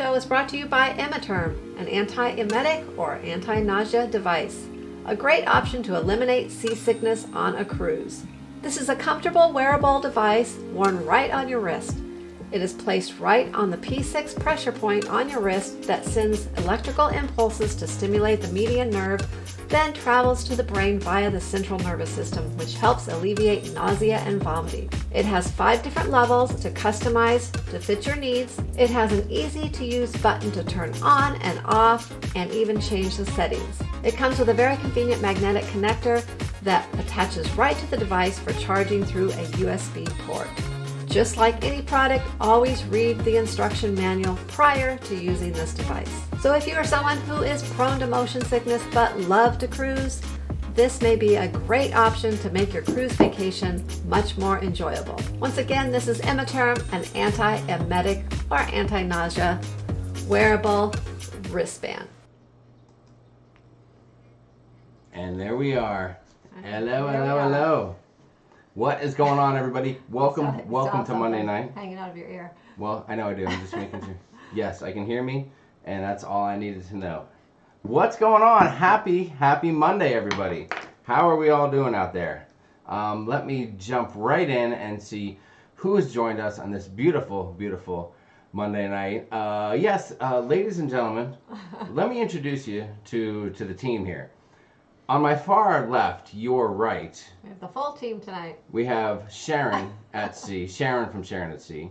show is brought to you by Emeterm, an anti-emetic or anti-nausea device. A great option to eliminate seasickness on a cruise. This is a comfortable wearable device worn right on your wrist. It is placed right on the P6 pressure point on your wrist that sends electrical impulses to stimulate the median nerve, then travels to the brain via the central nervous system, which helps alleviate nausea and vomiting. It has 5 different levels to customize to fit your needs. It has an easy to use button to turn on and off and even change the settings. It comes with a very convenient magnetic connector that attaches right to the device for charging through a USB port. Just like any product, always read the instruction manual prior to using this device. So if you are someone who is prone to motion sickness but love to cruise, this may be a great option to make your cruise vacation much more enjoyable. Once again, this is Emeterm, an anti-emetic or anti-nausea wearable wristband. And there we are. Hello, hello, hello. What is going on, everybody? Welcome to Monday night. Hanging out of your ear. Well, I know I do. I'm just making sure. Yes, I can hear me, and that's all I needed to know. What's going on? Happy Monday, everybody. How are we all doing out there? Let me jump right in and see who has joined us on this beautiful, beautiful Monday night. Yes, ladies and gentlemen, let me introduce you to the team here. On my far left, your right, We have the full team tonight. we have Sharon at Sea, Sharon from Sharon at Sea.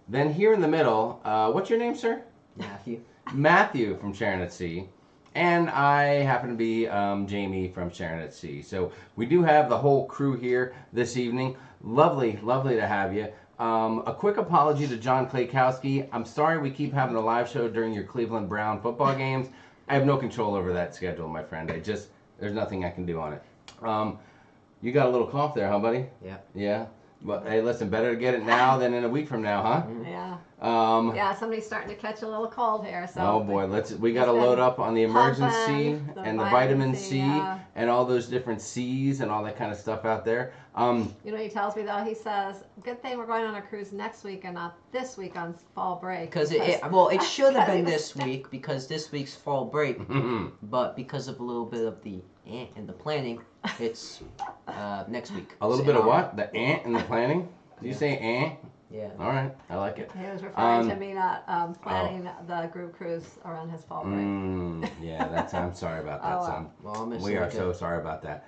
Then here in the middle, what's your name, sir? Matthew. Matthew from Sharon at Sea. And I happen to be Jamie from Sharon at Sea. So we do have the whole crew here this evening. Lovely, lovely to have you. A quick apology to John Klaykowski. I'm sorry we keep having a live show during your Cleveland Brown football games. I have no control over that schedule, my friend. There's nothing I can do on it. You got a little cough there, huh, buddy? Yeah. Yeah? But hey, listen, better to get it now than in a week from now, huh? Yeah. Yeah, Somebody's starting to catch a little cold here. So. Oh boy, we got to load up on the emergency and the vitamin C and all those different C's and all that kind of stuff out there. You know, he tells me though. He says, "Good thing we're going on a cruise next week and not this week on fall break." Because it should have been this week because this week's fall break, but because of a little bit of the ant and the planning, it's next week. A little bit of what? The ant and the planning? Did you say ant? Yeah. All right, I like it. He was referring to me not planning the group cruise around his fall break. Yeah, I'm sorry about that, son. Well, We are so sorry about that.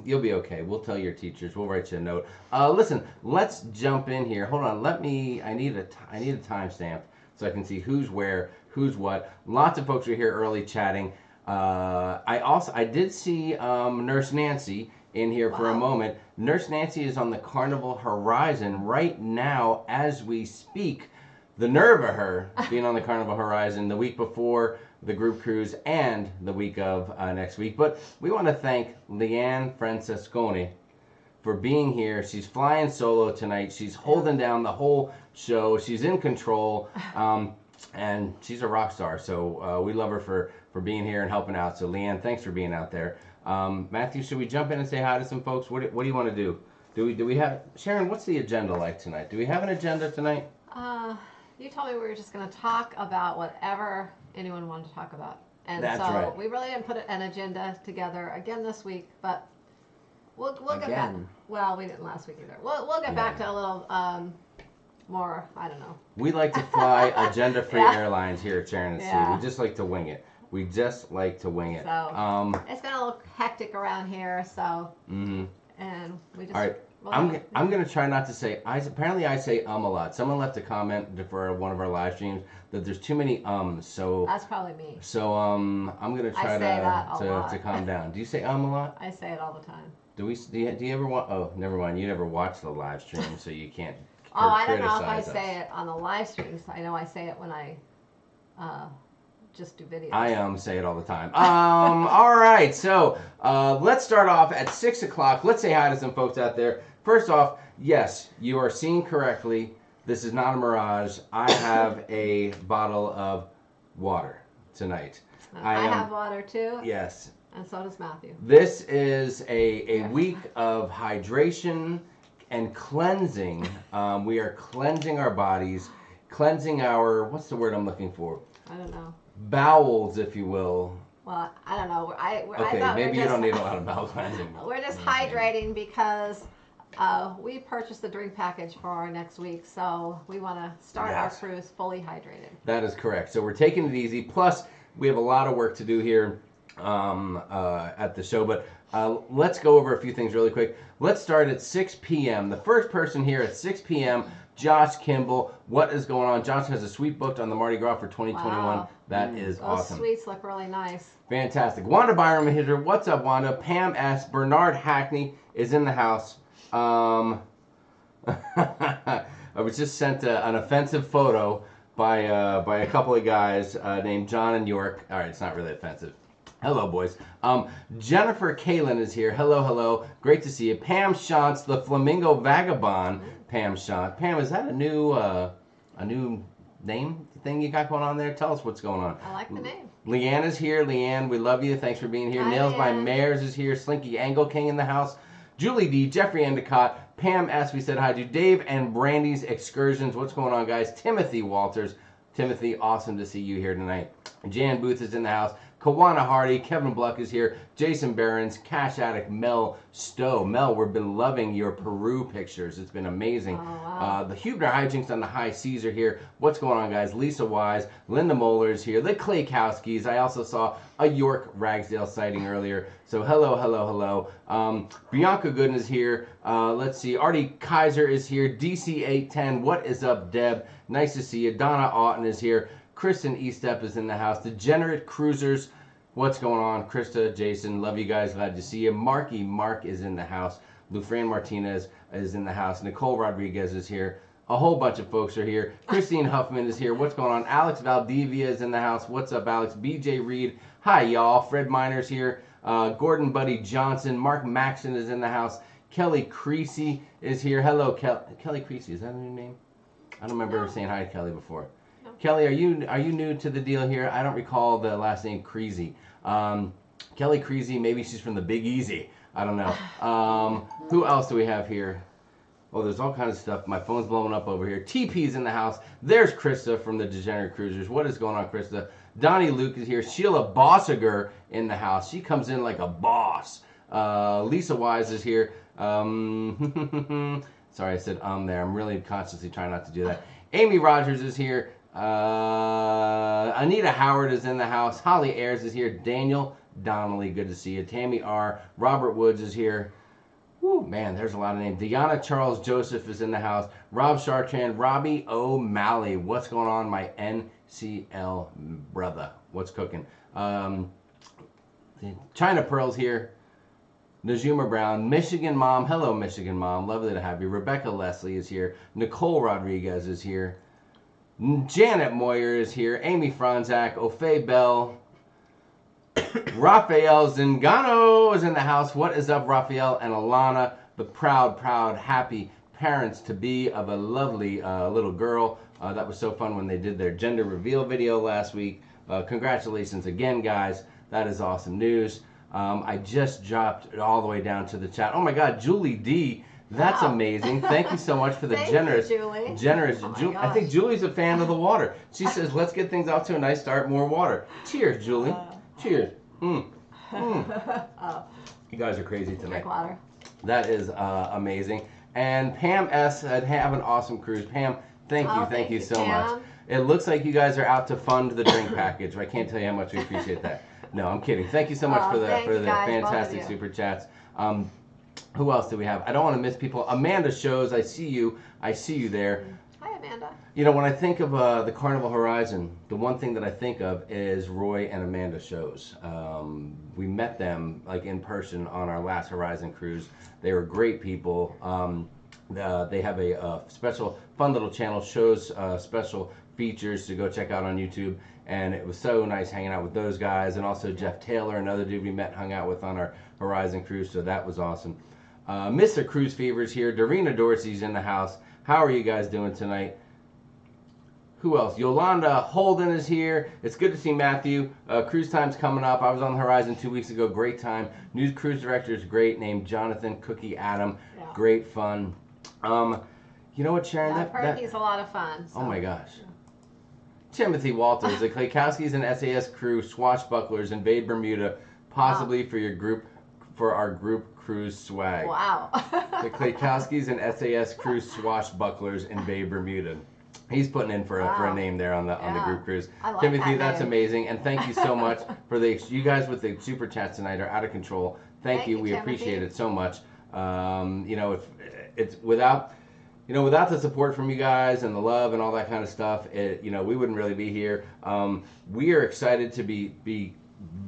You'll be okay. We'll tell your teachers. We'll write you a note. Listen, let's jump in here. Hold on. I need a timestamp so I can see who's where, who's what. Lots of folks are here early chatting. I did see Nurse Nancy in here for a moment. Nurse Nancy is on the Carnival Horizon right now as we speak. The nerve of her being on the Carnival Horizon the week before the group cruise and the week of next week. But we want to thank Leanne Francesconi for being here. She's flying solo tonight. She's holding down the whole show. She's in control. And she's a rock star. So we love her for being here and helping out. So Leanne, thanks for being out there. Matthew, should we jump in and say hi to some folks? What do you want to do? Do we have Sharon? What's the agenda like tonight? Do we have an agenda tonight? You told me we were just going to talk about whatever anyone wanted to talk about, and That's so right. we really didn't put an agenda together again this week, but we'll get back. Again. Well, we didn't last week either. We'll get back to a little more. I don't know. We like to fly agenda-free airlines here at Sharon at Sea. Yeah. We just like to wing it. We just like to wing it. So it's been a little hectic around here, so and we just. All right. I'm gonna try not to say. Apparently I say a lot. Someone left a comment for one of our live streams that there's too many So that's probably me. So I'm gonna try to calm down. Do you say a lot? I say it all the time. Do you ever watch? Oh, never mind. You never watch the live stream, so you can't. I don't know if I criticize us. say it on the live streams. I know I say it when I just do videos. I say it all the time. All right, so let's start off at 6 o'clock. Let's say hi to some folks out there. First off, yes, you are seeing correctly. This is not a mirage. I have a bottle of water tonight. I have water too. Yes. And so does Matthew. This is a week of hydration and cleansing. We are cleansing our bodies, cleansing our, what's the word I'm looking for? I don't know. Bowels, if you will. Well, I don't know. I Okay, thought maybe we're you just, don't need a lot of bowel cleansing. we're just hydrating because we purchased the drink package for our next week, so we want to start our Yes. cruise fully hydrated. That is correct. So we're taking it easy. Plus, we have a lot of work to do here at the show. But let's go over a few things really quick. Let's start at 6 p.m. The first person here at 6 p.m., Josh Kimball. What is going on? Josh has a suite booked on the Mardi Gras for 2021. Wow. That is Those awesome. suites look really nice. Fantastic. Wanda Byram is here. What's up, Wanda? Pam S. Bernard Hackney is in the house. I was just sent an offensive photo by a couple of guys named John and York. All right, it's not really offensive. Hello, boys. Jennifer Kalin is here. Hello, hello. Great to see you. Pam Shantz, the Flamingo Vagabond. Pam Shantz. Pam, is that a new name thing you got going on there? Tell us what's going on. I like the name. Leanne is here. Leanne, we love you. Thanks for being here. Hi, Nails by Leanne. Mares is here. Slinky Angle King in the house. Julie D, Jeffrey Endicott, Pam S. We said hi to Dave and Brandy's Excursions. What's going on, guys? Timothy Walters. Timothy, awesome to see you here tonight. Jan Booth is in the house. Kawana Hardy, Kevin Bluck is here. Jason Behrens, Cash Addict, Mel Stowe. Mel, we've been loving your Peru pictures. It's been amazing. Oh, wow. The Huebner Hijinks on the High Seas are here. What's going on, guys? Lisa Wise, Linda Moeller is here. The Claykowskis. I also saw a York Ragsdale sighting earlier. So hello, hello, hello. Bianca Gooden is here. Let's see. Artie Kaiser is here. DC810. What is up, Deb? Nice to see you. Donna Otten is here. Kristen Estep is in the house. Degenerate Cruisers. What's going on? Krista, Jason, love you guys. Glad to see you. Mark is in the house. Lufran Martinez is in the house. Nicole Rodriguez is here. A whole bunch of folks are here. Christine Huffman is here. What's going on? Alex Valdivia is in the house. What's up, Alex? BJ Reed. Hi, y'all. Fred Miner's here. Gordon Buddy Johnson. Mark Maxon is in the house. Kelly Creasy is here. Hello, Kelly Creasy. Is that a new name? I don't remember saying hi to Kelly before. Kelly, are you new to the deal here? I don't recall the last name Creasy. Kelly Creasy, maybe she's from the Big Easy. I don't know. Who else do we have here? Oh, there's all kinds of stuff. My phone's blowing up over here. TP's in the house. There's Krista from the Degenerate Cruisers. What is going on, Krista? Donnie Luke is here. Sheila Bossiger in the house. She comes in like a boss. Lisa Wise is here. Sorry, I said there. I'm really consciously trying not to do that. Amy Rogers is here. Anita Howard is in the house. Holly Ayers is here. Daniel Donnelly, good to see you. Tammy R. Robert Woods is here. Woo, man, there's a lot of names. Deanna Charles Joseph is in the house. Rob Chartrand. Robbie O'Malley. What's going on, my NCL brother? What's cooking? China Pearl's here. Najuma Brown. Michigan Mom. Hello, Michigan Mom. Lovely to have you. Rebecca Leslie is here. Nicole Rodriguez is here. Janet Moyer is here. Amy Franzak. Ofe Bell. Rafael Zingano is in the house. What is up, Rafael and Alana, the proud, happy parents to be of a lovely little girl. That was so fun when they did their gender reveal video last week. Congratulations again, guys. That is awesome news. I just dropped it all the way down to the chat. Oh my God, Julie D. That's amazing. Thank you so much for the generous. I think Julie's a fan of the water. She says, let's get things off to a nice start, more water. Cheers, Julie. Cheers. You guys are crazy tonight. Drink water. That is amazing. And Pam S. said, have an awesome cruise. Pam, thank you so much. It looks like you guys are out to fund the drink package. I can't tell you how much we appreciate that. No, I'm kidding. Thank you so much for the fantastic super chats. Who else do we have? I don't want to miss people. Amanda Shows, I see you there. Hi, Amanda. You know, when I think of the Carnival Horizon, the one thing that I think of is Roy and Amanda Shows. We met them like in person on our last Horizon cruise. They were great people. They have a special, fun little channel, shows special features to go check out on YouTube. And it was so nice hanging out with those guys, and also Jeff Taylor, another dude we met, hung out with on our Horizon cruise. So that was awesome. Mr. Cruise Fever's here. Dorina Dorsey's in the house. How are you guys doing tonight? Who else? Yolanda Holden is here. It's good to see Matthew. Cruise time's coming up. I was on the Horizon 2 weeks ago. Great time. New cruise director is great, named Jonathan Cookie Adam. Yeah. Great fun. You know what, Sharon? I've heard he's a lot of fun. So. Oh my gosh. Timothy Walters, the Klaykowskis and SAS Crew swashbucklers invade Bermuda, possibly for our group cruise swag. Wow. The Klaykowskis and SAS Crew swashbucklers invade Bermuda. He's putting in for a name there on the group cruise. I like Timothy, that that's name. amazing, and thank you so much for you guys with the super chats tonight are out of control. Thank you. We Timothy. appreciate it so much. You know, if it's without the support from you guys and the love and all that kind of stuff, we wouldn't really be here. We are excited to be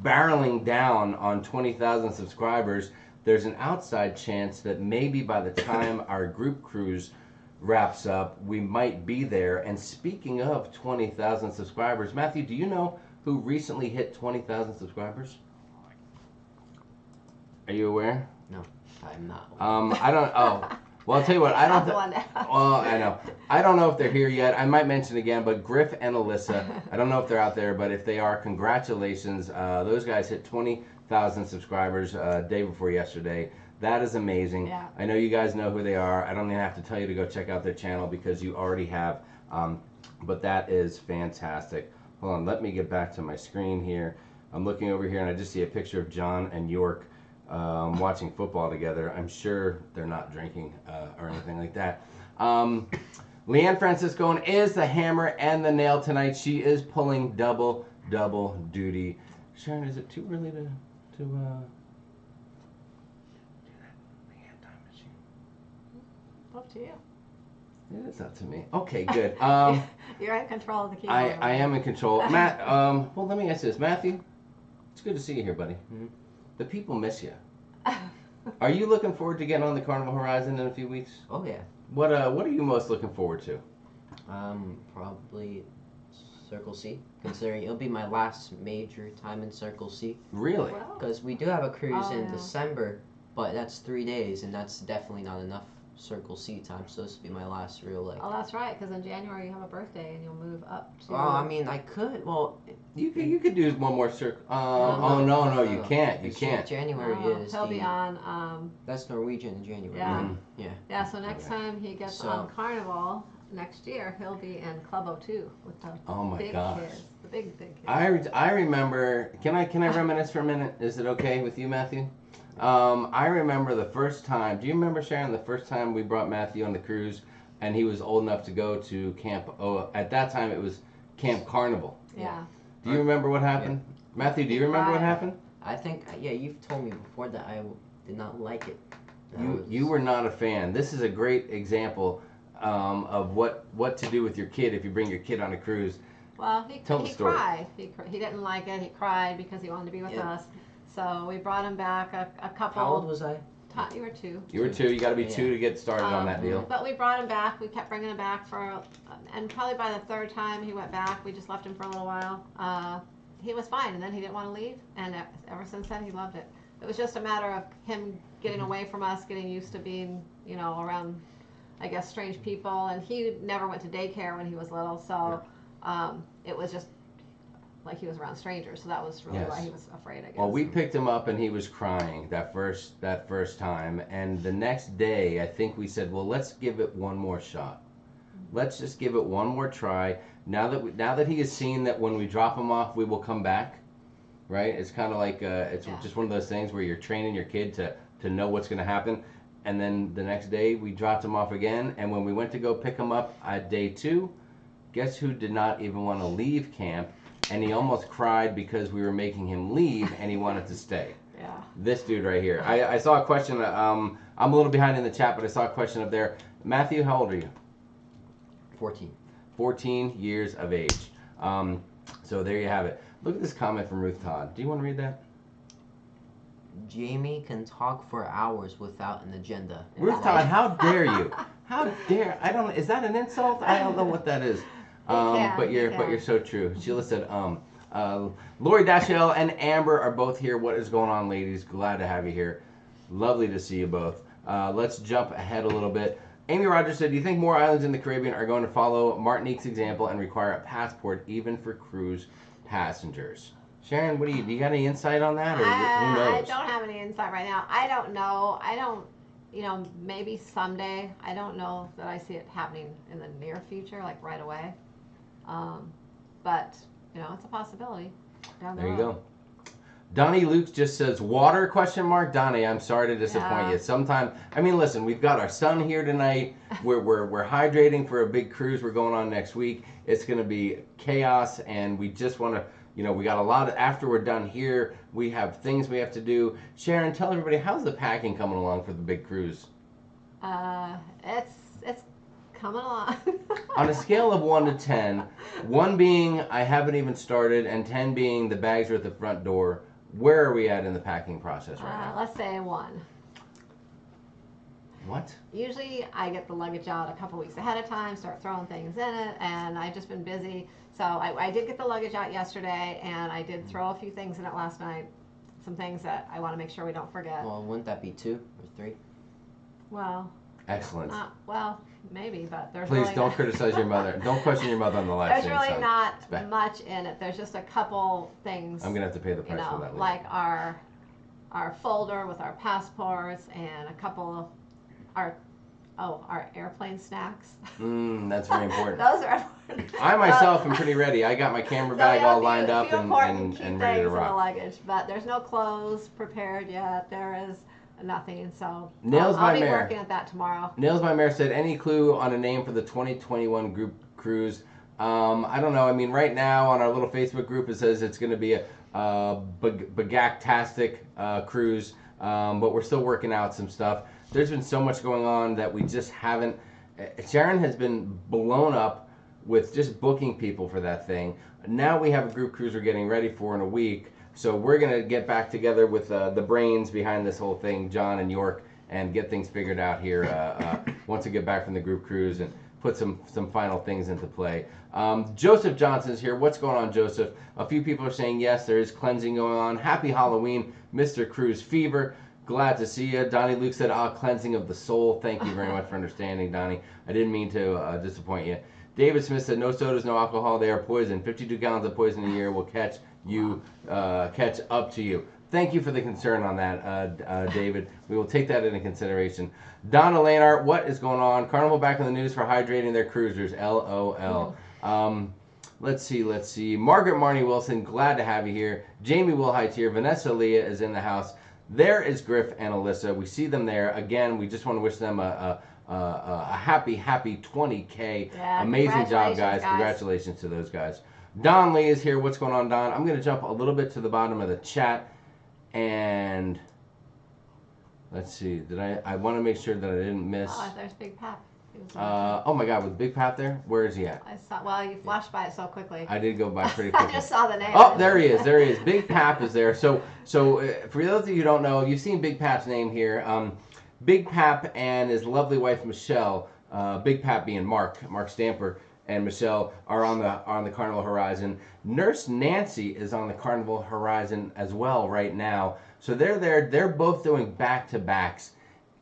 barreling down on 20,000 subscribers. There's an outside chance that maybe by the time our group cruise wraps up, we might be there. And speaking of 20,000 subscribers, Matthew, do you know who recently hit 20,000 subscribers? Are you aware? No, I'm not. I don't. Oh, well, I'll tell you what. I don't. Well, I know. I don't know if they're here yet. I might mention again, but Griff and Alyssa. I don't know if they're out there, but if they are, congratulations. Those guys hit 20,000 subscribers day before yesterday. That is amazing. Yeah. I know you guys know who they are. I don't even have to tell you to go check out their channel because you already have. But that is fantastic. Hold on. Let me get back to my screen here. I'm looking over here and I just see a picture of John and York watching football together. I'm sure they're not drinking or anything like that. Leanne Franciscone is the hammer and the nail tonight. She is pulling double duty. Sharon, is it too early to do that Leanne time machine? Up to you. It's up to me. Okay, good. You're in control of the keyboard. I am in control. Matt, well, let me ask you this. Matthew, it's good to see you here, buddy. Mm-hmm. The people miss you. Are you looking forward to getting on the Carnival Horizon in a few weeks? Oh yeah. What are you most looking forward to? Probably Circle C, considering it'll be my last major time in Circle C. Really? Well, Because we do have a cruise in yeah. December, but that's 3 days, and that's definitely not enough Circle C time. So this will be my last real oh, that's right, because in January you have a birthday and you'll move up to... Well, I mean, I could. Well, You could do one more circle. No, you can't. You it's can't. January Oh, is he'll be the. on, That's Norwegian in January. Yeah. Mhm. yeah, so next time he gets So- on Carnival, next year, he'll be in Club O2 with the Oh my big gosh. kids. The big kids. I remember. Can I reminisce for a minute? Is it okay with you, Matthew? I remember the first time. Do you remember, Sharon, the first time we brought Matthew on the cruise, and he was old enough to go to Camp? Oh, at that time it was Camp Carnival. Yeah. Do you remember what happened, Matthew? Do you remember what happened? I think, yeah, you've told me before that I did not like it. You were not a fan. This is a great example of what to do with your kid if you bring your kid on a cruise. Well, Tell the he story. cried. He didn't like it. He cried because he wanted to be with Yeah. us. So we brought him back a couple... How old was I? You were 2. You were 2. You got to be Yeah. 2 to get started on that deal. But we brought him back. We kept bringing him back and probably by the 3rd time he went back, we just left him for a little while. He was fine, and then he didn't want to leave, and ever since then he loved it. It was just a matter of him getting away from us, getting used to being, around, I guess, strange people. And he never went to daycare when he was little, so it was just like he was around strangers. So that was really why he was afraid, I guess. Well, we picked him up and he was crying that first time, and the next day I think we said, well, let's give it one more shot. Let's just give it one more try. Now that he has seen that when we drop him off, we will come back, right? It's kind of like it's just one of those things where you're training your kid to know what's going to happen. And then the next day we dropped him off again, and when we went to go pick him up at day 2, guess who did not even want to leave camp? And he almost cried because we were making him leave, and he wanted to stay. Yeah. This dude right here. I saw a question. I'm a little behind in the chat, but I saw a question up there. Matthew, how old are you? 14. 14 years of age. So there you have it. Look at this comment from Ruth Todd. Do you want to read that? Jamie can talk for hours without an agenda. Ruth Todd, how dare you? How dare? Is that an insult? I don't know what that is. But you're so true. Sheila said, Lori Dashell and Amber are both here. What is going on, ladies? Glad to have you here. Lovely to see you both. Let's jump ahead a little bit. Amy Rogers said, do you think more islands in the Caribbean are going to follow Martinique's example and require a passport even for cruise passengers? Sharon, do you got any insight on that, or who knows? I don't have any insight right now. I don't know. you know, maybe someday. I don't know that I see it happening in the near future, like right away. But you know, it's a possibility down the There you road. go. Donnie Luke just says water question mark. Donnie, I'm sorry to disappoint Yeah. you. Sometime, I mean, listen, we've got our son here tonight. We're hydrating for a big cruise we're going on next week. It's going to be chaos, and we just want to, you know, we got a lot of, after we're done here, we have things we have to do. Sharon, tell everybody, how's the packing coming along for the big cruise? It's coming along. On a scale of 1 to 10, 1 being I haven't even started, and 10 being the bags are at the front door, where are we at in the packing process right now? Let's say 1. What? Usually I get the luggage out a couple weeks ahead of time, start throwing things in it, and I've just been busy. So I did get the luggage out yesterday, and I did throw a few things in it last night. Some things that I want to make sure we don't forget. Well, wouldn't that be 2 or 3? Well, Excellent. well, maybe, but there's Please really don't criticize your mother. Don't question your mother on the live there's stream, really son. not back. much in it. There's just a couple things. I'm gonna have to pay the you price for know, that later. like our folder with our passports and a couple our airplane snacks. That's very important. Those are important. I myself am pretty ready. I got my camera bag all lined up and ready to In the rock. luggage, but there's no clothes prepared yet. There is nothing, so Nails I'll my be mare. working at that tomorrow. Nails My Mare said, any clue on a name for the 2021 group cruise? I don't know. I mean, right now on our little Facebook group, it says it's going to be a bagactastic cruise, but we're still working out some stuff. There's been so much going on that we just haven't. Sharon has been blown up with just booking people for that thing. Now we have a group cruise we're getting ready for in a week. So we're going to get back together with the brains behind this whole thing, John and York, and get things figured out here once we get back from the group cruise and put some final things into play. Joseph Johnson's here. What's going on, Joseph? A few people are saying yes, there is cleansing going on. Happy Halloween, Mr. Cruise Fever. Glad to see you. Donnie Luke said, cleansing of the soul. Thank you very much for understanding, Donnie. I didn't mean to disappoint you. David Smith said, no sodas, no alcohol. They are poison. 52 gallons of poison a year will catch up to you. Thank you for the concern on that, David. We will take that into consideration. Donna Lanart, what is going on? Carnival back in the news for hydrating their cruisers. LOL. Let's see. Margaret Marnie Wilson, glad to have you here. Jamie Wilhite here. Vanessa Leah is in the house. There is Griff and Alyssa. We see them there. Again, we just want to wish them a happy 20K. Yeah, amazing job, guys. congratulations. Congratulations to those guys. Don Lee is here. What's going on, Don? I'm going to jump a little bit to the bottom of the chat. And let's see. I want to make sure that I didn't miss. Oh, there's Big Pap. Oh my God, with Big Pat there? Where is he at? I saw. Well, you flashed by it so quickly. I did go by pretty I quickly. just saw the name. Oh, there he is. Big Pap is there. So for those of you who don't know, you've seen Big Pap's name here. Big Pap and his lovely wife Michelle, Big Pap being Mark Stamper, and Michelle are on the Carnival Horizon. Nurse Nancy is on the Carnival Horizon as well right now. So they're there. They're both doing back-to-backs.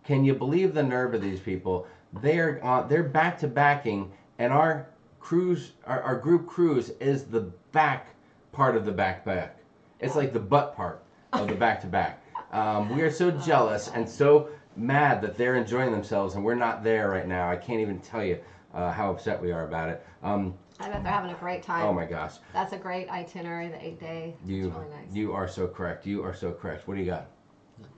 Can you believe the nerve of these people? They're back-to-backing, and our cruise, our group cruise is the back part of the backpack. It's like the butt part of the back-to-back. We are so jealous and so mad that they're enjoying themselves, and we're not there right now. I can't even tell you how upset we are about it. I bet they're having a great time. Oh my gosh. That's a great itinerary, the 8-day. It's really nice. You are so correct. What do you got?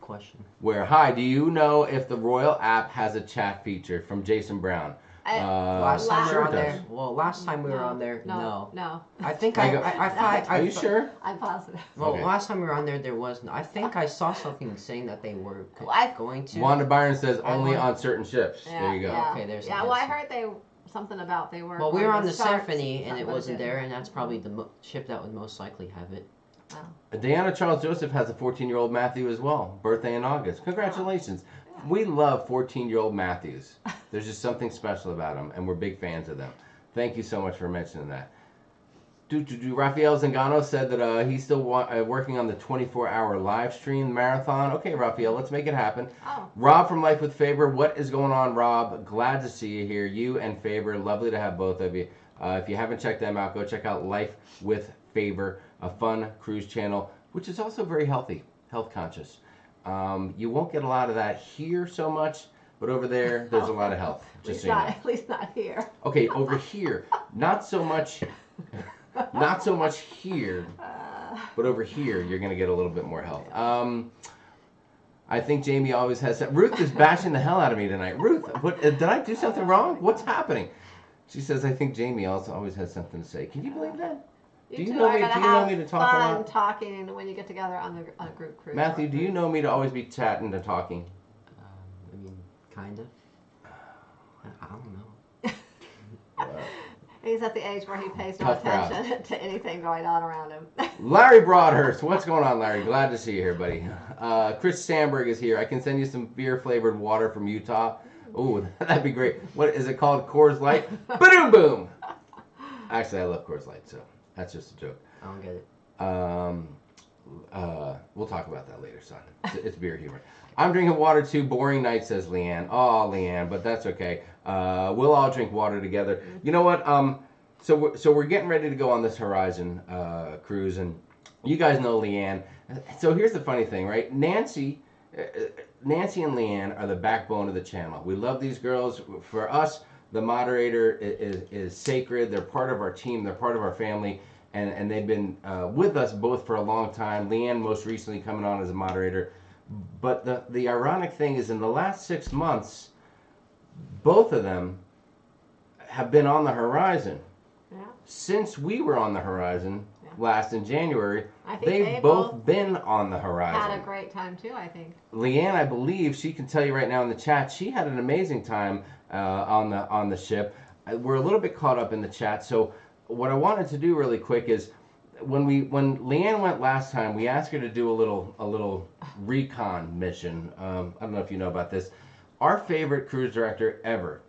Question. Hi, do you know if the Royal app has a chat feature? From Jason Brown. Last time we sure were it on does. there. Well, last time we were on there, no. No. I think Are you sure? I'm positive. Well, Okay. last time we were on there was. I think I saw something saying that they were going to. Wanda Byron says only on certain ships. Yeah, there you go. Yeah. Okay, there's Yeah, an well, I answer. heard something about they were. Well, we were going on to the start Symphony, and something, it but wasn't didn't. there, and that's probably the ship that would most likely have it. Wow. Diana Charles Joseph has a 14-year-old Matthew as well. Birthday in August. Congratulations. Yeah. We love 14-year-old Matthews. There's just something special about them, and we're big fans of them. Thank you so much for mentioning that. Rafael Zangano said that he's still working on the 24-hour live stream marathon. Okay, Rafael, let's make it happen. Oh. Rob from Life with Faber, what is going on, Rob? Glad to see you here. You and Faber, lovely to have both of you. If you haven't checked them out, go check out Life with Faber, a fun cruise channel, which is also very health conscious. You won't get a lot of that here so much, but over there, there's a lot of health. Just so you know. At least not here. Okay, over here, not so much here, but over here, you're gonna get a little bit more health. I think Jamie always has that. Ruth is bashing the hell out of me tonight. Ruth, what, did I do something wrong? What's happening? She says, I think Jamie also always has something to say. Can you believe that? Do you know me to talk a lot? Talking when you get together on a group cruise. Matthew, do you know me to always be chatting and talking? I mean, kind of. I don't know. He's at the age where he pays no attention to anything going on around him. Larry Broadhurst, what's going on, Larry? Glad to see you here, buddy. Chris Sandberg is here. I can send you some beer-flavored water from Utah. Ooh, that'd be great. What is it called? Coors Light? Boom, boom. Actually, I love Coors Light, so that's just a joke. I don't get it. We'll talk about that later, son. It's beer humor. I'm drinking water too. Boring night, says Leanne. Oh, Leanne, but that's okay. We'll all drink water together. You know what? So we're getting ready to go on this Horizon cruise, and you guys know Leanne. So here's the funny thing, right? Nancy and Leanne are the backbone of the channel. We love these girls. For us, the moderator is sacred. They're part of our team. They're part of our family. And they've been with us both for a long time. Leanne most recently coming on as a moderator. But the ironic thing is in the last 6 months, both of them have been on the Horizon. Yeah. Since we were on the Horizon last in January, I think they've both been on the Horizon. Had a great time too, I think. Leanne, I believe, she can tell you right now in the chat, she had an amazing time on the ship. We're a little bit caught up in the chat, so what I wanted to do really quick is when Leanne went last time, we asked her to do a little recon mission. I don't know if you know about this. Our favorite cruise director ever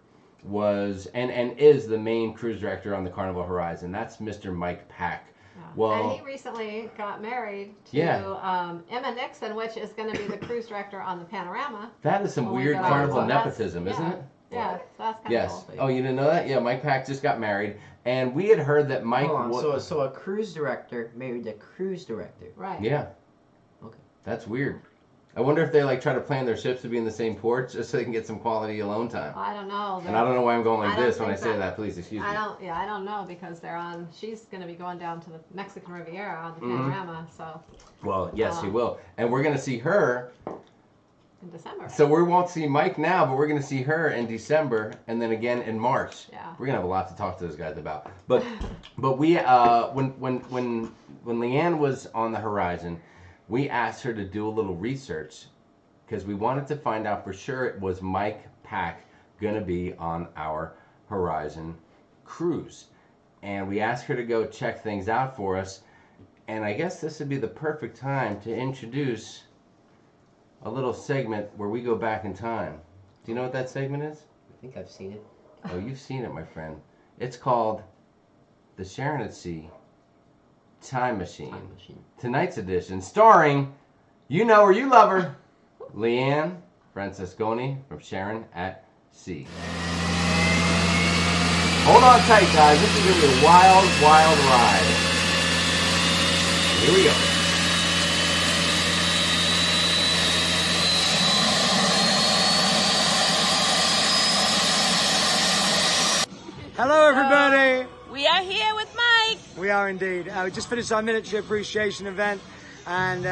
was and is the main cruise director on the Carnival Horizon. That's Mr. Mike Pack. Yeah. Well, and he recently got married to Emma Nixon, which is going to be the cruise director on the Panorama. That is some weird Carnival nepotism, isn't it? Yeah, so that's kind of cool. Oh, you didn't know that? Yeah, Mike Pack just got married, and we had heard that Mike. Hold on. So a cruise director married a cruise director. Right. Yeah. Okay. That's weird. I wonder if they try to plan their ships to be in the same port just so they can get some quality alone time. I don't know. And I don't know why I'm going like this when I say that. Please excuse me. I don't know because she's going to be going down to the Mexican Riviera on the Panorama. So. Well, yes, she will, and we're going to see her in December. So we won't see Mike now, but we're going to see her in December, and then again in March. Yeah. We're going to have a lot to talk to those guys about. But we when Leanne was on the Horizon, we asked her to do a little research because we wanted to find out for sure it was Mike Pack going to be on our Horizon cruise. And we asked her to go check things out for us. And I guess this would be the perfect time to introduce a little segment where we go back in time. Do you know what that segment is? I think I've seen it. Oh, you've seen it, my friend. It's called the Sharon at Sea Time Machine. Time Machine. Tonight's edition, starring, you know her, you love her, Leanne Francesconi from Sharon at Sea. Hold on tight, guys. This is going to be a wild, wild ride. Here we go. Hello, everybody. We are here with Mike. We are indeed. We just finished our military appreciation event, and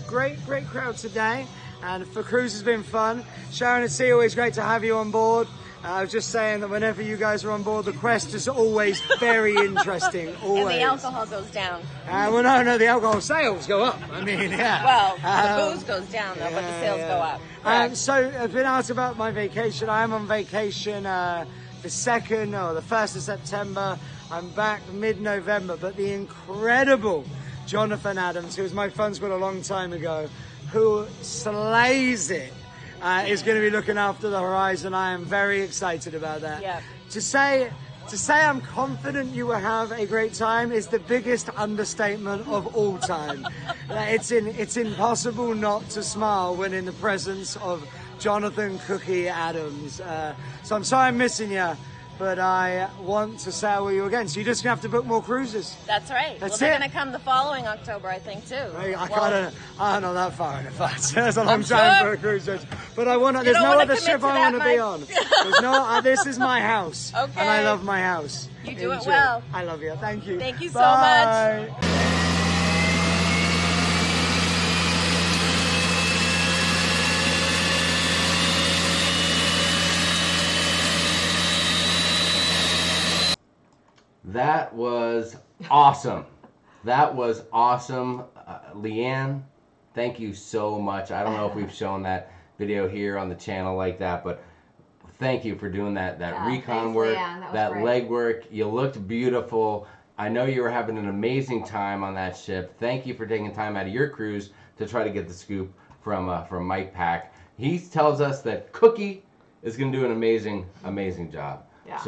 great crowd today. And for cruise has been fun. Sharon at Sea, always great to have you on board. I was just saying that whenever you guys are on board, the quest is always very interesting. Always. And the alcohol goes down. Well, no, the alcohol sales go up. I mean, yeah. Well, the booze goes down, though, but the sales go up. So I've been asked about my vacation. I am on vacation the 1st of September. I'm back mid-November, but the incredible Jonathan Adams, who was my fun squad a long time ago, who slays it, is going to be looking after the Horizon. I am very excited about that. Yeah. To say I'm confident you will have a great time is the biggest understatement of all time. It's impossible not to smile when in the presence of Jonathan Cookie Adams. So I'm sorry I'm missing you. but I want to sail with you again. So you're just gonna have to book more cruises. That's right. That's they're it. going to come the following October, I think, too. I'm not that far in advance. That's a long I'm time sure. for a cruise. But I want to. There's don't no wanna other commit ship to I that want to be much. on. There's no. This is my house, Okay. and I love my house. You do it Enjoy. well. I love you. Thank you. Thank you so Bye. much. That was awesome. That was awesome. Leanne, thank you so much. I don't know if we've shown that video here on the channel like that, but thank you for doing that recon thanks, work, Leanne. that great. leg work. You looked beautiful. I know you were having an amazing time on that ship. Thank you for taking time out of your cruise to try to get the scoop from Mike Pack. He tells us that Cookie is going to do an amazing job. Yeah.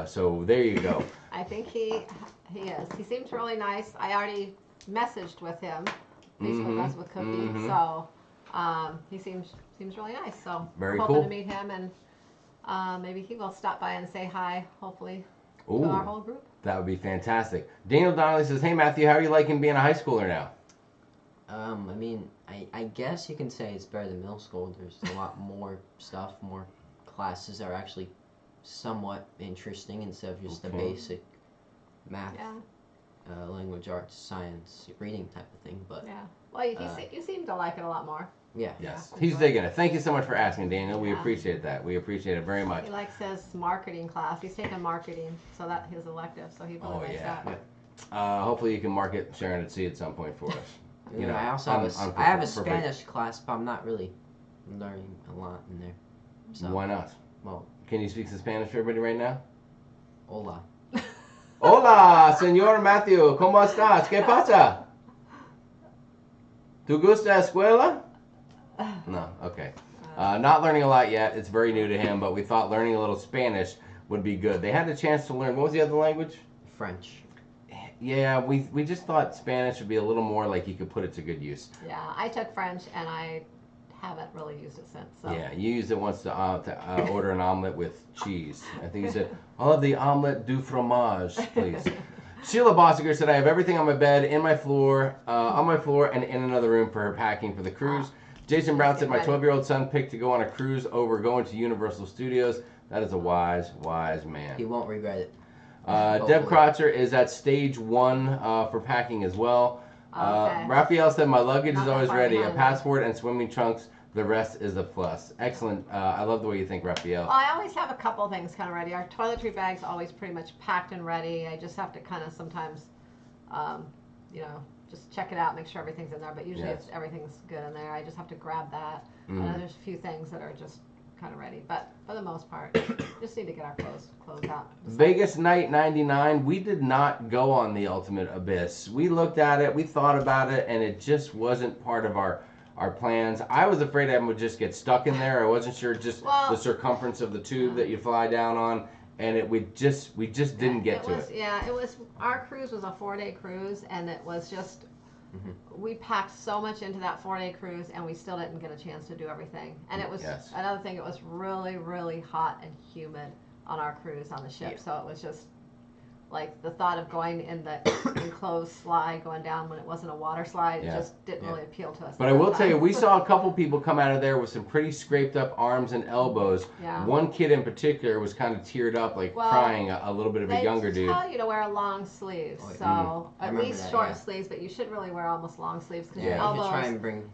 So there you go. I think he is. He seems really nice. I already messaged with him. Facebook us with Cookie. So he seems really nice. So Very I'm hoping cool. to meet him, and maybe he will stop by and say hi. Hopefully Ooh, to our whole group. that would be fantastic. Daniel Donnelly says, "Hey Matthew, how are you liking being a high schooler now?" I mean, I guess you can say it's better than middle school. There's a lot more stuff, more classes that are actually somewhat interesting instead of just the basic math, language, arts, science, reading type of thing. But Yeah. Well, you seem to like it a lot more. yeah. Yes, he's digging it. Thank you so much for asking, Daniel. We Yeah. appreciate that. We appreciate it very much. He likes his marketing class. He's taking marketing, so that his elective. So he really Oh, likes yeah. that. Hopefully you can market Sharon at Sea at some point for us. You know, I also have I have a Spanish class, but I'm not really learning a lot in there. So Why not? well, Can you speak some Spanish for everybody right now? hola. Hola, señor Matthew. ¿Cómo estás? ¿Qué pasa? ¿Tu gusta escuela? No, okay. Not learning a lot yet. It's very new to him, but we thought learning a little Spanish would be good. They had a chance to learn, what was the other language? French. Yeah, we just thought Spanish would be a little more like you could put it to good use. Yeah, I took French and I haven't really used it since. So. Yeah, you used it once to order an omelet with cheese. I think you said, "I'll have the omelet du fromage, please." Sheila Bossiger said, "I have everything on my bed, on my floor, and in another room for her packing for the cruise." Jason Brown said, "My 12-year-old son picked to go on a cruise over going to Universal Studios. That is a wise man." He won't regret it. Deb Crotcher is at stage 1 for packing as well. Okay. Raphael said, "My luggage Not is that always far ready. A behind. passport and swimming trunks. The rest is a plus." Excellent. I love the way you think, Raphael. Well, I always have a couple things kind of ready. Our toiletry bag's always pretty much packed and ready. I just have to kind of sometimes, just check it out, make sure everything's in there. But usually everything's good in there. I just have to grab that. And there's a few things that are just kind of ready. But for the most part, just need to get our clothes out. Vegas Night 99, we did not go on the Ultimate Abyss. We looked at it, we thought about it, and it just wasn't part of our plans. I was afraid I would just get stuck in there. I wasn't sure the circumference of the tube that you fly down on, and we just didn't get to it. Yeah, it was, our cruise was a 4-day cruise, and it was just, we packed so much into that 4-day cruise, and we still didn't get a chance to do everything. And it was, another thing, it was really, really hot and humid on our cruise on the ship, so it was just, like, the thought of going in the enclosed slide, going down when it wasn't a water slide, it just didn't really appeal to us. But I will tell you, we saw a couple people come out of there with some pretty scraped up arms and elbows. Yeah. One kid in particular was kind of teared up, like crying, a little bit of a younger dude. They tell you to wear long sleeves, so at least short sleeves, but you should really wear almost long sleeves because your elbows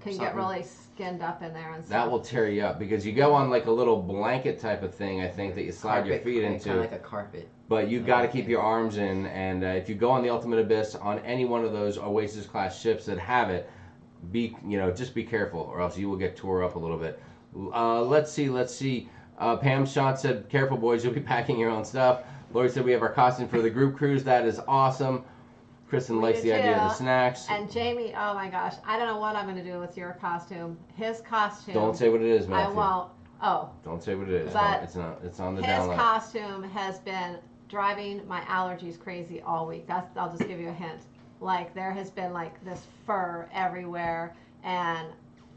can get really skinned up in there and stuff. That will tear you up because you go on like a little blanket type of thing, I think, that you slide your feet into. Kind of like a carpet. But you've got to keep your arms in, and if you go on the Ultimate Abyss on any one of those Oasis class ships that have it, just be careful, or else you will get tore up a little bit. Let's see. Pam Schott said, "Careful, boys, you'll be packing your own stuff." Lori said, "We have our costume for the group cruise. That is awesome." Kristen likes the idea of the snacks. And Jamie, oh my gosh, I don't know what I'm going to do with your costume. His costume. Don't say what it is, Matthew. I won't. Oh. Don't say what it is. But it's on the his download. costume has been driving my allergies crazy all week. I'll just give you a hint. Like, there has been like this fur everywhere, and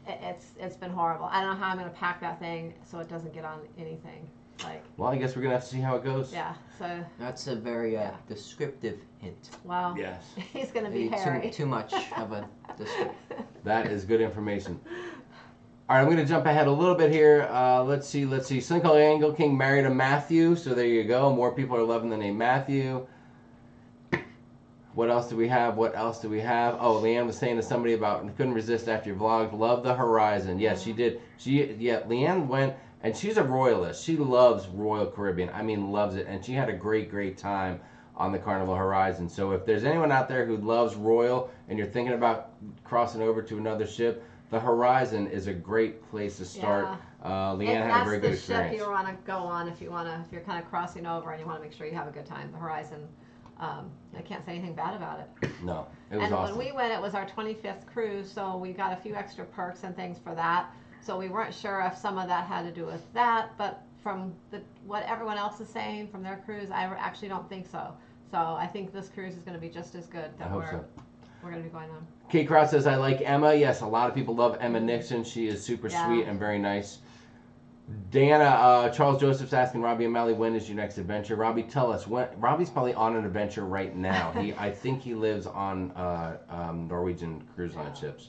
it's been horrible. I don't know how I'm going to pack that thing so it doesn't get on anything. Like, Well, I guess we're gonna have to see how it goes. yeah. So, That's a very descriptive hint. well, Yes. he's gonna be Maybe hairy. too much of a descriptive. That is good information. All right, I'm going to jump ahead a little bit here. Let's see. Slinkle Angle King married a Matthew, so there you go. More people are loving the name Matthew. What else do we have? Oh, Leanne was saying to somebody about couldn't resist after your vlog. Love the Horizon. Yes, she did. Leanne went, and she's a royalist. She loves Royal Caribbean. I mean, loves it. And she had a great time on the Carnival Horizon. So if there's anyone out there who loves Royal and you're thinking about crossing over to another ship, the Horizon is a great place to start. Leanne had a very good experience. That's the ship you want to go on if you're kind of crossing over and you want to make sure you have a good time. The Horizon, I can't say anything bad about it. No, it was and awesome. When we went, it was our 25th cruise, so we got a few extra perks and things for that. So we weren't sure if some of that had to do with that, but from what everyone else is saying from their cruise, I actually don't think so. So I think this cruise is going to be just as good that we're going to be going on. Kate Cross says, I like Emma. Yes, a lot of people love Emma Nixon. She is super sweet and very nice. Diana, Charles Joseph's asking Robbie and Mally, when is your next adventure? Robbie, tell us. When. Robbie's probably on an adventure right now. I think he lives on Norwegian cruise line ships.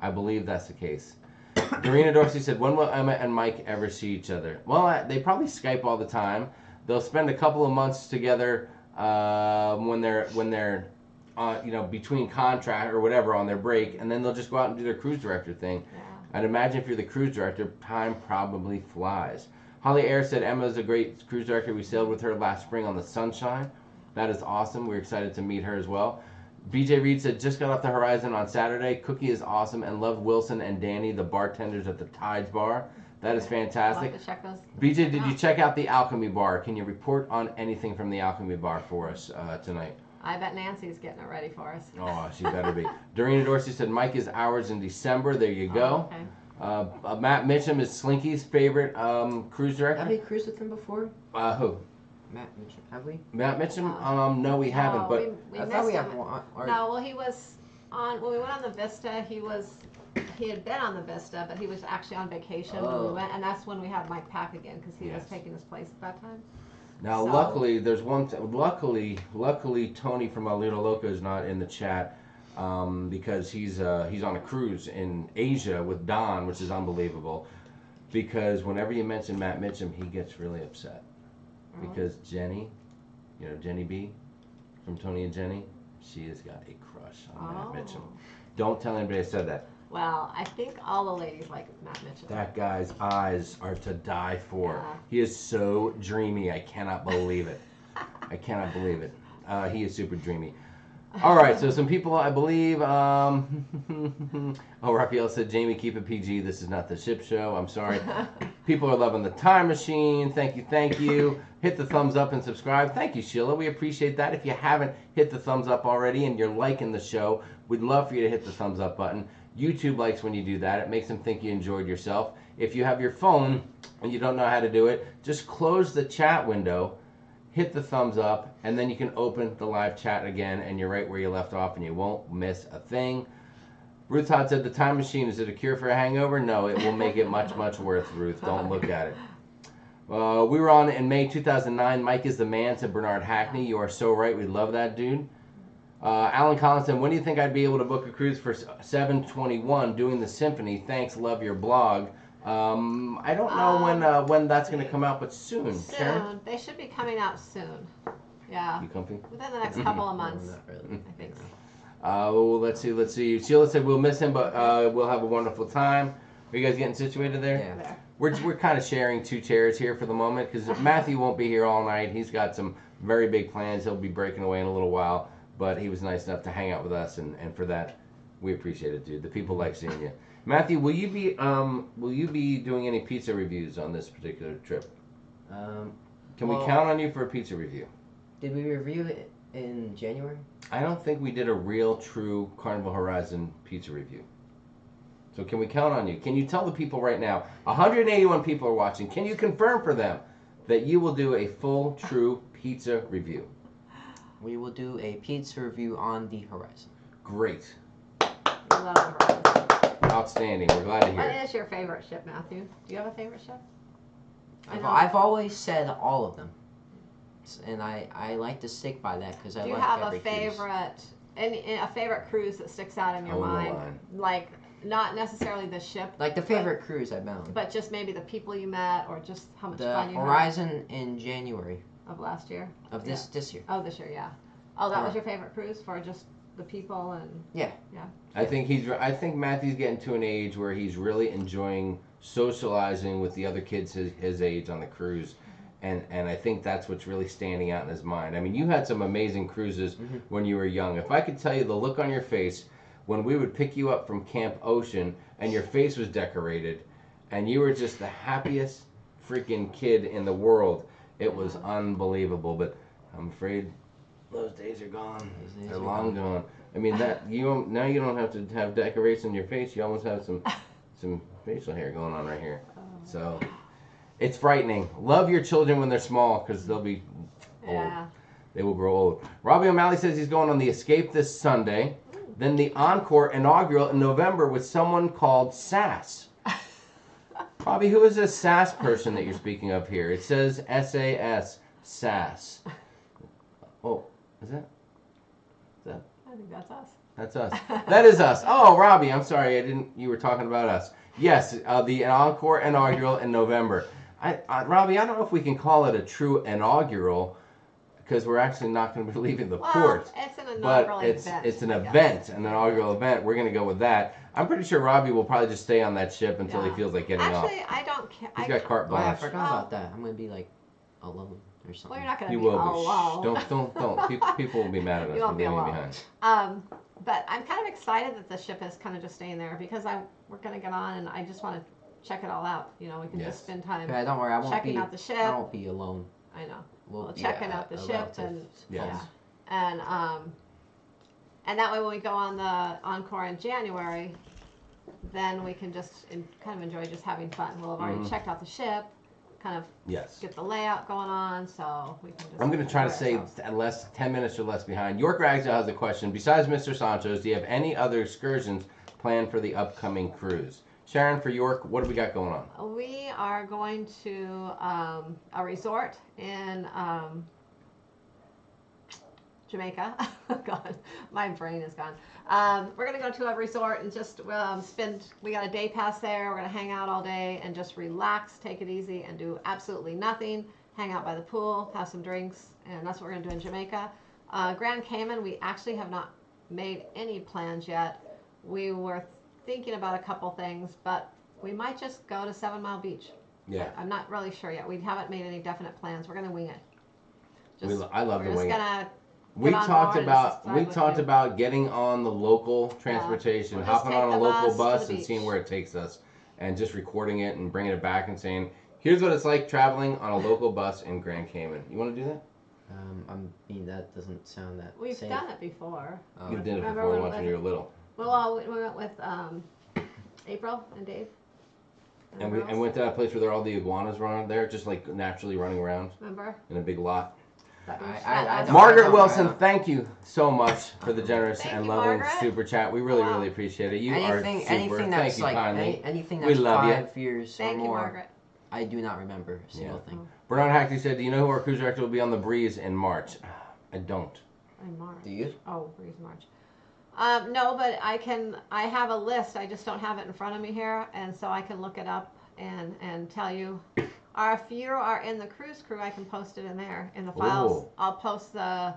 I believe that's the case. Dorina Dorsey said, when will Emma and Mike ever see each other? Well, they probably Skype all the time. They'll spend a couple of months together when they're between contract or whatever on their break, and then they'll just go out and do their cruise director thing. Yeah. I'd imagine if you're the cruise director, time probably flies. Holly Ayer said Emma's a great cruise director. We sailed with her last spring on the Sunshine. That is awesome. We're excited to meet her as well. BJ Reed said, just got off the Horizon on Saturday. Cookie is awesome and loved Wilson and Danny, the bartenders at the Tides Bar. That is fantastic. I'll have to check those. BJ, did you check out the Alchemy Bar? Can you report on anything from the Alchemy Bar for us tonight? I bet Nancy's getting it ready for us. Oh, she better be. Dorina Dorsey said, Mike is ours in December. There you go. Oh, okay. Matt Mitchum is Slinky's favorite cruise director. Have we cruised with him before? Who? Matt Mitchum. Have we? Matt Mitchum? No, we haven't. But we I thought we missed have him. one. No, well, he was on, when we went on the Vista, he had been on the Vista, but he was actually on vacation when we went, and that's when we had Mike Pack again, because he was taking his place at that time. now, luckily, there's one. Luckily, Tony from Alito Loco is not in the chat because he's on a cruise in Asia with Don, which is unbelievable. Because whenever you mention Matt Mitchum, he gets really upset. Because Jenny, Jenny B from Tony and Jenny, she has got a crush on Matt Mitchum. Don't tell anybody I said that. Well, I think all the ladies like Matt Mitchum. That guy's eyes are to die for. Yeah. He is so dreamy. I cannot believe it. He is super dreamy. All right, so some people, I believe. Raphael said, Jamie, keep it PG. This is not the ship show. I'm sorry. People are loving the time machine. Thank you. Hit the thumbs up and subscribe. Thank you, Sheila. We appreciate that. If you haven't hit the thumbs up already and you're liking the show, we'd love for you to hit the thumbs up button. YouTube likes when you do that. It makes them think you enjoyed yourself. If you have your phone and you don't know how to do it, just close the chat window, hit the thumbs up, and then you can open the live chat again, and you're right where you left off, and you won't miss a thing. Ruth Todd said, the time machine, is it a cure for a hangover? No, it will make it much worse, Ruth. Don't look at it. We were on in May 2009. Mike is the man, said Bernard Hackney. You are so right. We love that dude. Alan Collins said, when do you think I'd be able to book a cruise for 7/21 doing the symphony? Thanks, love your blog. I don't know when that's going to come out, but soon. Sharon? They should be coming out soon. Yeah. You comfy? Within the next couple of months. Not really. I think so. Let's see. Sheila said we'll miss him, but we'll have a wonderful time. Are you guys getting situated there? Yeah. There. We're kind of sharing two chairs here for the moment because Matthew won't be here all night. He's got some very big plans. He'll be breaking away in a little while, but he was nice enough to hang out with us, and for that, we appreciate it, dude. The people like seeing you. Matthew, will you be doing any pizza reviews on this particular trip? Can we count on you for a pizza review? Did we review it in January? I don't think we did a real, true Carnival Horizon pizza review. So can we count on you? Can you tell the people right now, 181 people are watching, can you confirm for them that you will do a full, true pizza review? We will do a pizza review on the Horizon. Great. We love the Horizon. Outstanding. We're glad to hear What it. is your favorite ship, Matthew? Do you have a favorite ship? I've always said all of them, and I like to stick by that because I Do you like have every a favorite, a favorite cruise that sticks out in your Oh, no mind? line. Like, not necessarily the ship. Like the favorite cruise I've been on. But just maybe the people you met, or just how much The fun you Horizon in January had of last year. of this year. Oh, this year, yeah. Oh, that was Correct. your favorite cruise for just the people and. Yeah. Yeah. I think Matthew's getting to an age where he's really enjoying socializing with the other kids his age on the cruise. And I think that's what's really standing out in his mind. I mean, you had some amazing cruises when you were young. If I could tell you the look on your face when we would pick you up from Camp Ocean and your face was decorated and you were just the happiest freaking kid in the world, it was unbelievable. But I'm afraid those days are gone. They're long gone. I mean, now you don't have to have decorations on your face. You almost have some facial hair going on right here. So it's frightening. Love your children when they're small because they'll be old. Yeah. They will grow old. Robbie O'Malley says he's going on the Escape this Sunday. Then the Encore inaugural in November with someone called SAS. Robbie, who is this SAS person that you're speaking of here? It says SAS, SAS. Oh, is that? I think that's us. That's us. That is us. Oh, Robbie, I'm sorry. You were talking about us. Yes, the Encore inaugural in November. Robbie, I don't know if we can call it a true inaugural because we're actually not going to be leaving the port. It's an inaugural but event. it's an event, an inaugural event. We're going to go with that. I'm pretty sure Robbie will probably just stay on that ship until he feels like getting off. Actually, I don't care. He's got carte Oh, I blanche. forgot about that. I'm gonna be like alone or something. Well, you're not going to You be will be. alone. Shh, don't. People will be mad at us You for won't be leaving you alone. behind. But I'm kind of excited that the ship is kind of just staying there because we're going to get on and I just want to check it all out. You know, we can just spend time Yeah, don't worry. I won't checking be out the ship. I won't be alone. I know. We'll be checking a- out the a ship relative. and Yes. and that way when we go on the Encore in January, then we can just kind of enjoy just having fun. We'll have already checked out the ship, kind of Yes. get the layout going on, so we can just. I'm going to try to enjoy stay ourselves. 10 minutes or less behind. York Ragsdale has a question. Besides Mr. Sancho's, do you have any other excursions planned for the upcoming cruise? Sharon, for York, what do we got going on? We are going to a resort in Jamaica. God, my brain is gone. We're going to go to a resort and just we got a day pass there. We're going to hang out all day and just relax, take it easy, and do absolutely nothing. Hang out by the pool, have some drinks, and that's what we're going to do in Jamaica. Grand Cayman, we actually have not made any plans yet. We were thinking about a couple things, but we might just go to 7 Mile Beach. Yeah. I'm not really sure yet. We haven't made any definite plans. We're going to wing it. I love to wing it. We talked about getting on the local transportation, We'll just hopping take on a the local bus to bus the and seeing beach. where it takes us, and just recording it and bringing it back and saying, "Here's what it's like traveling on a local bus in Grand Cayman." You want to do that? I mean, that doesn't sound that We've safe. done it before. You did it Remember before when when you were little, Well, we went with April and Dave. and the we girls. went to that place where all the iguanas run there, just like naturally running around Remember? in a big lot. I don't- Margaret I Wilson, don't- thank you so much for the generous Thank and you, loving Margaret. super chat. We really, Wow. really appreciate it. You are Anything, super. anything Thank that's you like kindly. anything We that's love you. 5 years Thank or you, more, Margaret. I do not remember a single thing. Bernard Hackney said, "Do you know who our cruise director will be on the Breeze in March?" I don't. In March. Do you? Oh, Breeze March. No, but I have a list. I just don't have it in front of me here, and so I can look it up and tell you. If you are in the cruise crew, I can post it in there in the files. Ooh. I'll post the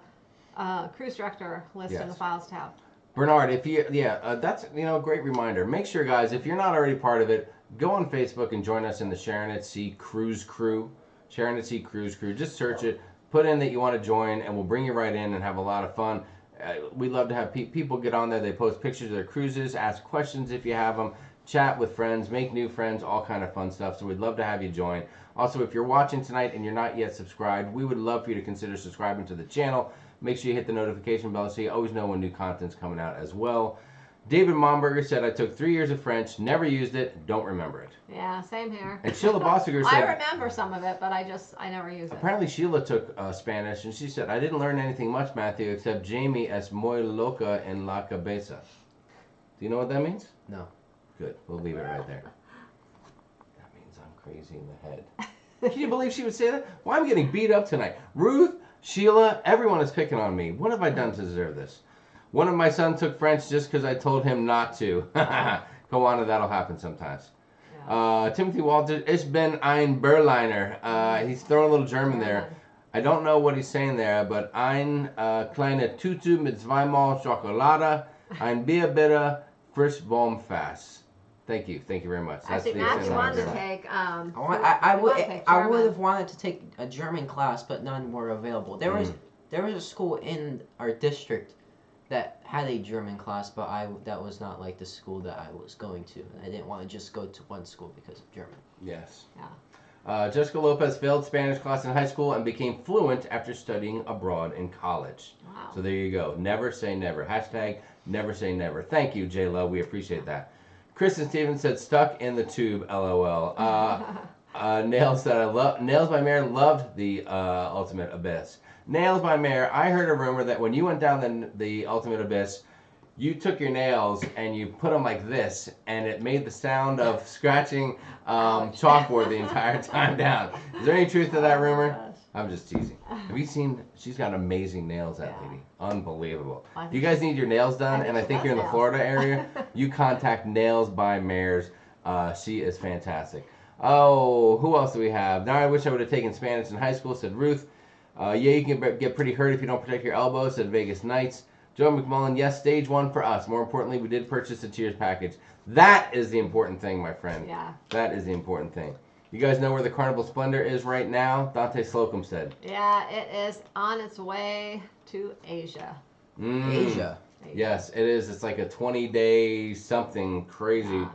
cruise director list in the Yes. files tab. Bernard, that's a great reminder. Make sure, guys, if you're not already part of it, go on Facebook and join us in the Sharon at Sea Cruise Crew. Sharon at Sea Cruise Crew. Just search it, put in that you want to join, and we'll bring you right in and have a lot of fun. We love to have people get on there. They post pictures of their cruises, ask questions if you have them, chat with friends, make new friends, all kind of fun stuff. So we'd love to have you join. Also, if you're watching tonight and you're not yet subscribed, we would love for you to consider subscribing to the channel. Make sure you hit the notification bell so you always know when new content's coming out as well. David Momberger said, "I took 3 years of French, never used it, don't remember it." Yeah, same here. And Sheila Bossiger I said, remember some of it, but I never use it. apparently Sheila took Spanish, and she said, "I didn't learn anything much, Matthew, except Jamie es muy loca en la cabeza." Do you know what that means? No. Good. We'll leave it right there. That means I'm crazy in the head. Can you believe she would say that? Well, I'm getting beat up tonight. Ruth, Sheila, everyone is picking on me. What have I done to deserve this? One of my sons took French just because I told him not to. Go on, that'll happen sometimes. Timothy Walter, ich bin ein Berliner. He's throwing a little German there. I don't know what he's saying there, but ein kleine Tutu mit zweimal Schokolade, ein Bier bitte, frisch Baumfass. Thank you very much. That's Actually, Matt wanted to take. I would have wanted to take a German class, but none were available. There was a school in our district that had a German class, but that was not like the school that I was going to. I didn't want to just go to one school because of German. Yes. Yeah. Jessica Lopez failed Spanish class in high school and became fluent after studying abroad in college. Wow. So there you go. Never say never. Hashtag never say never. Thank you, J-Lo. We appreciate that. Kristen Stevens said, stuck in the tube, LOL. Nails said, Nails by Mare loved the Ultimate Abyss. Nails by Mare, I heard a rumor that when you went down the Ultimate Abyss, you took your nails and you put them like this, and it made the sound of scratching chalkboard the entire time down. Is there any truth to that rumor? I'm just teasing. Have you seen? She's got amazing nails, that lady. Unbelievable. You guys need your nails done, and I think you're in the Florida area. You contact Nails by Mares. She is fantastic. Oh, who else do we have? Now I wish I would have taken Spanish in high school, said Ruth. Yeah, you can get pretty hurt if you don't protect your elbows, said Vegas Knights. Joe McMullen, yes, stage 1 for us. More importantly, we did purchase a Cheers package. That is the important thing, my friend. Yeah. That is the important thing. You guys know where the Carnival Splendor is right now? Dante Slocum said. Yeah, it is on its way to Asia. Asia. Yes, it is. It's like a 20-day something crazy.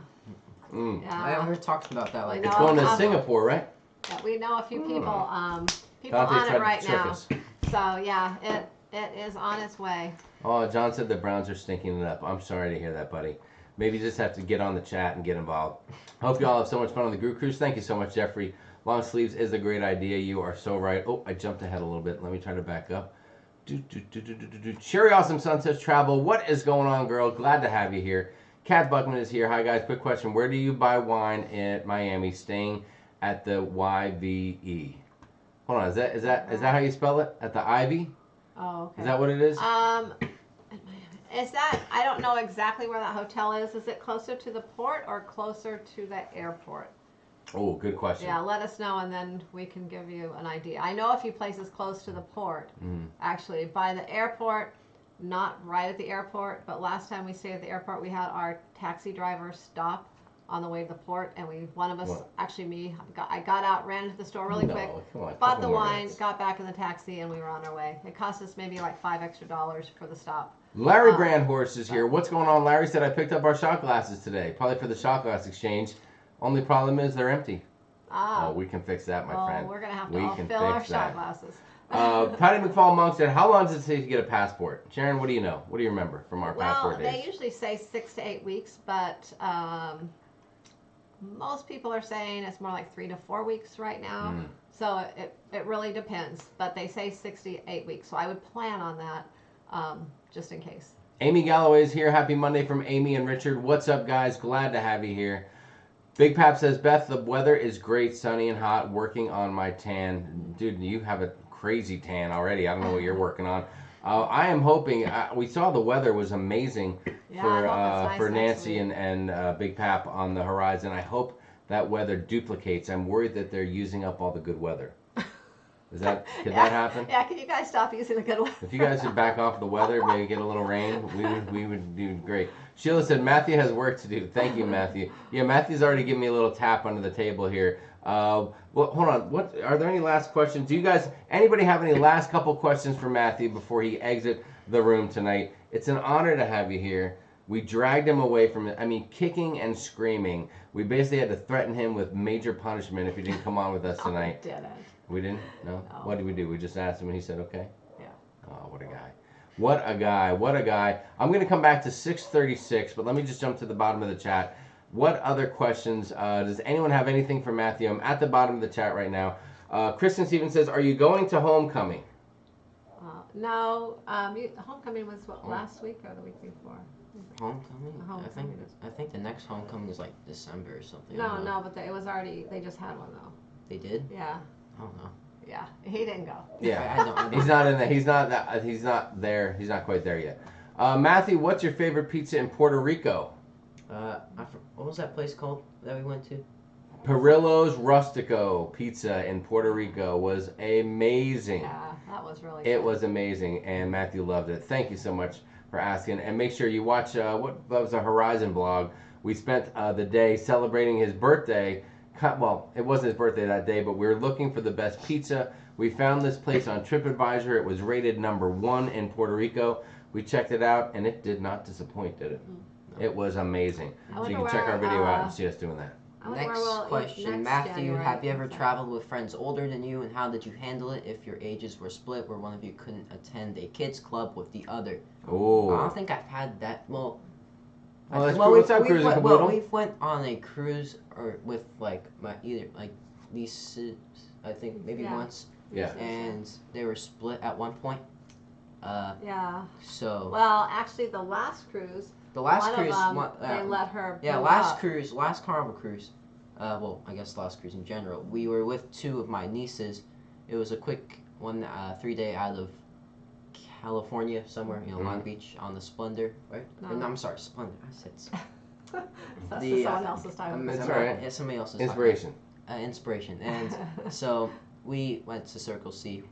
Yeah. I heard talks about that. Like It's going to Singapore, right? Yeah, we know a few people on Dante it right tried to trick now. us. So yeah, it is on its way. Oh, John said the Browns are stinking it up. I'm sorry to hear that, buddy. Maybe you just have to get on the chat and get involved. Hope you all have so much fun on the Group Cruise. Thank you so much, Jeffrey. Long sleeves is a great idea. You are so right. Oh, I jumped ahead a little bit. Let me try to back up. Sherry Awesome Sun says travel. What is going on, girl? Glad to have you here. Kat Buckman is here. Hi, guys. Quick question. Where do you buy wine in Miami? Staying at the YVE. Hold on. Is that how you spell it? At the Ivy? Oh, okay. Is that what it is? Is that, I don't know exactly where that hotel is. Is it closer to the port or closer to the airport? Oh, good question. Yeah, let us know and then we can give you an idea. I know a few places close to the port. Actually, by the airport, not right at the airport, but last time we stayed at the airport, we had our taxi driver stop on the way to the port, and one of us, actually me, I got out, ran into the store really quick, bought the wine, got back in the taxi, and we were on our way. It cost us maybe like $5 extra for the stop. Larry Brandhorst is here. What's going on? Larry said I picked up our shot glasses today, probably for the shot glass exchange. Only problem is they're empty. Oh, we can fix that, my friend. We're going to have to all fill our shot glasses. Patty McFall Monk said, how long does it take to get a passport? Sharon, what do you know? What do you remember from our passport days? Well, they usually say 6 to 8 weeks, but most people are saying it's more like 3 to 4 weeks right now. So it really depends, but they say 6 to 8 weeks. So I would plan on that just in case. Amy Galloway is here. Happy Monday from Amy and Richard. What's up, guys? Glad to have you here. Big Pap says, Beth, the weather is great, sunny and hot, working on my tan. Dude, you have a crazy tan already. I don't know what you're working on. I am hoping, we saw the weather was amazing for Nancy and Big Pap on the horizon. I hope that weather duplicates. I'm worried that they're using up all the good weather. Could that happen? Yeah, can you guys stop using the good weather? If you guys could back off the weather, maybe get a little rain, we would do great. Sheila said, Matthew has work to do. Thank you, Matthew. Yeah, Matthew's already giving me a little tap under the table here. Well, hold on. What are there any last questions? Do you guys, anybody have any last couple questions for Matthew before he exit the room tonight? It's an honor to have you here. We dragged him away from it. I mean, kicking and screaming. We basically had to threaten him with major punishment if he didn't come on with us tonight. We didn't. We didn't? No? What did we do? We just asked him and he said, okay? Yeah. Oh, what a guy. What a guy. What a guy. I'm going to come back to 636, but let me just jump to the bottom of the chat. What other questions? Does anyone have anything for Matthew? I'm at the bottom of the chat right now. Kristen Stevens says, are you going to homecoming? No. Homecoming was last week or the week before? Homecoming? I think the next homecoming is like December or something. No, but it was already, they just had one though. They did? Yeah. I don't know. Yeah. He didn't go. Yeah. I don't. He's not in there. He's not there. He's not quite there yet. Matthew, what's your favorite pizza in Puerto Rico? What was that place called that we went to? Perillo's Rustico Pizza in Puerto Rico was amazing. Yeah, that was really good. It was amazing, and Matthew loved it. Thank you so much for asking. And make sure you watch that was a Horizon vlog. We spent the day celebrating his birthday. Well, it wasn't his birthday that day, but we were looking for the best pizza. We found this place on TripAdvisor. It was rated #1 in Puerto Rico. We checked it out, and it did not disappoint, did it? No. It was amazing. So you can check our video out and see us doing that. Next question, Matthew, have you ever traveled with friends older than you, and how did you handle it if your ages were split, where one of you couldn't attend a kids club with the other? Oh. I don't think I've had that. Well, that's cool. What's up, cruising caboodle? Well, we've went on a cruise or with like my nieces, I think maybe once. Yeah. And they were split at one point. Yeah. So. Well, actually, the last cruise. The last cruise. They let her. Yeah, last Carnival cruise. Well, I guess last cruise in general. We were with 2 of my nieces. It was a quick 3-day out of California somewhere, Long Beach on the Splendor, right? No. No, I'm sorry, Splendor. I said. That's someone else's time. That's all right. Yeah, somebody else's. Inspiration. Inspiration, and so we went to Circle C.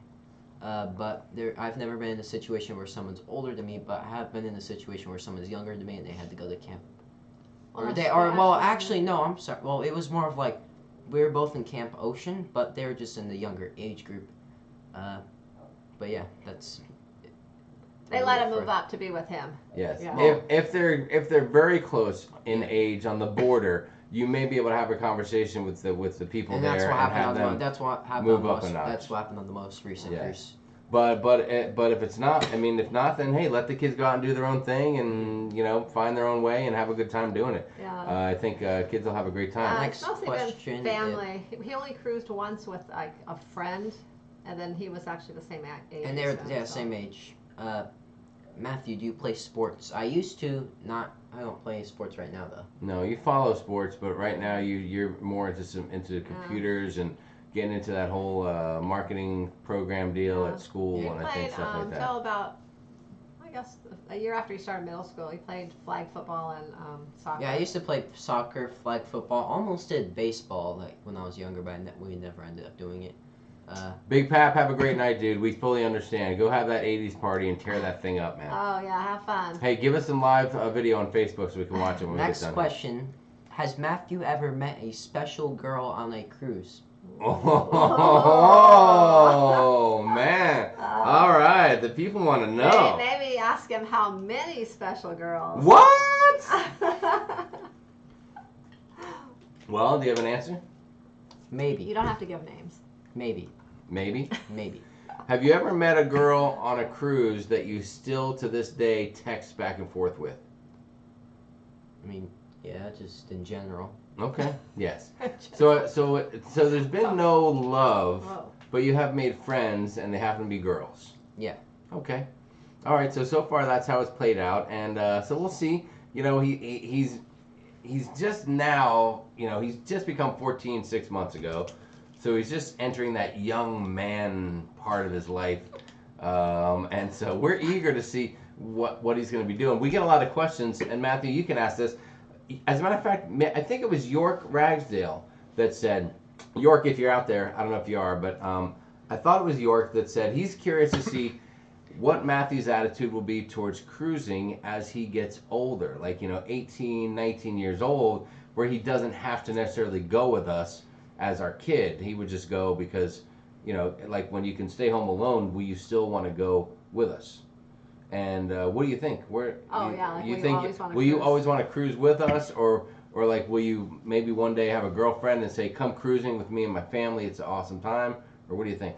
But I've never been in a situation where someone's older than me, but I have been in a situation where someone's younger than me and they had to go to camp. Actually, no, I'm sorry. Well, it was more of like, we were both in Camp Ocean, but they were just in the younger age group. But yeah, that's. They let him move up to be with him. Yes. Yeah. If they're very close in age on the border, you may be able to have a conversation with the people and there that's what and happened have them that's what happened move on up a notch. That's what happened on the most recent cruise. But if it's not, if not, then hey, let the kids go out and do their own thing and find their own way and have a good time doing it. Yeah. I think kids will have a great time. Next question. Family. He only cruised once with like a friend, and then he was actually the same age. And they were same age. Matthew, do you play sports? I used to. I don't play sports right now though. No, you follow sports, but right now you're more into computers and getting into that whole marketing program deal at school, and I think stuff like that. Until about, I guess, a year after he started middle school, he played flag football and soccer. Yeah, I used to play soccer, flag football, almost did baseball like when I was younger, but we never ended up doing it. Big Pap, have a great night, dude. We fully understand. Go have that 80s party and tear that thing up, man. Oh, yeah, have fun. Hey, give us some live video on Facebook so we can watch it when we get done. Next question. Has Matthew ever met a special girl on a cruise? Oh, man. All right. The people want to know. Maybe ask him how many special girls. What? Well, do you have an answer? Maybe. You don't have to give names. Maybe. Maybe? Maybe. Have you ever met a girl on a cruise that you still to this day text back and forth with? I mean, yeah, just in general. Okay. Yes. So there's been no love, but you have made friends, and they happen to be girls. Yeah. Okay. All right. So far that's how it's played out, and so we'll see. He's just now. He's just become 14 6 months ago. So he's just entering that young man part of his life, and so we're eager to see what he's going to be doing. We get a lot of questions, and Matthew, you can ask this. As a matter of fact, I think it was York Ragsdale that said, York, if you're out there, I don't know if you are, but I thought it was York that said he's curious to see what Matthew's attitude will be towards cruising as he gets older, like 18, 19 years old, where he doesn't have to necessarily go with us as our kid. He would just go because, like when you can stay home alone, will you still want to go with us? And what do you think? Will you always want to cruise with us, or like will you maybe one day have a girlfriend and say, come cruising with me and my family, it's an awesome time? Or what do you think?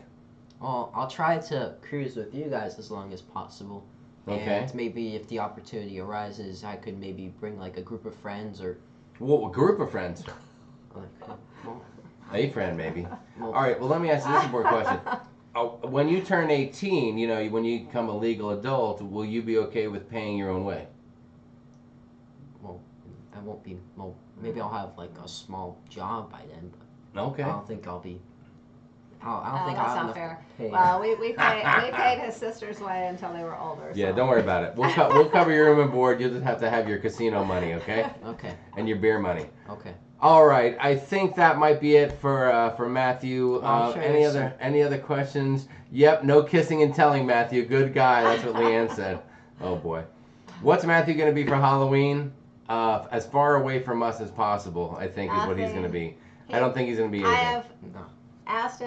Well, I'll try to cruise with you guys as long as possible. Okay. And maybe if the opportunity arises, I could maybe bring like a group of friends or. Well, a group of friends. Well, a friend maybe. All right. Well, let me ask you this important question. When you turn 18, when you become a legal adult, will you be okay with paying your own way? Well, I won't be. Well, maybe I'll have like a small job by then. But Okay. I don't think I'll be. I don't think that's I'll not have fair. enough to pay. Well, we paid his sister's way until they were older. Yeah, so. don't worry about it. We'll cover your room and board. You'll just have to have your casino money, okay? Okay. And your beer money. Okay. All right, I think that might be it for Matthew. I'm sure Any other questions? Yep, no kissing and telling, Matthew. Good guy. That's what Leanne said. Oh boy, what's Matthew going to be for Halloween? As far away from us as possible, I think is what he's going to be. I don't think he's going to be I anything. have No. asked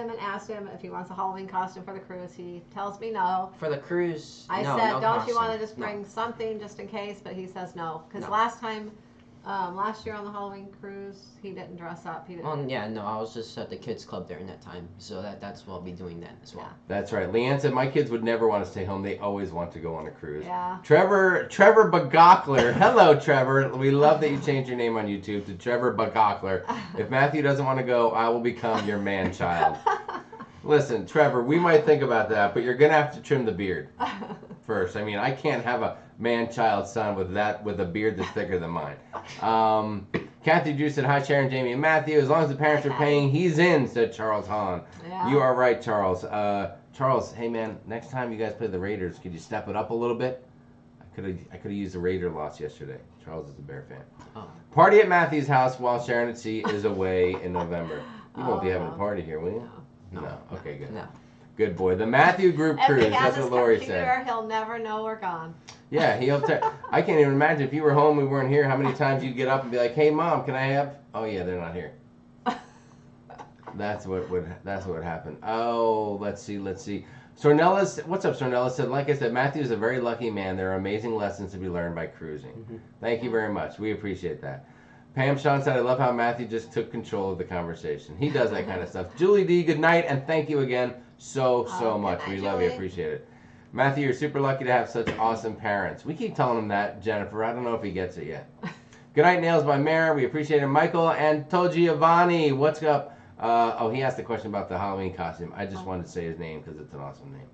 him if he wants a Halloween costume for the cruise. He tells me no. For the cruise, I no, said, no don't you costume. want to just No. bring something just in case? But he says no. Because No. last year on the Halloween cruise, he didn't dress up. He didn't. Well, yeah, no, I was just at the kids club during that time, so that's what I'll be doing then as well. That's right. Leanne said my kids would never want to stay home. They always want to go on a cruise. Yeah. Trevor Bagokler. Hello, Trevor. We love that you changed your name on YouTube to Trevor Bagokler. If Matthew doesn't want to go, I will become your man child. Listen, Trevor, we might think about that, but you're gonna have to trim the beard first. I mean, I can't have a man-child son with a beard that's thicker than mine. Kathy Drew said, hi, Sharon, Jamie, and Matthew. As long as the parents are paying, he's in, said Charles Hahn. Yeah. You are right, Charles. Charles, hey, man, next time you guys play the Raiders, could you step it up a little bit? I could have used the Raider loss yesterday. Charles is a Bear fan. Oh. Party at Matthew's house while Sharon at Sea is away in November. You won't be having a party here, will you? No. Okay, good. No. Good boy. The Matthew Group If Cruise. he has That's his what Lori computer, said. he'll never know we're gone. Yeah, I can't even imagine if you were home, we weren't here, how many times you'd get up and be like, hey, Mom, can I have? Oh, yeah, they're not here. That's what would happen. Oh, let's see. Sornella's, what's up, Sornella? Said, like I said, Matthew is a very lucky man. There are amazing lessons to be learned by cruising. Mm-hmm. Thank you very much. We appreciate that. Pam Sean said, I love how Matthew just took control of the conversation. He does that kind of stuff. Julie D, good night, and thank you again so much. Good We night, love you. Julie. Appreciate it. Matthew, you're super lucky to have such awesome parents. We keep telling him that, Jennifer. I don't know if he gets it yet. Good night, Nails by Mare. We appreciate it. Michael and Giovanni, what's up? He asked a question about the Halloween costume. I just wanted to say his name because it's an awesome name.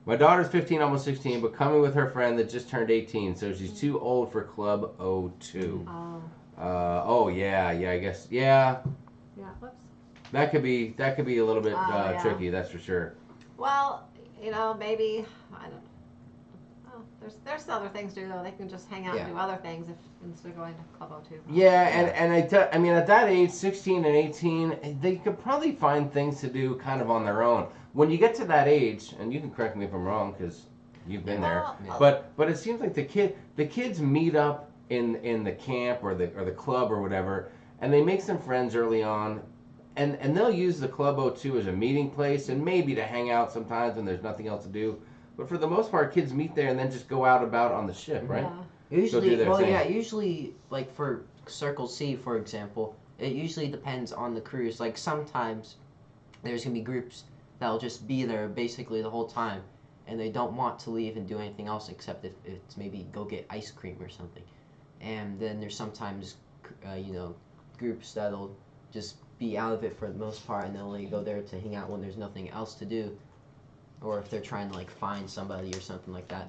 My daughter's 15, almost 16, but coming with her friend that just turned 18, so she's too old for Club 02. Yeah, I guess, yeah. Yeah, whoops. That could be a little bit Yeah. tricky, that's for sure. Well, maybe, I don't know. Well, there's other things to do, though. They can just hang out and do other things instead of going to Club 02. Yeah, and I mean, at that age, 16 and 18, they could probably find things to do kind of on their own. When you get to that age, and you can correct me if I'm wrong, because you've been there, but it seems like the kids meet up in the camp or the club or whatever, and they make some friends early on, and they'll use the Club 02 as a meeting place and maybe to hang out sometimes when there's nothing else to do. But for the most part, kids meet there and then just go out about on the ship, right? Yeah. Usually, like for Circle C, for example, it usually depends on the cruise. Like sometimes there's gonna be groups that'll just be there basically the whole time, and they don't want to leave and do anything else except if it's maybe go get ice cream or something. And then there's sometimes, groups that'll just be out of it for the most part, and they'll only go there to hang out when there's nothing else to do, or if they're trying to find somebody or something like that.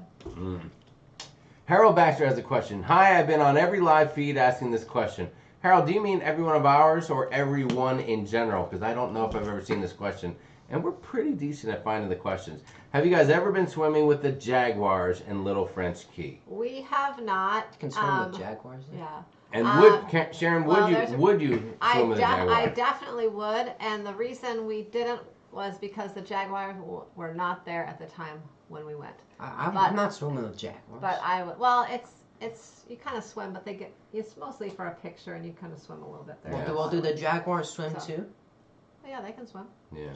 Harold Baxter has a question. Hi, I've been on every live feed asking this question. Harold, do you mean every one of ours or everyone in general? Because I don't know if I've ever seen this question. And we're pretty decent at finding the questions. Have you guys ever been swimming with the Jaguars in Little French Key? We have not. You can swim with Jaguars then? Yeah. And Sharon, well, would you swim with a Jaguar? I definitely would, and the reason we didn't was because the Jaguars were not there at the time when we went. I'm not swimming with Jaguars. But I would. Well, it's you kind of swim, but it's mostly for a picture, and you kind of swim a little bit there. Yeah. Well, do the Jaguars swim too? Yeah, they can swim. Yeah.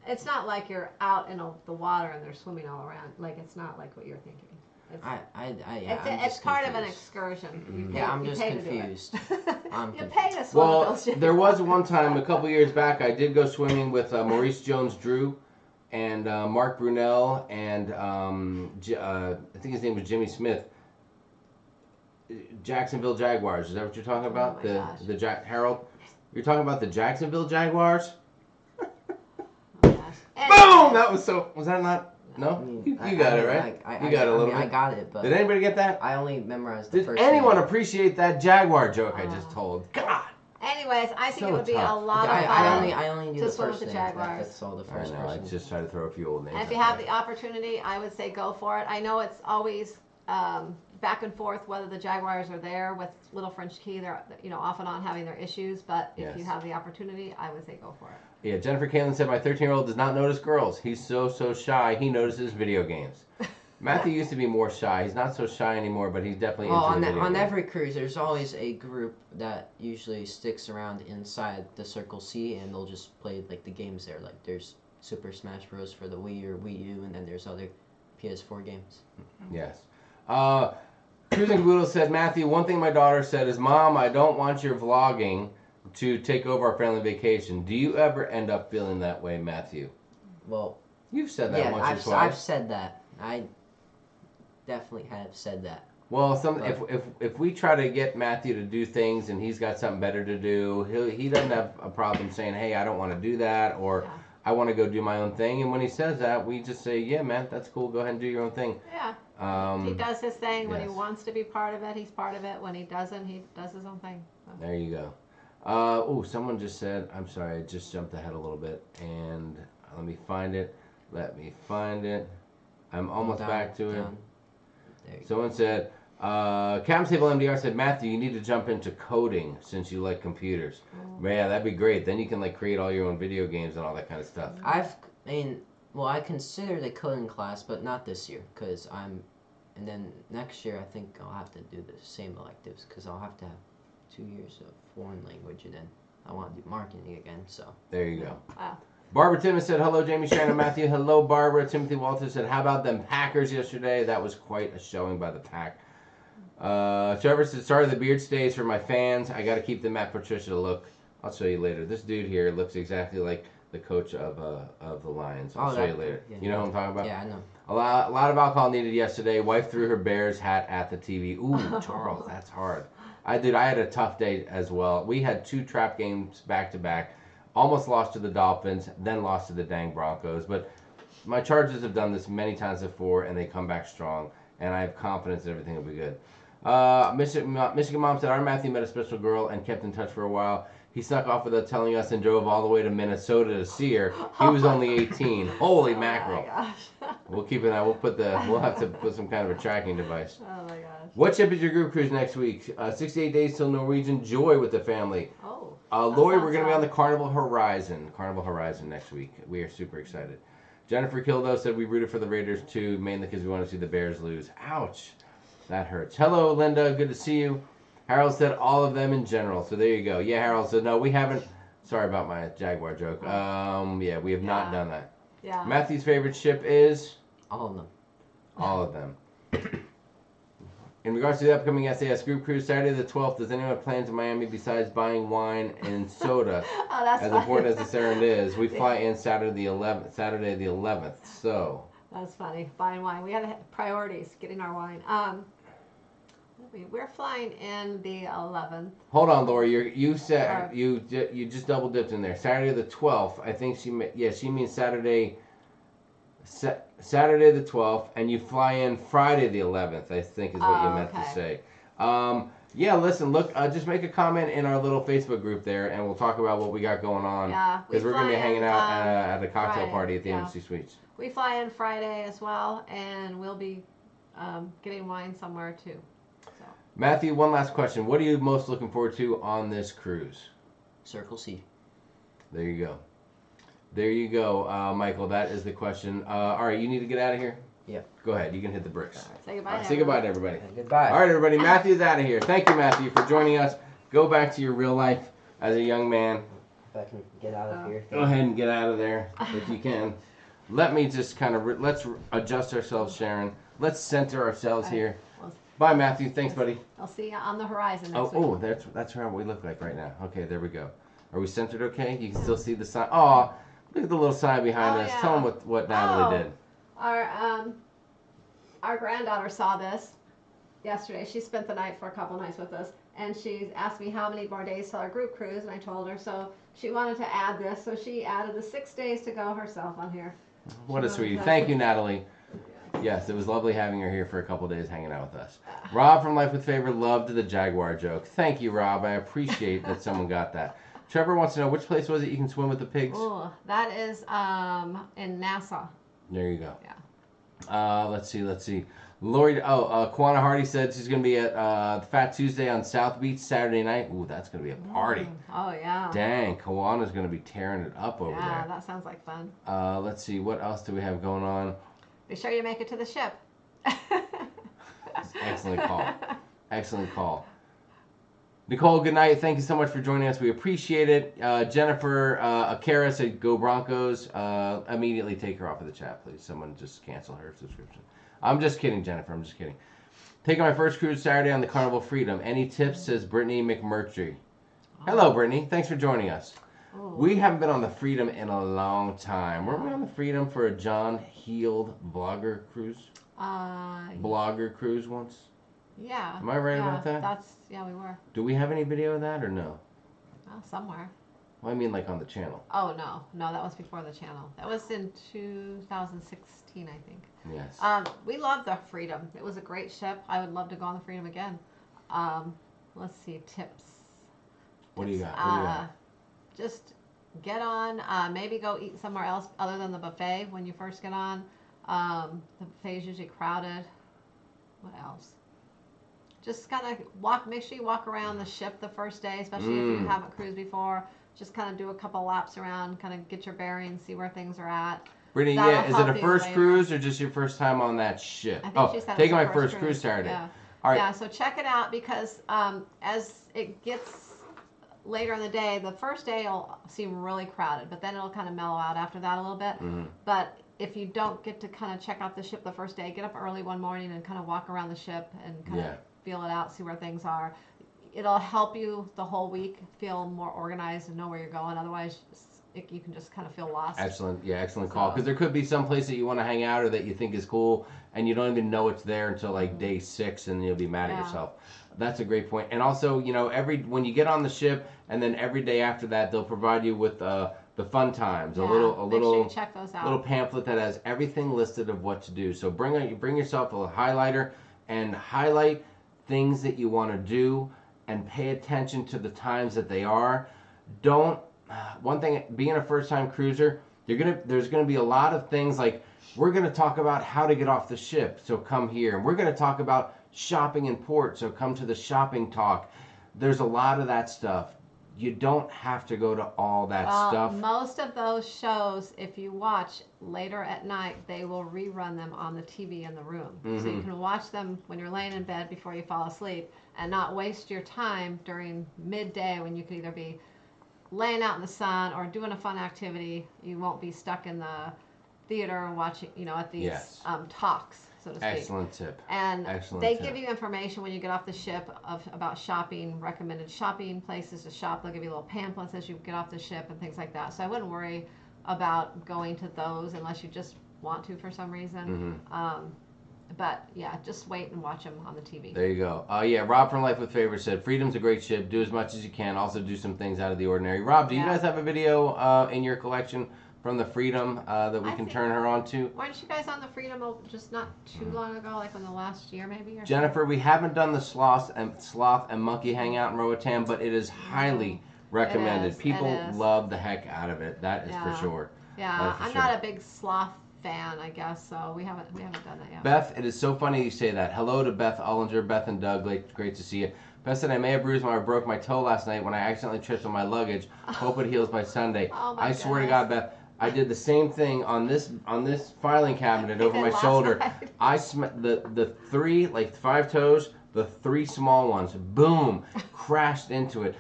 It's not like you're out in the water and they're swimming all around. Like it's not like what you're thinking. It's part of an excursion. I'm just confused. You pay to swim with those Jaguars. There was one time a couple years back I did go swimming with Maurice Jones-Drew and Mark Brunel and I think his name was Jimmy Smith. Jacksonville Jaguars. Is that what you're talking about? Harold? You're talking about the Jacksonville Jaguars? Boom! That was that not? No? You got it, right? You got it a little bit. I got it, but... Did anybody get that? I only memorized the first Did anyone name. appreciate that Jaguar joke I just told? God! anyways, I think So it would be a tough. lot of fun. I only do to the swim first with the name. Jaguars. That's all the I first know. I person. just try to throw a few old names. And if you out have there. the opportunity, I would say go for it. I know it's always back and forth whether the Jaguars are there with Little French Key. They're off and on having their issues, but if you Yes. have the opportunity, I would say go for it. Yeah, Jennifer Kalen said, my 13-year-old does not notice girls. He's so shy. He notices video games. Matthew used to be more shy. He's not so shy anymore, but he's definitely Well, into the video on games. every cruise, there's always a group that usually sticks around inside the Circle C, and they'll just play like the games there. Like there's Super Smash Bros. For the Wii or Wii U, and then there's other PS4 games. Yes. Cruising Caboodle said, Matthew, one thing my daughter said is, Mom, I don't want your vlogging to take over our family vacation. Do you ever end up feeling that way, Matthew? Well, You've said that yeah, once or I've twice. said that. I definitely have said that. Well, But- if we try to get Matthew to do things and he's got something better to do, he doesn't have a problem saying, hey, I don't want to do that, or Yeah. I want to go do my own thing. And when he says that, we just say, yeah, man, that's cool. Go ahead and do your own thing. Yeah. Um, He does his thing. When he yes. wants to be part of it, he's part of it. When he doesn't, he does his own thing. So. There you go. Someone just said, I'm sorry, I just jumped ahead a little bit. And let me find it. I'm almost Down, back to it. down. There you go. Someone said, Captain's Table MDR said, Matthew, you need to jump into coding since you like computers. Yeah, that'd be great. Then you can like create all your own video games and all that kind of stuff. I considered a coding class, but not this year, because and then next year I think I'll have to do the same electives, because I'll have to have 2 years of foreign language, and then I want to do marketing again, so. There you go. Wow. Barbara Timmons said, hello, Jamie, Sharon, and Matthew. Hello, Barbara. Timothy Walters said, how about them Packers yesterday? That was quite a showing by the Pack. Trevor said, sorry, the beard stays for my fans. I got to keep the Matt Patricia look. I'll show you later. This dude here looks exactly like the coach of the Lions. I'll show you later. Yeah. You know what I'm talking about? Yeah, I know. A lot of alcohol needed yesterday. Wife threw her Bears hat at the TV. Ooh, Charles, that's hard. I had a tough day as well. We had 2 trap games back to back. Almost lost to the Dolphins, then lost to the dang Broncos. But my Chargers have done this many times before, and they come back strong. And I have confidence that everything will be good. Michigan Mom said, our Matthew met a special girl and kept in touch for a while. He snuck off without telling us and drove all the way to Minnesota to see her. He was only 18. Holy mackerel. Oh my gosh. We'll keep an eye. We'll have to put some kind of a tracking device. Oh my gosh. What ship is your group cruise next week? 68 days till Norwegian Joy with the family. Oh. Lori, sounds we're going to be on the fun. Carnival Horizon. Carnival Horizon next week. We are super excited. Jennifer Kildo said we rooted for the Raiders too, mainly because we want to see the Bears lose. Ouch. That hurts. Hello, Linda. Good to see you. Harold said all of them in general. So there you go. Yeah, Harold said no, we haven't. Sorry about my Jaguar joke. Yeah, we have not done that. Yeah. Matthew's favorite ship is? All of them. All of them. In regards to the upcoming SAS Group Cruise, Saturday the 12th, does anyone have plans in Miami besides buying wine and soda? Oh, that's As funny. important as the Sharon is, we fly in Saturday the 11th. So That's funny. Buying wine. We had priorities getting our wine. We're flying in the 11th. hold on, Laura. You said Sorry. you just double dipped in there. Saturday the 12th. I think she means Saturday. Saturday the 12th, and you fly in Friday the 11th. I think is what you meant to say. Yeah, listen, look, just make a comment in our little Facebook group there, and we'll talk about what we got going on. Yeah, Because we're going to be hanging out at a cocktail Friday, party at the yeah. Embassy Suites. We fly in Friday as well, and we'll be getting wine somewhere too. So. Matthew, one last question. What are you most looking forward to on this cruise? Circle C. There you go. There you go, Michael. That is the question. All right, you need to get out of here? Yep. Go ahead. You can hit the bricks. Say goodbye. All right, say goodbye to everybody. Goodbye. All right, everybody. Matthew's out of here. Thank you, Matthew, for joining us. Go back to your real life as a young man. If I can get out of here. Go ahead and get out of there if you can. Let me just kind of, let's adjust ourselves, Sharon. Let's center ourselves here. Bye, Matthew. Thanks, buddy. I'll see you on the horizon next week. Oh, that's how we look like right now. Okay, there we go. Are we centered okay? You can still see the sign. Oh, look at the little sign behind Oh, us. yeah. Tell them what Natalie did. Our granddaughter saw this yesterday. She spent the night for a couple nights with us, and she asked me how many more days till our group cruise, and I told her. So she wanted to add this, so she added the 6 days to go herself on here. What a sweetie. Thank you, Natalie. Yes, it was lovely having her here for a couple days hanging out with us. Rob from Life with Favor loved the Jaguar joke. Thank you, Rob. I appreciate that someone got that. Trevor wants to know, which place was it you can swim with the pigs? Oh, that is in Nassau. There you go. Yeah. Let's see. Lori, Kwana Hardy said she's going to be at Fat Tuesday on South Beach Saturday night. Ooh, that's going to be a party. Oh, yeah. Dang, Kawana's going to be tearing it up over there. Yeah, that sounds like fun. Let's see, what else do we have going on? Be sure you make it to the ship. Excellent call. Excellent call. Nicole, good night. Thank you so much for joining us. We appreciate it. Jennifer Akara said, go Broncos. Immediately take her off of the chat, please. Someone just cancel her subscription. I'm just kidding, Jennifer. I'm just kidding. Taking my first cruise Saturday on the Carnival Freedom. Any tips, says Brittany McMurtry. Hello, Brittany. Thanks for joining us. Oh. We haven't been on the Freedom in a long time. Weren't we on the Freedom for a John Heald blogger cruise? Blogger cruise once? Yeah. Am I right about that? Yeah, we were. Do we have any video of that or no? Oh, somewhere. Well, I mean like on the channel. Oh, no, that was before the channel. That was in 2016, I think. Yes. We loved the Freedom. It was a great ship. I would love to go on the Freedom again. Let's see, tips. What do you got? Just get on, maybe go eat somewhere else other than the buffet when you first get on. The buffet is usually crowded. What else? Just kind of make sure you walk around the ship the first day, especially if you haven't cruised before. Just kind of do a couple laps around, kind of get your bearings, see where things are at. Brittany, is it a first cruise or just your first time on that ship? I think she said taking it was my first cruise Saturday. Yeah. All right. Yeah, so check it out because as it gets later in the day, the first day will seem really crowded, but then it'll kind of mellow out after that a little bit. But if you don't get to kind of check out the ship the first day, get up early one morning and kind of walk around the ship and kind of feel it out, see where things are. It'll help you the whole week feel more organized and know where you're going. Otherwise, you can just kind of feel lost. Excellent. Yeah, excellent call. Because there could be some place that you want to hang out or that you think is cool, and you don't even know it's there until like day 6, and you'll be mad at yourself. That's a great point. And also, when you get on the ship, and then every day after that, they'll provide you with the fun times, make sure you check those out. Little pamphlet that has everything listed of what to do. So bring yourself a highlighter and highlight things that you want to do, and pay attention to the times that they are. One thing, being a first-time cruiser, there's gonna be a lot of things like, we're gonna talk about how to get off the ship, so come here. And we're gonna talk about shopping in port, so come to the shopping talk. There's a lot of that stuff. You don't have to go to all that stuff. Most of those shows, if you watch later at night, they will rerun them on the TV in the room. So you can watch them when you're laying in bed before you fall asleep and not waste your time during midday when you could either be laying out in the sun or doing a fun activity. You won't be stuck in the theater and watching, at these talks, so to speak. Excellent tip. And they give you information when you get off the ship about shopping, recommended shopping places to shop. They'll give you little pamphlets as you get off the ship and things like that. So I wouldn't worry about going to those unless you just want to for some reason. But yeah, just wait and watch them on the TV. There you go. Rob from Life with Favor said, Freedom's a great ship. Do as much as you can. Also do some things out of the ordinary. Rob, do you guys have a video in your collection from the Freedom that we can turn her on to? Weren't you guys on the Freedom just not too long ago, like in the last year maybe? Or Jennifer, we haven't done the sloth and monkey hangout in Roatan, but it is highly recommended. People love the heck out of it. That is for sure. Yeah, I'm not a big sloth fan, I guess, so we haven't done that yet. Beth, it is so funny you say that. Hello to Beth Ollinger, Beth and Doug, great to see you. Beth said, I may have bruised or broke my toe last night when I accidentally tripped on my luggage. Hope it heals by Sunday. I swear to God, Beth, I did the same thing on this filing cabinet over my shoulder. Night. I the 3, like 5 toes, the 3 small ones, boom, crashed into it.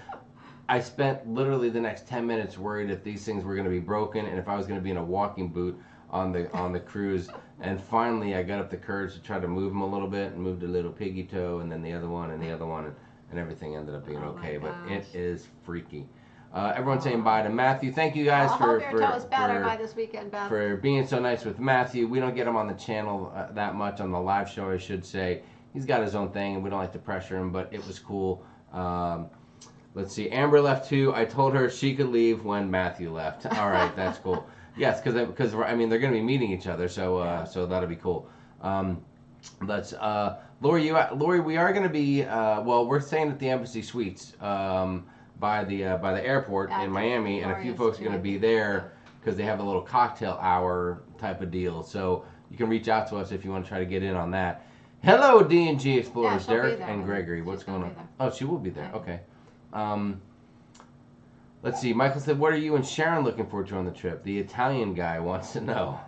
I spent literally the next 10 minutes worried if these things were going to be broken and if I was going to be in a walking boot on the cruise. And finally I got up the courage to try to move them a little bit and moved a little piggy toe and then the other one and the other one, and everything ended up being okay. But it is freaky. Everyone's saying bye to Matthew. Thank you guys for this weekend, Beth. for being so nice with Matthew. We don't get him on the channel that much, on the live show I should say. He's got his own thing and we don't like to pressure him, but it was cool. Let's see, Amber left too. I told her she could leave when Matthew left. All right, that's cool. Yes, because I mean they're going to be meeting each other, so so that'll be cool. Let's Lori, we are going to be well. We're staying at the Embassy Suites by the airport in Miami, and a few folks are going to be there because they have a little cocktail hour type of deal. So you can reach out to us if you want to try to get in on that. Hello, D&G Explorers, Derek and Gregory. What's going on? Oh, she will be there. Okay. Let's see. Michael said, "What are you and Sharon looking forward to on the trip?" The Italian guy wants to know.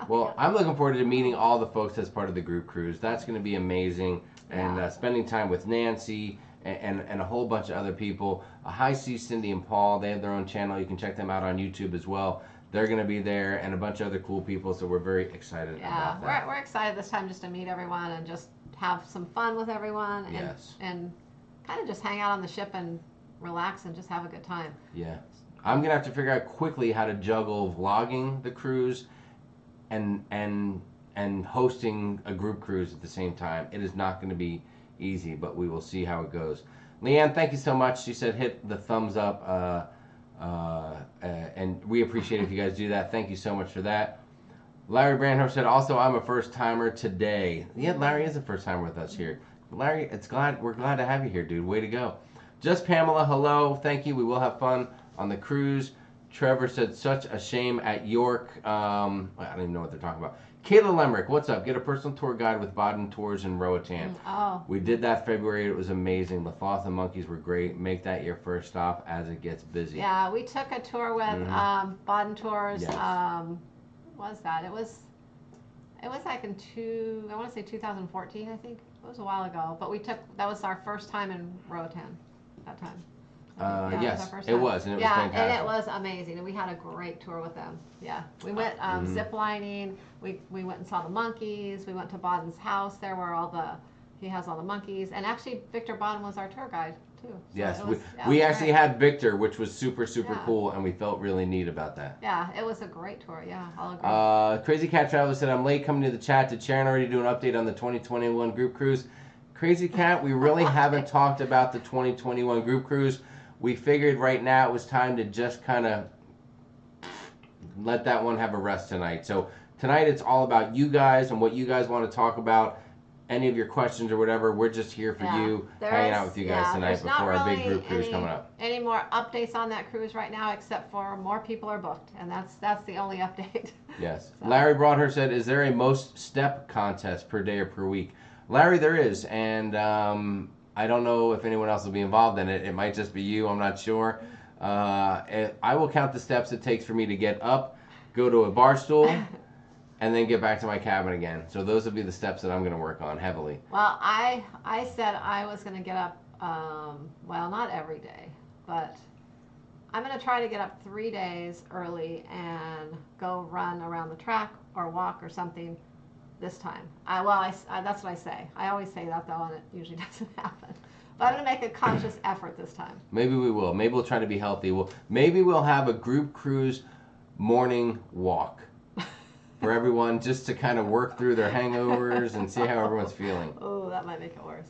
Well, I'm looking forward to meeting all the folks as part of the group cruise. That's going to be amazing, and spending time with Nancy and a whole bunch of other people. High C, Cindy, and Paul. They have their own channel. You can check them out on YouTube as well. They're going to be there, and a bunch of other cool people. So we're very excited about that. Yeah, we're excited this time just to meet everyone and just have some fun with everyone, and kind of just hang out on the ship and relax and just have a good time. Yeah, I'm gonna have to figure out quickly how to juggle vlogging the cruise and hosting a group cruise at the same time. It is not going to be easy, but we will see how it goes. Leanne, thank you so much. She said hit the thumbs up, and we appreciate it if you guys do that. Thank you so much for that. Larry Brandhurst said, also, I'm a first timer today. Yeah, Larry is a first timer with us here. Larry, we're glad to have you here, dude. Way to go. Just Pamela, hello. Thank you. We will have fun on the cruise. Trevor said, such a shame at York. I don't even know what they're talking about. Kayla Lemrick, what's up? Get a personal tour guide with Baden Tours in Roatan. We did that February. It was amazing. The Sloth and Monkeys were great. Make that your first stop as it gets busy. Yeah, we took a tour with Baden Tours. Yes. What was that? It was like I want to say 2014, I think. It was a while ago. But that was our first time in Roatan that time. Yes, it was, and it was fantastic. And it was amazing, and we had a great tour with them. Yeah, we went zip lining. We went and saw the monkeys. We went to Baden's house there, where he has all the monkeys. And actually, Victor Baden was our tour guide too. So yes, we actually had Victor, which was super cool, and we felt really neat about that. Yeah, it was a great tour. Yeah, I'll agree. Crazy Cat Traveler said, I'm late coming to the chat. Did Sharon already do an update on the 2021 group cruise? Crazy Cat, we really haven't talked about the 2021 group cruise. We figured right now it was time to just kind of let that one have a rest tonight. So tonight it's all about you guys and what you guys want to talk about. Any of your questions or whatever, we're just here for you, hanging out with you guys tonight before our big group cruise coming up. Any more updates on that cruise right now, except for more people are booked, and that's the only update. Yes. So. Larry Broadhurst said, is there a most step contest per day or per week? Larry, there is, and I don't know if anyone else will be involved in it. It might just be you. I'm not sure. I will count the steps it takes for me to get up, go to a bar stool, and then get back to my cabin again. So those will be the steps that I'm going to work on heavily. Well, I said I was going to get up, well, not every day, but I'm going to try to get up 3 days early and go run around the track or walk or something this time. That's what I say. I always say that, though, and it usually doesn't happen. But I'm going to make a conscious effort this time. Maybe we will. Maybe we'll try to be healthy. Maybe we'll have a group cruise morning walk for everyone, just to kind of work through their hangovers and see how everyone's feeling. Oh, that might make it worse.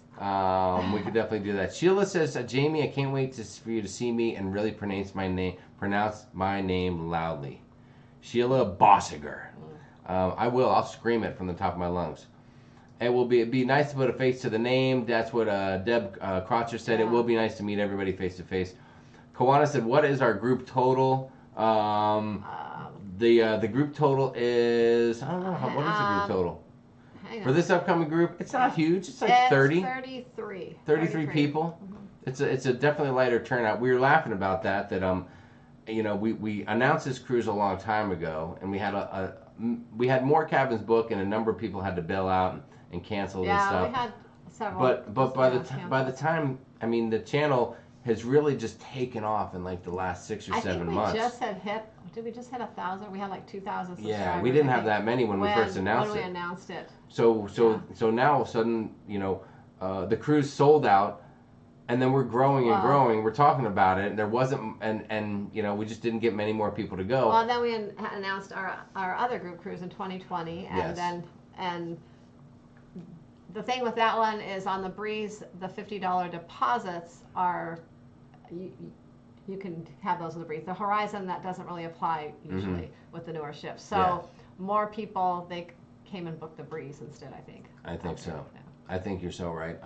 We could definitely do that. Sheila says, Jamie, I can't wait for you to see me and really pronounce my name loudly. Sheila Bossiger. I will. I'll scream it from the top of my lungs. It'd be nice to put a face to the name. That's what Deb Crotcher said. Yeah. It will be nice to meet everybody face to face. Kawana said, what is our group total? The group total is, I don't know, what is the group total? For this upcoming group, it's not huge. It's like 30. 33 people. Mm-hmm. It's a definitely lighter turnout. We were laughing about that we announced this cruise a long time ago, and we had more cabins booked, and a number of people had to bail out and cancel and stuff. Yeah, we had several. But by the time, I mean, the channel has really just taken off in like the last 6 or 7 months. Did we just hit 1,000? We had like 2,000 subscribers. Yeah, we didn't have that many when we first announced it. When we announced it. So now all of a sudden, the cruise sold out, and then we're growing and growing. We're talking about it, and there wasn't, and we just didn't get many more people to go. Well, then we announced our other group cruise in 2020, and then the thing with that one is on the Breeze, the $50 deposits are. You can have those with the Breeze. The Horizon, that doesn't really apply usually with the newer ships. So more people, came and booked the Breeze instead, I think. I think so. Yeah. I think you're so right.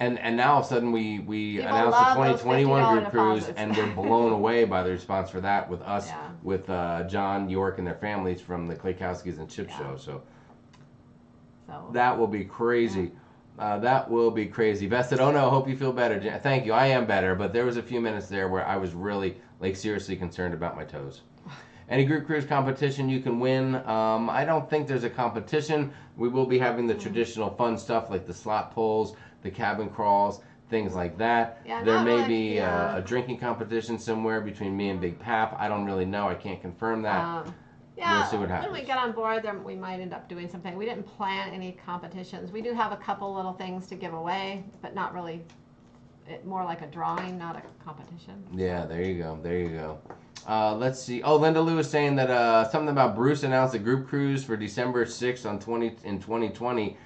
And now all of a sudden we People announced the love those 2021 $50 group cruise, deposits. and we're blown away by the response for that with us, Yeah. with John, York, and their families from the Klaykowskis and Chip Yeah. Show. So So that will be crazy. That will be crazy. Beth said, "Oh no, hope you feel better." Thank you. I am better, but there was a few minutes there where I was really like seriously concerned about my toes. Any group cruise competition you can win. I don't think there's a competition. We will be having the traditional fun stuff like the slot pulls, the cabin crawls, things like that. Yeah, There not may really, be yeah. a drinking competition somewhere between me and Big Pap. I don't really know. I can't confirm that. yeah, We'll see what happens. when we get on board, then we might end up doing something. We didn't plan any competitions. We do have a couple little things to give away, but not really. More like a drawing, not a competition. Yeah, there you go. There you go. Let's see. Oh, Linda Lou is saying that something about Bruce announced a group cruise for December 6th in 2020.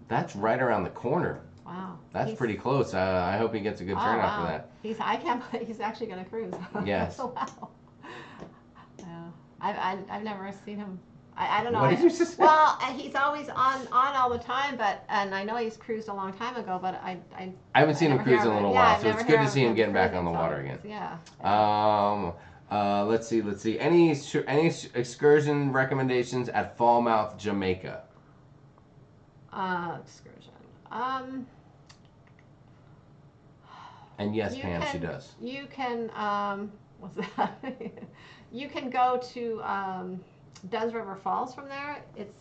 That's right around the corner. Wow. That's pretty close. I hope he gets a good turnout for that. I can't believe he's actually going to cruise. Yes. Wow. Yeah. I've never seen him. I don't know. What did you just say? Well, he's always on all the time, and I know he's cruised a long time ago, but I haven't seen him never cruise hear in a of little it. while, Yeah, so I've it's never good to heard see him of getting back cruising, on the so water again. Yeah. Let's see. Any excursion recommendations at Falmouth, Jamaica? Excursion. And yes, You Pam, she can- does. You can what's that? You can go to Dunn's River Falls from there. It's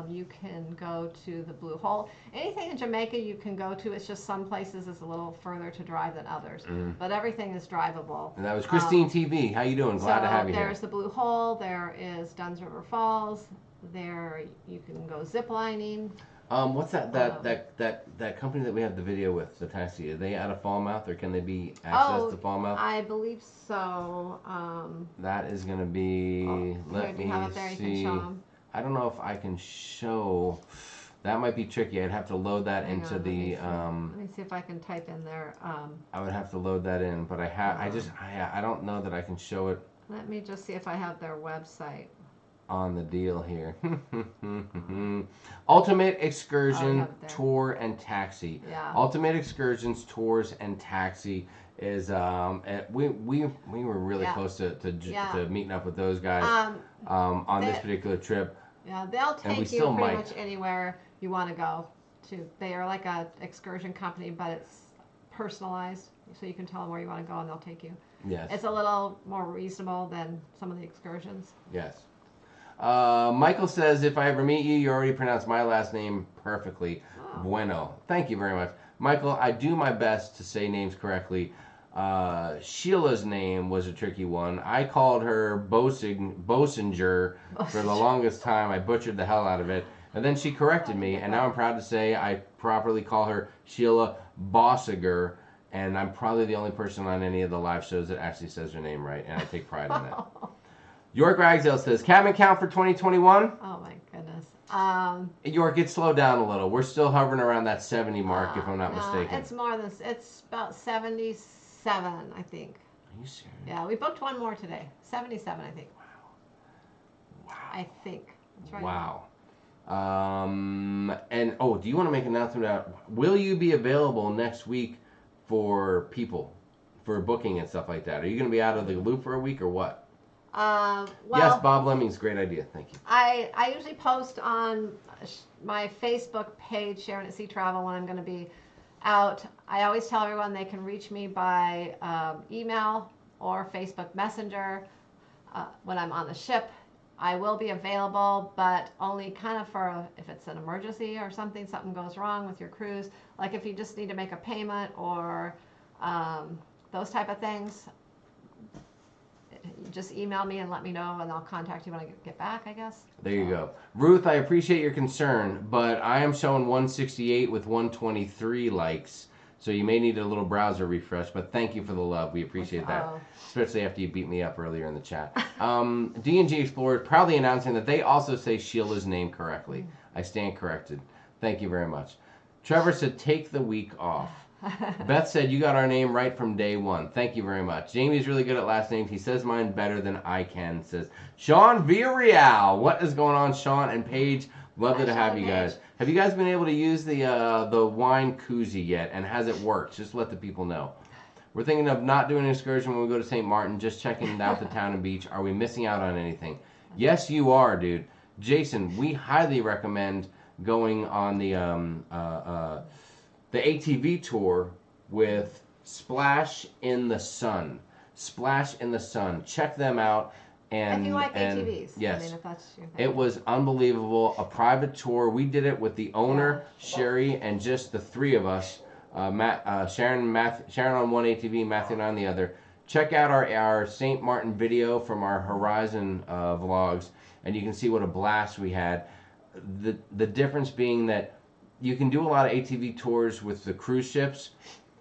you can go to the Blue Hole. Anything in Jamaica you can go to. It's just some places is a little further to drive than others, but everything is drivable. And that was Christine TV. How you doing? Glad to have you here. There's the Blue Hole. There is Dunn's River Falls. There you can go zip lining. What's that company that we have the video with, the taxi? Are they out of Falmouth, or can they be accessed to Falmouth? I believe so. That is going to be. Let do you me have it there? You can see. show 'em. I don't know if I can show. That might be tricky. I'd have to load that Hang into on, the. Let me see if I can type in there. I would have to load that in, but I don't know that I can show it Let me just see if I have their website. on the deal here. Ultimate Excursion have it there. Tour and Taxi. Yeah. Ultimate Excursions Tours and Taxi is we were really Yeah. close to Yeah. meeting up with those guys on this particular trip. Yeah, they'll And we take you still pretty might. much anywhere you want to go to. They are like a excursion company, but it's personalized, so you can tell them where you want to go and they'll take you. Yes. It's a little more reasonable than some of the excursions. Yes. Michael says, if I ever meet you, you already pronounced my last name perfectly. Oh. Bueno. Thank you very much. Michael, I do my best to say names correctly. Sheila's name was a tricky one. I called her Bosinger for the longest time. I butchered the hell out of it. And then she corrected me, and now I'm proud to say I properly call her Sheila Bossiger, and I'm probably the only person on any of the live shows that actually says her name right, and I take pride in that. York Ragsdale says, cabin count for 2021? Oh my goodness. York, it slowed down a little. We're still hovering around that 70 mark, if I'm not mistaken. It's more than, it's about 77, I think. Are you serious? Yeah, we booked one more today. 77, I think. Wow. I think. That's right. Wow. And, do you want to make an announcement about, will you be available next week for people, for booking and stuff like that? Are you going to be out of the loop for a week or what? Well, Yes, Bob Lemming's great idea. Thank you. I usually post on my Facebook page, Sharon at Sea Travel, when I'm going to be out. I always tell everyone they can reach me by email or Facebook Messenger when I'm on the ship. I will be available, but only kind of for if it's an emergency or something goes wrong with your cruise. Like if you just need to make a payment or those type of things. Just email me and let me know, and I'll contact you when I get back, I guess. There you go. Ruth, I appreciate your concern, but I am showing 168 with 123 likes, so you may need a little browser refresh, but thank you for the love. We appreciate that, especially after you beat me up earlier in the chat. D&G Explorer proudly announcing that they also say Sheila's name correctly. I stand corrected. Thank you very much. Trevor said, take the week off. Beth said, you got our name right from day one. Thank you very much. Jamie's really good at last names. He says mine better than I can, says Sean Villarreal. What is going on, Sean and Paige? Lovely to have you guys. Have you guys been able to use the wine koozie yet? And has it worked? Just let the people know. We're thinking of not doing an excursion when we go to St. Martin, just checking out the town and beach. Are we missing out on anything? Yes, you are, dude. Jason, we highly recommend going on the ATV tour with Splash in the Sun. Splash in the Sun. Check them out. And if you like ATVs. Yes. I mean, if that's your thing. It was unbelievable. A private tour. We did it with the owner, Sherry, and just the three of us. Sharon on one ATV, Matthew and I on the other. Check out our St. Martin video from our Horizon vlogs, and you can see what a blast we had. The difference being that you can do a lot of ATV tours with the cruise ships,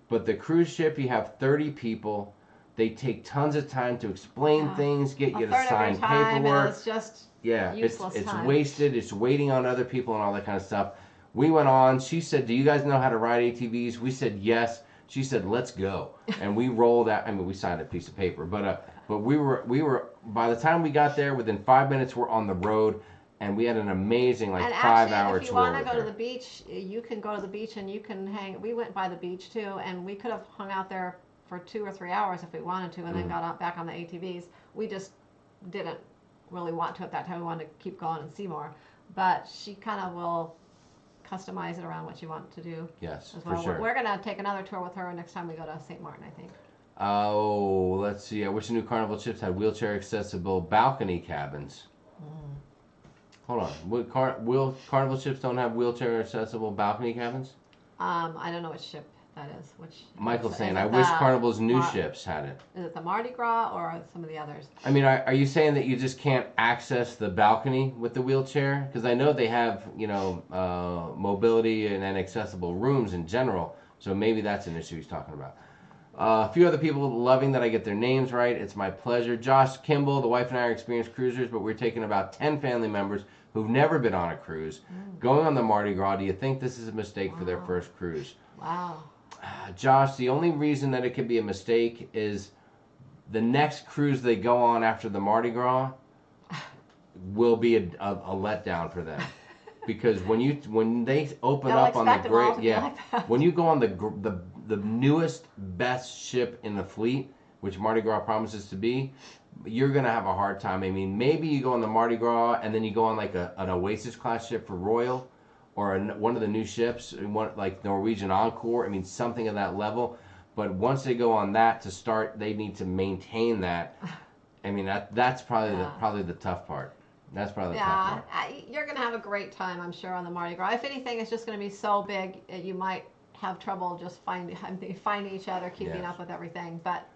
but the cruise ship, you have 30 people. They take tons of time to explain things, get you to sign paperwork. It's just useless time. It's wasted. It's waiting on other people and all that kind of stuff. We went on. She said, do you guys know how to ride ATVs? We said, yes. She said, let's go. And we rolled out. I mean, we signed a piece of paper. But we were, by the time we got there, within 5 minutes, we're on the road. And we had an amazing, 5-hour tour. If you want to go to the beach, you can go to the beach and you can hang. We went by the beach, too. And we could have hung out there for 2 or 3 hours if we wanted to, and then got back on the ATVs. We just didn't really want to at that time. We wanted to keep going and see more. But she kind of will customize it around what you want to do. Yes, as well. for sure. We're going to take another tour with her next time we go to St. Martin, I think. Oh, let's see. I wish the new Carnival ships had wheelchair accessible balcony cabins. Hold on. Will Carnival ships don't have wheelchair accessible balcony cabins? I don't know which ship that is. Michael's saying, I wish Carnival's new ships had it. Is it the Mardi Gras or some of the others? I mean, are you saying that you just can't access the balcony with the wheelchair? Because I know they have, mobility and accessible rooms in general. So maybe that's an issue he's talking about. A few other people loving that I get their names right. It's my pleasure. Josh Kimball, the wife and I are experienced cruisers, but we're taking about 10 family members who've never been on a cruise. Going on the Mardi Gras, do you think this is a mistake for their first cruise? Wow. Josh, the only reason that it could be a mistake is the next cruise they go on after the Mardi Gras will be a letdown for them. Because when they open up on the great, when you go on the newest, best ship in the fleet, which Mardi Gras promises to be, you're gonna have a hard time. I mean, maybe you go on the Mardi Gras and then you go on like an Oasis class ship for Royal, or one of the new ships, like Norwegian Encore. I mean, something of that level. But once they go on that to start, they need to maintain that. I mean, that's probably the tough part. That's probably the tough part. You're going to have a great time, I'm sure, on the Mardi Gras. If anything, it's just going to be so big, you might have trouble just finding each other, keeping up with everything. But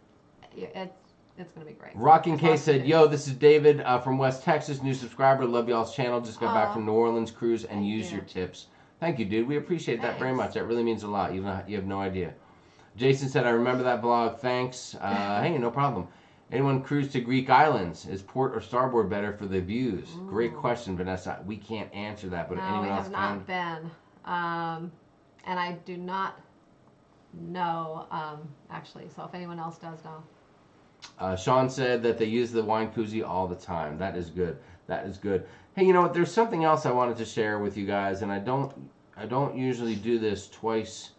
it's going to be great. Rocking K said, yo, this is David from West Texas, new subscriber. Love y'all's channel. Just got back from New Orleans cruise and use your tips. Thank you, dude. We appreciate that very much. That really means a lot. You have no idea. Jason said, I remember that vlog. Thanks. Hey, no problem. Anyone cruise to Greek islands? Is port or starboard better for the views? Great question, Vanessa. We can't answer that, but anyone else can? No, we have not been. And I do not know, actually. So if anyone else does know. Sean said that they use the wine koozie all the time. That is good. That is good. Hey, you know what? There's something else I wanted to share with you guys, and I don't usually do this twice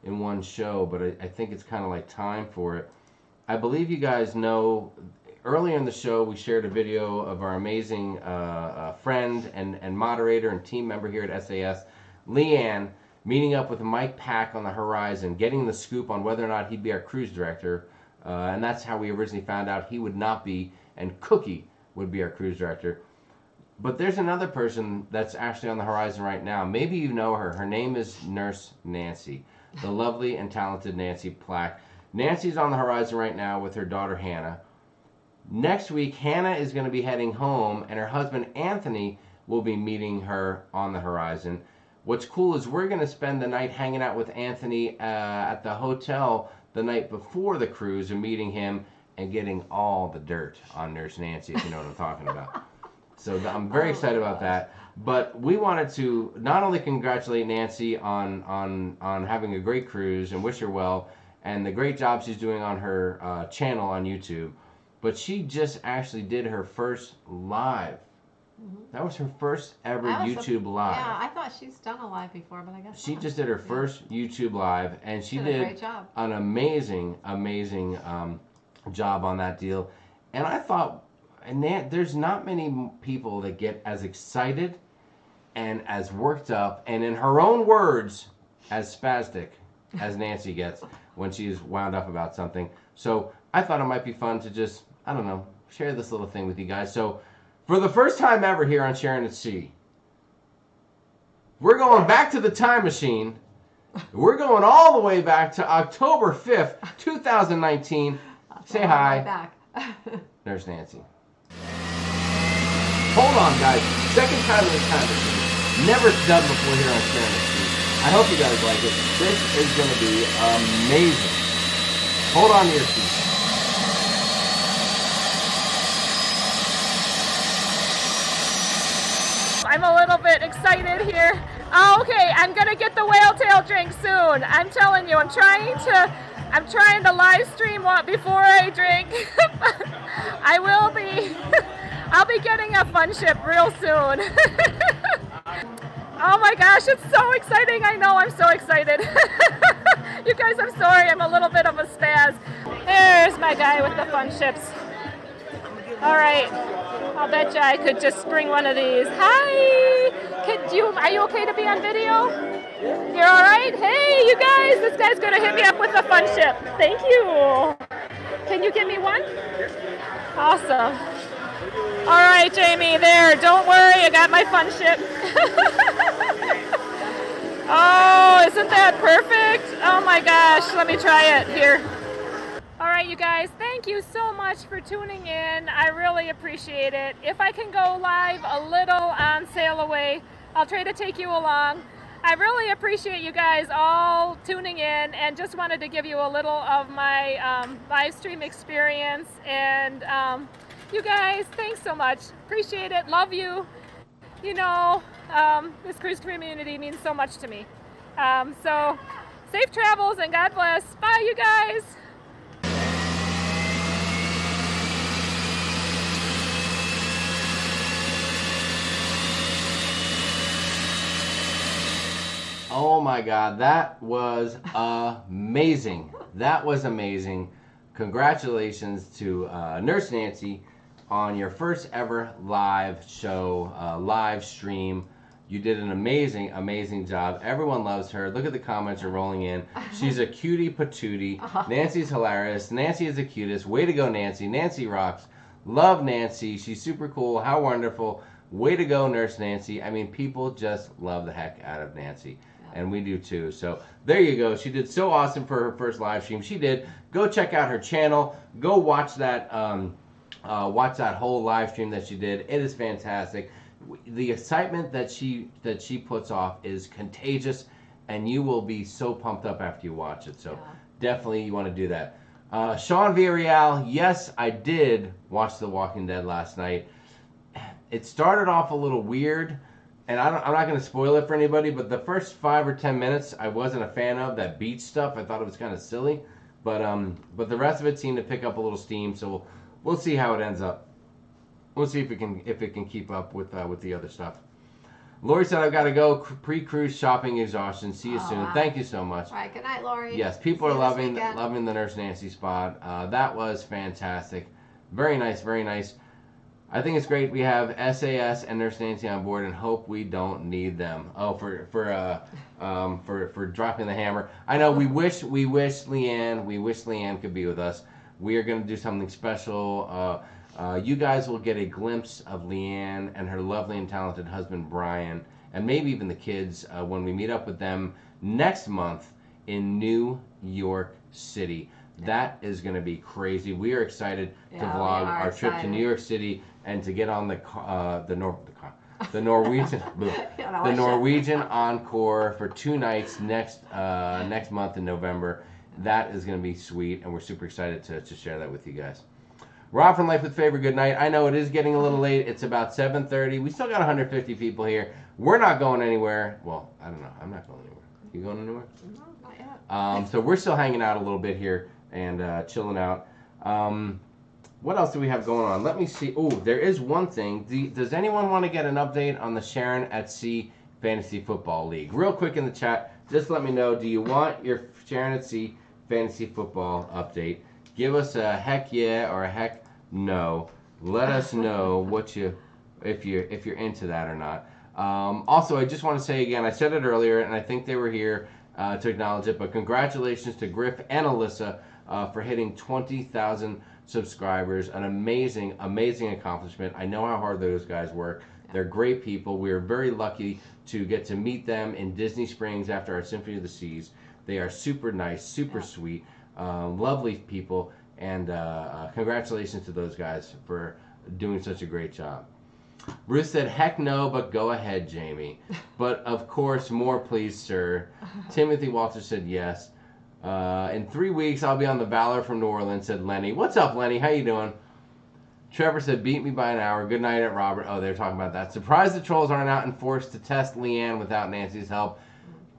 in one show, but I think it's kind of like time for it. I believe you guys know, earlier in the show we shared a video of our amazing friend and moderator and team member here at SAS, Leanne, meeting up with Mike Pack on the Horizon, getting the scoop on whether or not he'd be our cruise director. And that's how we originally found out he would not be, and Cookie would be our cruise director. But there's another person that's actually on the horizon right now. Maybe you know her. Her name is Nurse Nancy, the lovely and talented Nancy Plack. Nancy's on the horizon right now with her daughter Hannah. Next week, Hannah is going to be heading home, and her husband Anthony will be meeting her on the horizon. What's cool is we're going to spend the night hanging out with Anthony at the hotel the night before the cruise and meeting him and getting all the dirt on Nurse Nancy, if you know what I'm talking about. So I'm very excited about that. But we wanted to not only congratulate Nancy on having a great cruise and wish her well, and the great job she's doing on her channel on YouTube, but she just actually did her first live. That was her first ever YouTube live. Yeah, I thought she's done a live before, but I guess she not. just did her first YouTube live, and she did a great job. an amazing job on that deal. And I thought, there's not many people that get as excited and as worked up, and in her own words, as spastic as Nancy gets when she's wound up about something. So I thought it might be fun to just, I don't know, share this little thing with you guys. So for the first time ever here on Sharon at Sea, we're going back to the time machine. We're going all the way back to October 5th, 2019. Say hi. Back. Nurse Nancy. Hold on, guys. Second time in the time machine. Never done before here on Sharon at Sea. I hope you guys like it. This is going to be amazing. Hold on to your seats. I'm a little bit excited here. Oh, okay, I'm gonna get the whale tail drink soon. I'm telling you, I'm trying to live stream before I drink. I'll be getting a fun ship real soon. Oh my gosh, it's so exciting. I know, I'm so excited. You guys, I'm sorry, I'm a little bit of a spaz. There's my guy with the fun ships. All right, I'll bet you I could just bring one of these. Hi, are you okay to be on video? You're all right? Hey, you guys, this guy's gonna hit me up with a fun ship. Thank you. Can you give me one? Awesome. All right, Jamie, there, don't worry, I got my fun ship. Oh, isn't that perfect? Oh my gosh, let me try it here. All right, you guys, thank you so much for tuning in. I really appreciate it. If I can go live a little on Sail Away, I'll try to take you along. I really appreciate you guys all tuning in, and just wanted to give you a little of my live stream experience. And you guys, thanks so much. Appreciate it. Love you. You know, this cruise community means so much to me. So safe travels and God bless. Bye, you guys. Oh my God, that was amazing. That was amazing. Congratulations to Nurse Nancy on your first ever live show, live stream. You did an amazing, amazing job. Everyone loves her. Look at the comments are rolling in. She's a cutie patootie. Nancy's hilarious. Nancy is the cutest. Way to go, Nancy. Nancy rocks. Love Nancy. She's super cool. How wonderful. Way to go, Nurse Nancy. I mean, people just love the heck out of Nancy. And we do too. So there you go. She did so awesome for her first live stream. She did. Go check out her channel. Go watch that whole live stream that she did. It is fantastic. The excitement that she puts off is contagious, and you will be so pumped up after you watch it. So definitely you want to do that. Sean Villarreal, yes, I did watch The Walking Dead last night. It started off a little weird. And I'm not going to spoil it for anybody, but the first 5 or 10 minutes I wasn't a fan of. That beach stuff, I thought it was kind of silly. But the rest of it seemed to pick up a little steam, so we'll see how it ends up. We'll see if it can keep up with the other stuff. Lori said, I've got to go. Pre-cruise shopping exhaustion. See you soon. Wow. Thank you so much. All right, good night, Lori. Yes, people are loving the Nurse Nancy spot. That was fantastic. Very nice, very nice. I think it's great we have SAS and Nurse Nancy on board, and hope we don't need them. Oh, for dropping the hammer. I know we wish Leanne could be with us. We are going to do something special. You guys will get a glimpse of Leanne and her lovely and talented husband Brian, and maybe even the kids when we meet up with them next month in New York City. That is going to be crazy. We are excited to vlog our trip to New York City and to get on the Norwegian the Norwegian Encore for 2 nights next month in November. That is going to be sweet, and we're super excited to share that with you guys. Rob from Life with Favor, good night. I know it is getting a little late. It's about 7:30. We still got 150 people here. We're not going anywhere. Well, I don't know. I'm not going anywhere. You going anywhere? No, not yet. So we're still hanging out a little bit here and chilling out. What else do we have going on? Let me see. Oh, there is one thing. Does anyone want to get an update on the Sharon at Sea Fantasy Football League? Real quick in the chat, just let me know. Do you want your Sharon at Sea Fantasy Football update? Give us a heck yeah or a heck no. Let us know what if you're into that or not. Also, I just want to say again, I said it earlier, and I think they were here to acknowledge it, but congratulations to Griff and Alyssa for hitting 20,000 subscribers. An amazing, amazing accomplishment. I know how hard those guys work. They're great people. We are very lucky to get to meet them in Disney Springs after our Symphony of the Seas. They are super nice, super sweet, lovely people, and congratulations to those guys for doing such a great job. Ruth said, heck no, but go ahead, Jamie. But of course, more please, sir. Timothy Walter said yes. In 3 weeks, I'll be on the Valor from New Orleans, said Lenny. What's up, Lenny? How you doing? Trevor said, beat me by an hour. Good night at Robert. Oh, they're talking about that. Surprised the trolls aren't out in force to test Leanne without Nancy's help.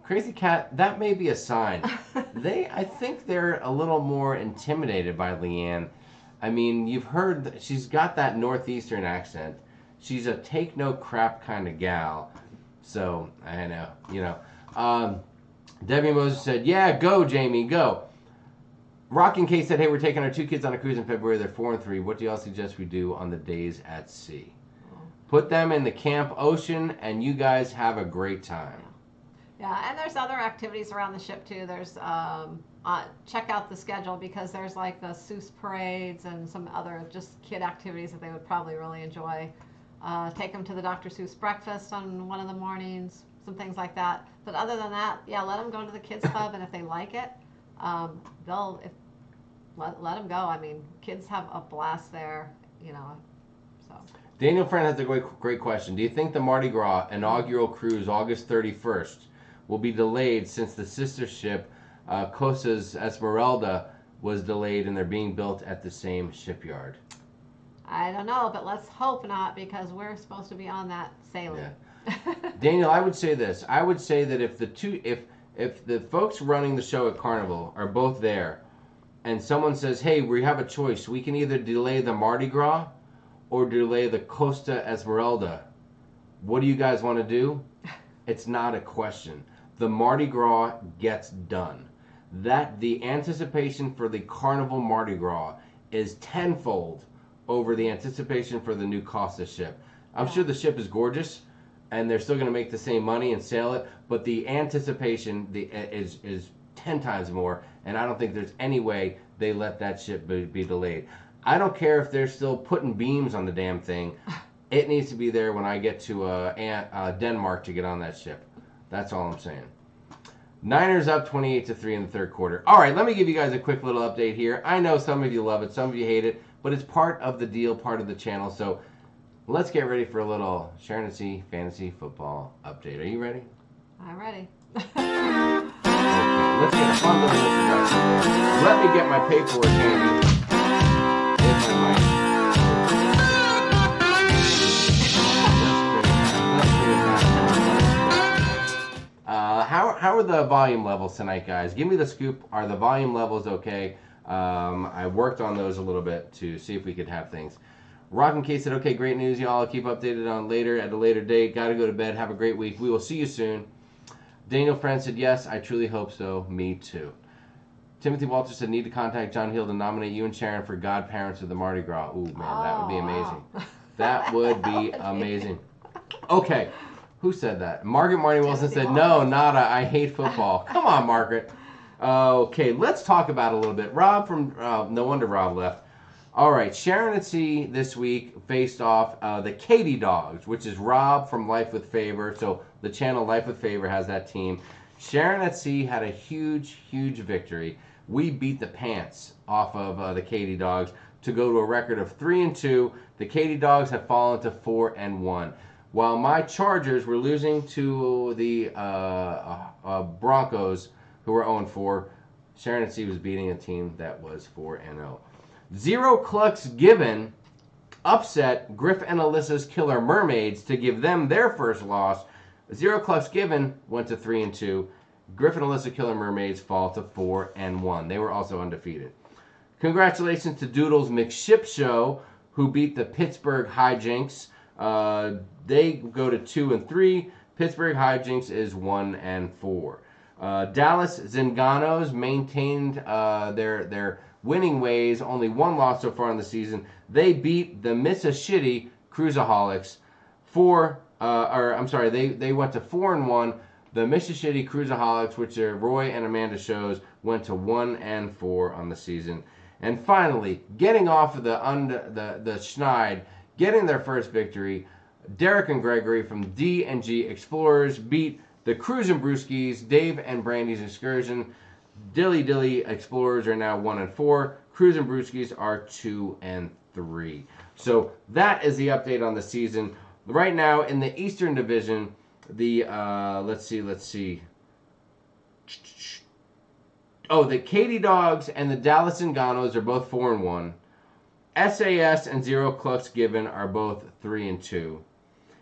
Crazy Cat, that may be a sign. I think they're a little more intimidated by Leanne. I mean, you've heard, she's got that Northeastern accent. She's a take no crap kind of gal. So, I know, you know. Debbie Moses said, yeah, go, Jamie, go. Rockin' K said, hey, we're taking our 2 kids on a cruise in February. They're 4 and 3. What do y'all suggest we do on the days at sea? Put them in the Camp Ocean, and you guys have a great time. Yeah, and there's other activities around the ship, too. There's, check out the schedule, because there's like the Seuss parades and some other just kid activities that they would probably really enjoy. Take them to the Dr. Seuss breakfast on one of the mornings, some things like that. But other than that, yeah, let them go to the kids club, and if they like it, let them go. I mean, kids have a blast there, you know. So. Daniel Friend has a great question. Do you think the Mardi Gras inaugural cruise, August 31st, will be delayed since the sister ship, Costa's Esmeralda, was delayed and they're being built at the same shipyard? I don't know, but let's hope not, because we're supposed to be on that sailing. Yeah. Daniel, I would say this. I would say that if the folks running the show at Carnival are both there, and someone says, hey, we have a choice. We can either delay the Mardi Gras or delay the Costa Esmeralda. What do you guys want to do? It's not a question. The Mardi Gras gets done. The anticipation for the Carnival Mardi Gras is tenfold over the anticipation for the new Costa ship. I'm sure the ship is gorgeous, and they're still going to make the same money and sail it, but the anticipation is 10 times more, and I don't think there's any way they let that ship be delayed. I don't care if they're still putting beams on the damn thing. It needs to be there when I get to Denmark to get on that ship. That's all I'm saying. Niners up 28-3 in the third quarter. All right, let me give you guys a quick little update here. I know some of you love it, some of you hate it, but it's part of the deal, part of the channel. So let's get ready for a little Sharon at Sea Fantasy Football update. Are you ready? I'm ready. Okay, let's get a fun little introduction. Let me get my paperwork handy. If I might. How are the volume levels tonight, guys? Give me the scoop. Are the volume levels okay? I worked on those a little bit to see if we could have things. Rockin' K said, okay, great news, y'all. I'll keep updated on at a later date. Got to go to bed. Have a great week. We will see you soon. Daniel Friend said, yes, I truly hope so. Me too. Timothy Walter said, need to contact John Hill to nominate you and Sharon for godparents of the Mardi Gras. Ooh, man, that would be amazing. Wow. That would be amazing. Okay, who said that? Margaret Marnie Wilson Timothy said, no, nada, I hate football. Come on, Margaret. Okay, let's talk about it a little bit. Rob from, no wonder Rob left. All right, Sharon at Sea this week faced off the Katy Dogs, which is Rob from Life with Favor. So the channel Life with Favor has that team. Sharon at Sea had a huge, huge victory. We beat the pants off of the Katy Dogs to go to a record of 3-2. The Katy Dogs have fallen to 4-1. While my Chargers were losing to the Broncos, who were 0-4, Sharon at Sea was beating a team that was 4-0. Zero Clucks Given upset Griff and Alyssa's Killer Mermaids to give them their first loss. Zero Clucks Given went to 3-2. Griff and Alyssa Killer Mermaids fall to 4-1. They were also undefeated. Congratulations to Doodles McShip Show, who beat the Pittsburgh Hijinks. They go to 2-3. Pittsburgh Hijinks is 1-4. Dallas Zinganos maintained their winning ways. Only one loss so far in the season. They beat the Mississippi Cruisaholics they went to 4-1. The Mississippi Cruisaholics, which are Roy and Amanda shows, went to 1-4 on the season. And finally, getting off of the schneid, getting their first victory, Derek and Gregory from D&G Explorers beat the Cruisin' Brewskis, Dave and Brandy's Excursion. Dilly Dilly Explorers are now 1-4. Cruisin' Brewskis are 2-3. So that is the update on the season. Right now in the Eastern Division, the let's see. Oh, the Katy Dogs and the Dallas Zinganos are both 4-1. SAS and Zero Clucks Given are both 3-2.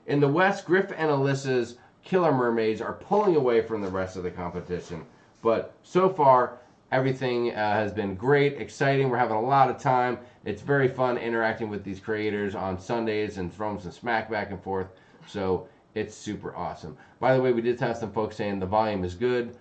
In the West, Griff and Alyssa's Killer Mermaids are pulling away from the rest of the competition. But so far, everything has been great, exciting. We're having a lot of time. It's very fun interacting with these creators on Sundays and throwing some smack back and forth. So it's super awesome. By the way, we did have some folks saying the volume is good.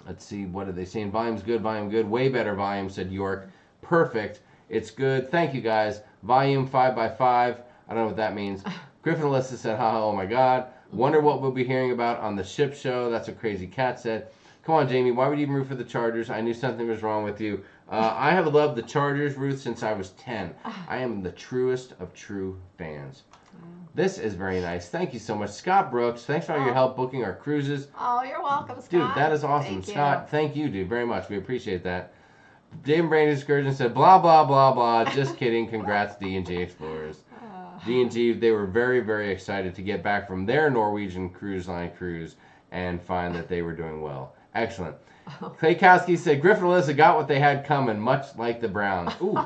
Let's see, what are they saying? Volume's good, volume good. Way better volume, said York. Perfect. It's good. Thank you, guys. Volume 5x5. I don't know what that means. Griffin Alyssa said, oh my God. Wonder what we'll be hearing about on the ship show. That's what Crazy Cat said. Come on, Jamie. Why would you even root for the Chargers? I knew something was wrong with you. I have loved the Chargers, Ruth, since I was 10. I am the truest of true fans. This is very nice. Thank you so much. Scott Brooks, thanks for all your help booking our cruises. Oh, you're welcome, Scott. Dude, that is awesome. Scott, thank you, dude, very much. We appreciate that. Dave Brandy's Excursion said, blah, blah, blah, blah. Just kidding. Congrats, D&G Explorers. D&G, they were very, very excited to get back from their Norwegian Cruise Line cruise and find that they were doing well. Excellent. Klaykowski said, Griffin and Alyssa got what they had coming, much like the Browns. Ooh.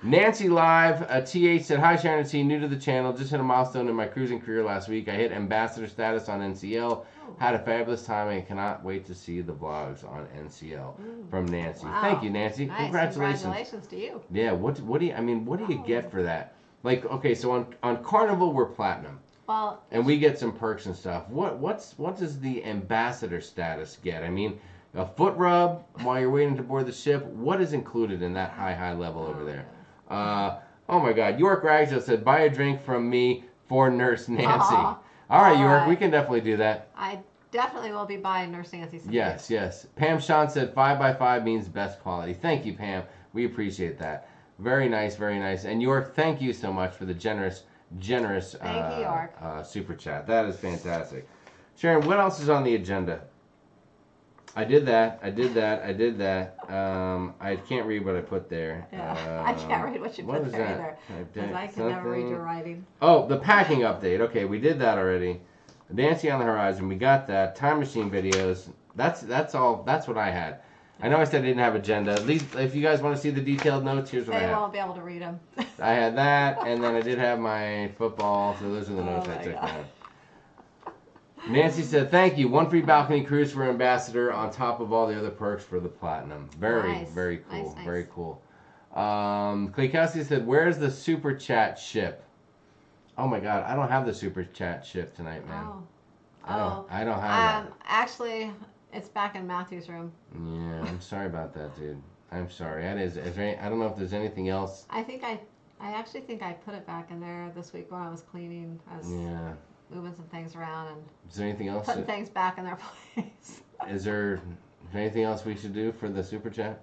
Nancy Live, TH said, hi Sharon and new to the channel. Just hit a milestone in my cruising career last week. I hit ambassador status on NCL. Had a fabulous time and cannot wait to see the vlogs on NCL. From Nancy. Wow. Thank you, Nancy. Nice. Congratulations. Congratulations to you. Yeah, what do you get for that? Like, okay, so on Carnival we're platinum. Well, and we get some perks and stuff. What does the ambassador status get? I mean, a foot rub while you're waiting to board the ship. What is included in that high level over there? Oh my God, York Ragsdale said, buy a drink from me for Nurse Nancy. All right, York, we can definitely do that. I definitely will be buying Nurse Nancy some Yes, yes. Pam Sean said 5x5 means best quality. Thank you, Pam. We appreciate that. Very nice, very nice. And York, thank you so much for the generous thank you, York. Super chat. That is fantastic. Sharon, what else is on the agenda? I did that. I can't read what I put there. Yeah, I can't read what you put there either. Because I can never read your writing. Oh, the packing update. Okay, we did that already. Dancing on the Horizon, we got that. Time machine videos. That's all. That's what I had. I know I said I didn't have agenda. At least if you guys want to see the detailed notes, here's what I have. They won't be able to read them. I had that, and then I did have my football. So those are the notes I took down. Nancy said, thank you. One free balcony cruise for Ambassador on top of all the other perks for the Platinum. Very cool. Nice. Very cool. Klaykowski said, where's the Super Chat ship? Oh my God, I don't have the Super Chat ship tonight, man. Oh. I don't have that. Actually, it's back in Matthew's room. Yeah, I'm sorry about that, dude. I'm sorry. I don't know if there's anything else. I actually think I put it back in there this week when I was cleaning. Yeah. Moving some things around and is there anything else putting things back in their place. Is there anything else we should do for the Super Chat?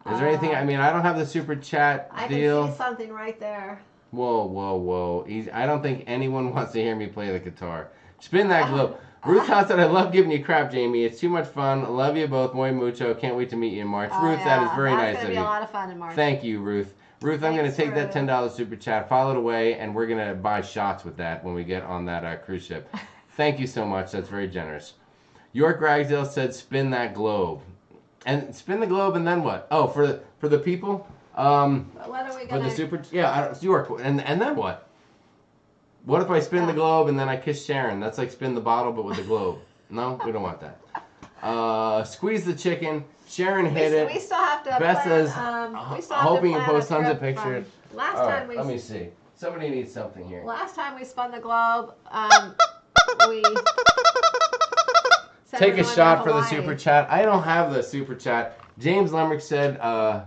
Is there anything? I mean, I don't have the Super Chat deal. I can see something right there. Whoa. I don't think anyone wants to hear me play the guitar. Spin that globe. Ruth Haas said, I love giving you crap, Jamie. It's too much fun. Love you both. Muy mucho. Can't wait to meet you in March. Ruth, that is very nice of you. That's going to be a lot of fun in March. Thank you, Ruth. Ruth, I'm going to take that $10 Super Chat, file it away, and we're going to buy shots with that when we get on that cruise ship. Thank you so much. That's very generous. York Ragsdale said, spin that globe. And spin the globe, and then what? Oh, for the people. What are we For gonna? the super. Yeah, York. And then what? What if I spin the globe and then I kiss Sharon? That's like spin the bottle, but with the globe. No, we don't want that. Squeeze the chicken. Sharon hit it. We still have to. Beth plan, says, we still have hoping to you plan post a tons of trip pictures. from- Last All time right, we. let me see. Somebody needs something here. Last time we spun the globe, we. said Take we a were shot going for to the super chat. I don't have the super chat. James Lemrick said, oh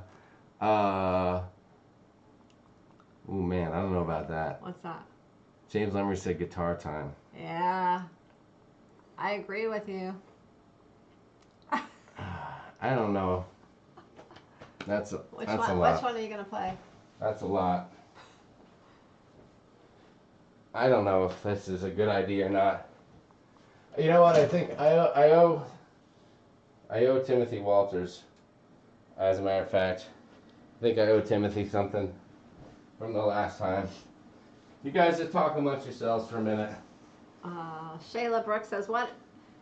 man, I don't know about that. What's that? James Lemrick said guitar time. Yeah, I agree with you. I don't know. That's a lot. Which one are you gonna play? That's a lot. I don't know if this is a good idea or not. You know what? I think I owe Timothy Walters. As a matter of fact, I think I owe Timothy something from the last time. You guys just talk amongst yourselves for a minute. Shayla Brooks says, "What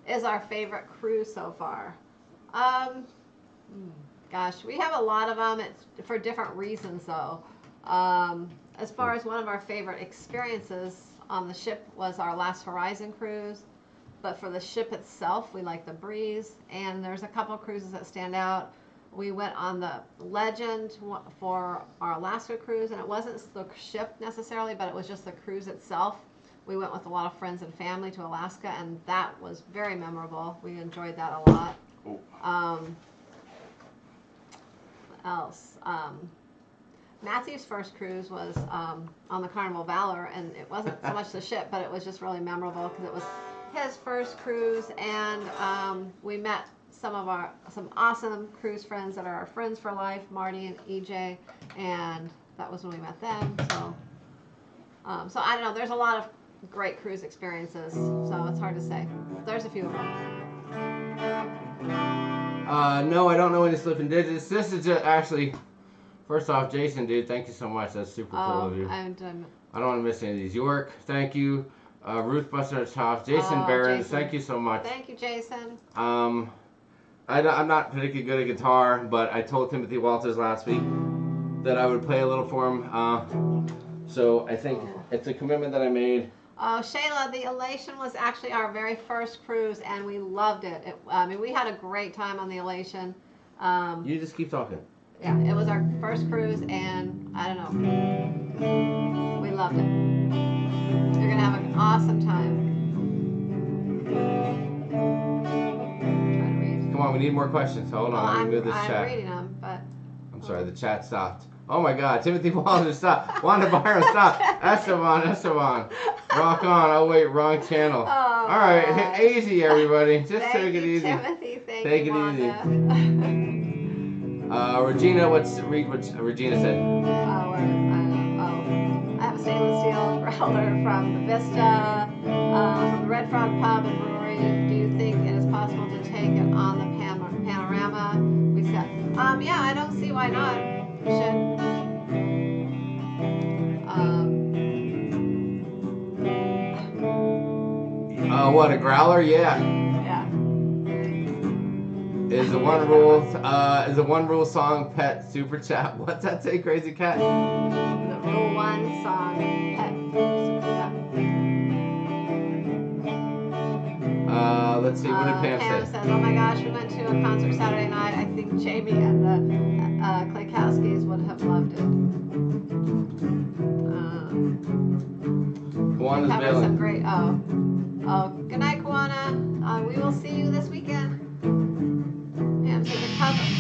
is our favorite cruise so far?" Gosh, we have a lot of them. It's for different reasons, though. As far as one of our favorite experiences on the ship was our last Horizon cruise. But for the ship itself, we like the breeze. And there's a couple cruises that stand out. We went on the Legend for our Alaska cruise, and it wasn't the ship necessarily, but it was just the cruise itself. We went with a lot of friends and family to Alaska, and that was very memorable. We enjoyed that a lot. What else? Matthew's first cruise was on the Carnival Valor, and it wasn't so much the ship, but it was just really memorable because it was his first cruise, and we met some awesome cruise friends that are our friends for life, Marty and EJ, and that was when we met them. So I don't know. There's a lot of great cruise experiences, so it's hard to say. There's a few of them. No, I don't know any slipping digits. This is just actually, first off, Jason, dude, thank you so much. That's super cool of you. I don't want to miss any of these. York, thank you. Ruth Buster Toff, Jason Barron, thank you so much. Thank you, Jason. I'm not particularly good at guitar, but I told Timothy Walters last week that I would play a little for him. So I think it's a commitment that I made. Shayla, the Elation was actually our very first cruise, and we loved it. We had a great time on the Elation. You just keep talking. Yeah, it was our first cruise, and I don't know. We loved it. You're going to have an awesome time. Try to read. Come on, we need more questions. Hold on, let me move this chat. I'm reading them, but... I'm sorry, the chat stopped. Oh my God, Timothy Walters, stop. Wanda Byron, stop. Esteban. Rock on. Oh wait, wrong channel. Oh, all right, easy everybody. Just take it easy. Timothy. Take it easy. Regina, what Regina said? I have a stainless steel growler from the Vista, from the Red Frog Pub and Brewery. Do you think it is possible to take it on the panorama? We said, yeah, I don't see why not. We should. What, a growler? Yeah. Yeah. Is a one rule song pet super chat? What's that say, Crazy Cat? The Rule 1 song pet super chat. Let's see, what did Pam say? Pam says, oh my gosh, we went to a concert Saturday night. I think Jamie and the Klaykowskis would have loved it. Juana's Covered mailing. some great, good night, Kawana. We will see you this weekend. Pam says they covered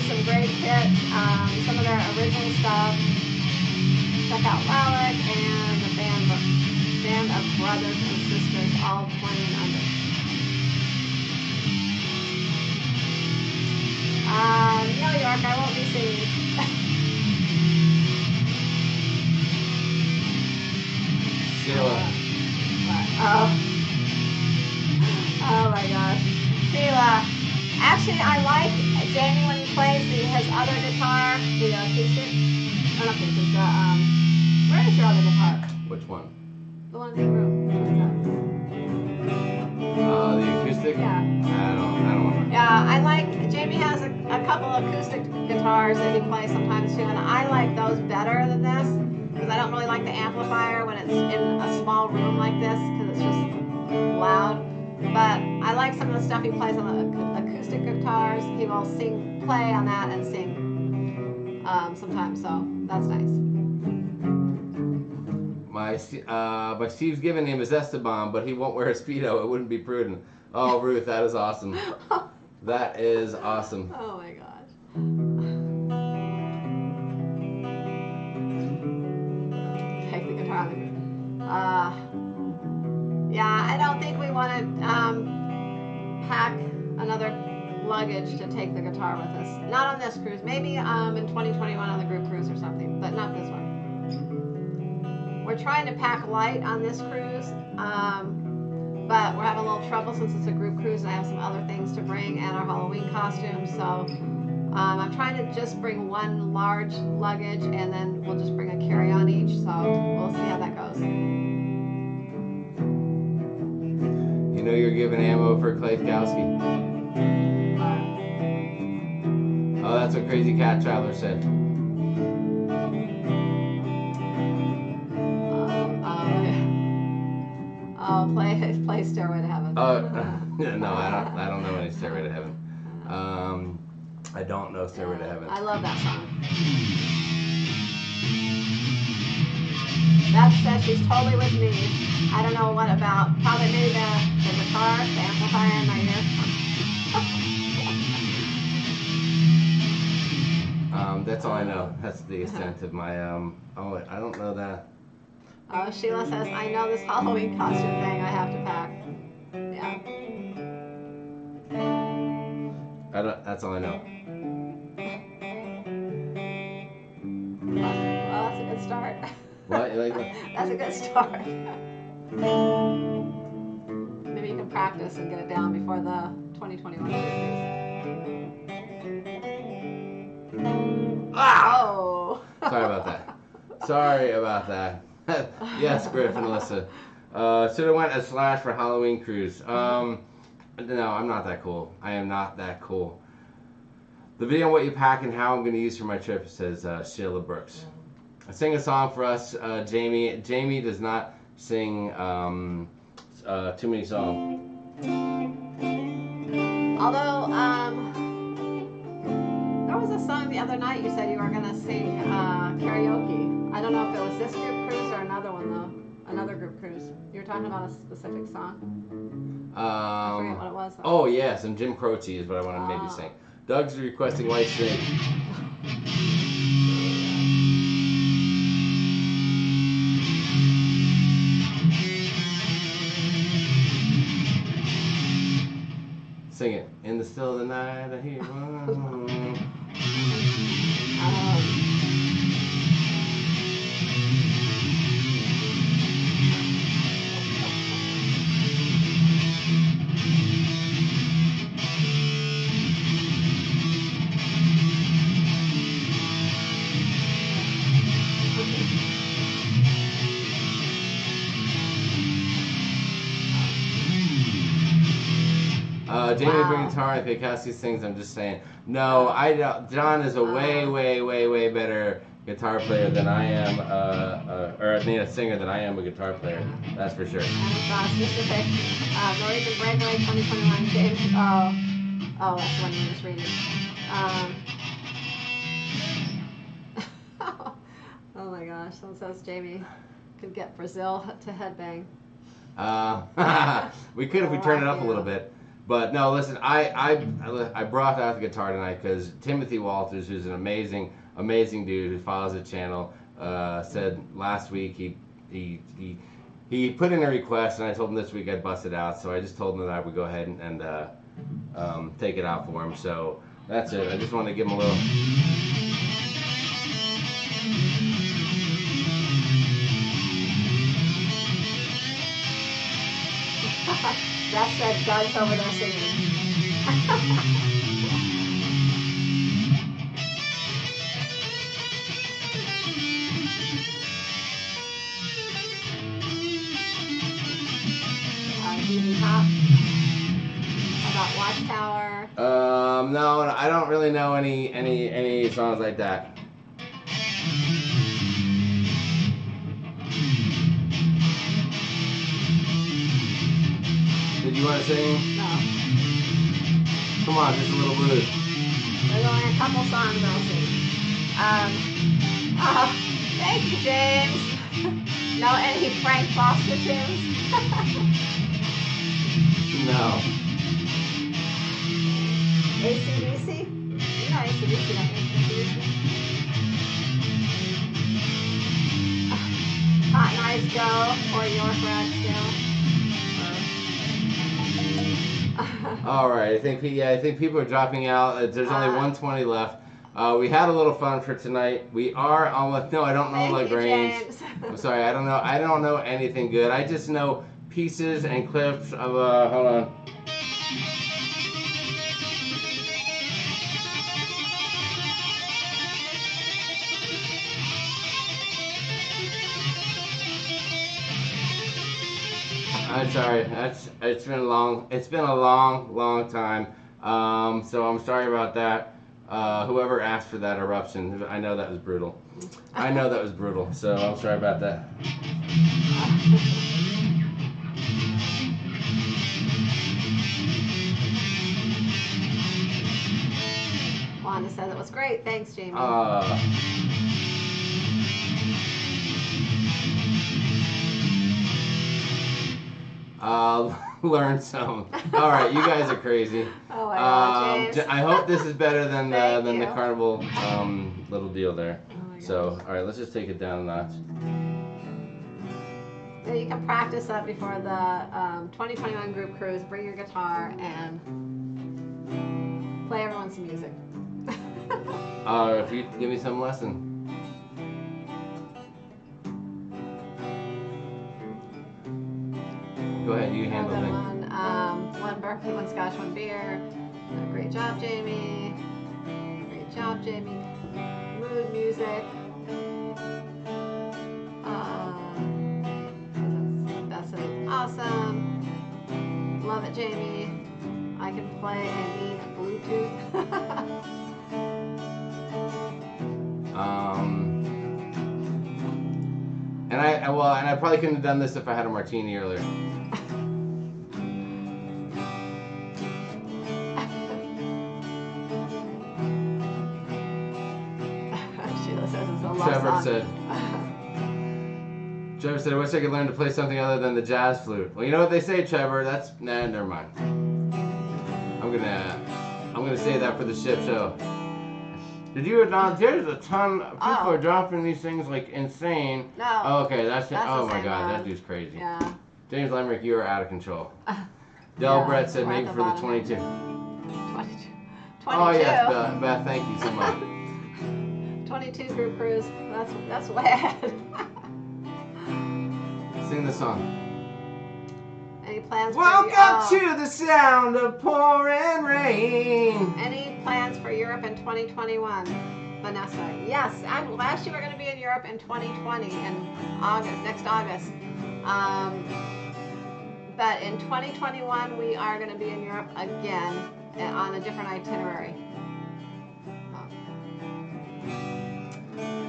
some great hits, some of their original stuff. Check out Lalick and the band of brothers and sisters, all 20 and under. No, York, I won't be singing. Sheila. Oh my gosh. Sheila. Actually, I like Jamie when he plays his other guitar, the acoustic. Or not acoustic, where is your other guitar? Which one? The one in the room. The acoustic? Yeah. I don't want. Yeah, Jamie has a couple acoustic guitars that he plays sometimes too, and I like those better than this because I don't really like the amplifier when it's in a small room like this because it's just loud. But I like some of the stuff he plays on the acoustic guitars. He will play on that and sing sometimes, so that's nice. My Steve's given name is Esteban, but he won't wear a Speedo. It wouldn't be prudent. Oh, Ruth, that is awesome. That is awesome. Oh my gosh. Take the guitar. Yeah, I don't think we want to pack another luggage to take the guitar with us. Not on this cruise. Maybe in 2021 on the group cruise or something, but not this one. We're trying to pack light on this cruise, but we're having a little trouble since it's a group cruise and I have some other things to bring and our Halloween costumes. So I'm trying to just bring one large luggage and then we'll just bring a carry-on each. So we'll see how that goes. You know you're giving ammo for Klafkowski. Oh, that's what Crazy Cat Traveler said. Oh, play Stairway to Heaven. Oh, no, I don't know any Stairway to Heaven. I don't know Stairway to Heaven. I love that song. That said, she's totally with me. I don't know what about, probably maybe the guitar, the amplifier in my ear. That's all I know. That's the extent of my, oh, I don't know that. Oh, Sheila says, I know this Halloween costume thing I have to pack. Yeah. That's all I know. Well, that's a good start. What? You like that? That's a good start. Maybe you can practice and get it down before the 2021 cruise. Ah! Oh. Sorry about that. Sorry about that. Yes, Griffin, Alyssa. Should have went as Slash for Halloween cruise. No, I'm not that cool. I am not that cool. The video on what you pack and how I'm going to use for my trip says Sheila Brooks. Sing a song for us, Jamie. Jamie does not sing too many songs. Although, there was a song the other night you said you were going to sing karaoke. I don't know if it was this group cruise or another one though. Another group cruise. You were talking about a specific song. I forget what it was though. Oh yeah, some Jim Croce is what I want to maybe sing. Doug's requesting White Snake. Sing it. In the still of the night, I hear. Jamie bring guitar and Klafkowski sings. I'm just saying. No, I don't. John is a way better guitar player than I am, or a singer than I am a guitar player. That's for sure. Specific. Norwegian Breakaway 2021. James. Oh, that's the one you were just reading. Oh my gosh. Someone says Jamie could get Brazil to headbang. We could if we turn it up a little bit. But no, listen, I brought out the guitar tonight because Timothy Walters, who's an amazing dude who follows the channel, said last week he put in a request, and I told him this week I'd bust it out. So I just told him that I would go ahead and take it out for him. So that's it. I just wanted to give him a little. That said, Doug's over there singing. TV Top. About Watchtower. No, I don't really know any songs like that. Did you want to sing? No. Come on, just a little blues. There's only a couple songs I'll sing. Thank you, James. No, any Frank Foster tunes? No. AC/DC? You know AC/DC, don't you? Cotton Eyes Go or York Rag Still. All right, I think people are dropping out. There's only 120 left. We had a little fun for tonight. We are almost. No, I don't know Lagrange. James. I'm sorry, I don't know. I don't know anything good. I just know pieces and clips of. Hold on. I'm sorry. It's been long. It's been a long time. So I'm sorry about that. Whoever asked for that eruption, I know that was brutal. I know that was brutal. So I'm sorry about that. Wanda says it was great. Thanks, Jamie. Learn some. All right, you guys are crazy. Oh my God, James. I hope this is better than Thank the you. Carnival little deal there. Oh my So, gosh. all right, let's just take it down a notch. So you can practice that before the 2021 group cruise. Bring your guitar and play everyone some music. If you give me some lesson. Go ahead, you handle Another it. one bourbon, one scotch, one beer. Great job, Jamie. Great job, Jamie. Mood music. That's awesome. Love it, Jamie. I can play and need Bluetooth. And I probably couldn't have done this if I had a martini earlier. Sheila says it's a love Trevor song. said, I wish I could learn to play something other than the jazz flute. Well, you know what they say, Trevor? Never mind. I'm gonna say that for the ship show. Did you not? There's a ton of people are dropping these things like insane. No. Oh, okay, that's it. Oh the my same God, one. that dude's crazy. Yeah. James Lemerick, you are out of control. Yeah, Brett said we're at maybe the for the bottom. 22. 22. Oh yes, Beth, thank you so much. 22 group cruise. That's way ahead. Sing the song. Any plans? Welcome to the sound of pouring rain. Any plans for Europe in 2021? Vanessa. Yes, last year we're going to be in Europe in 2020 in next August. But in 2021 we are going to be in Europe again on a different itinerary.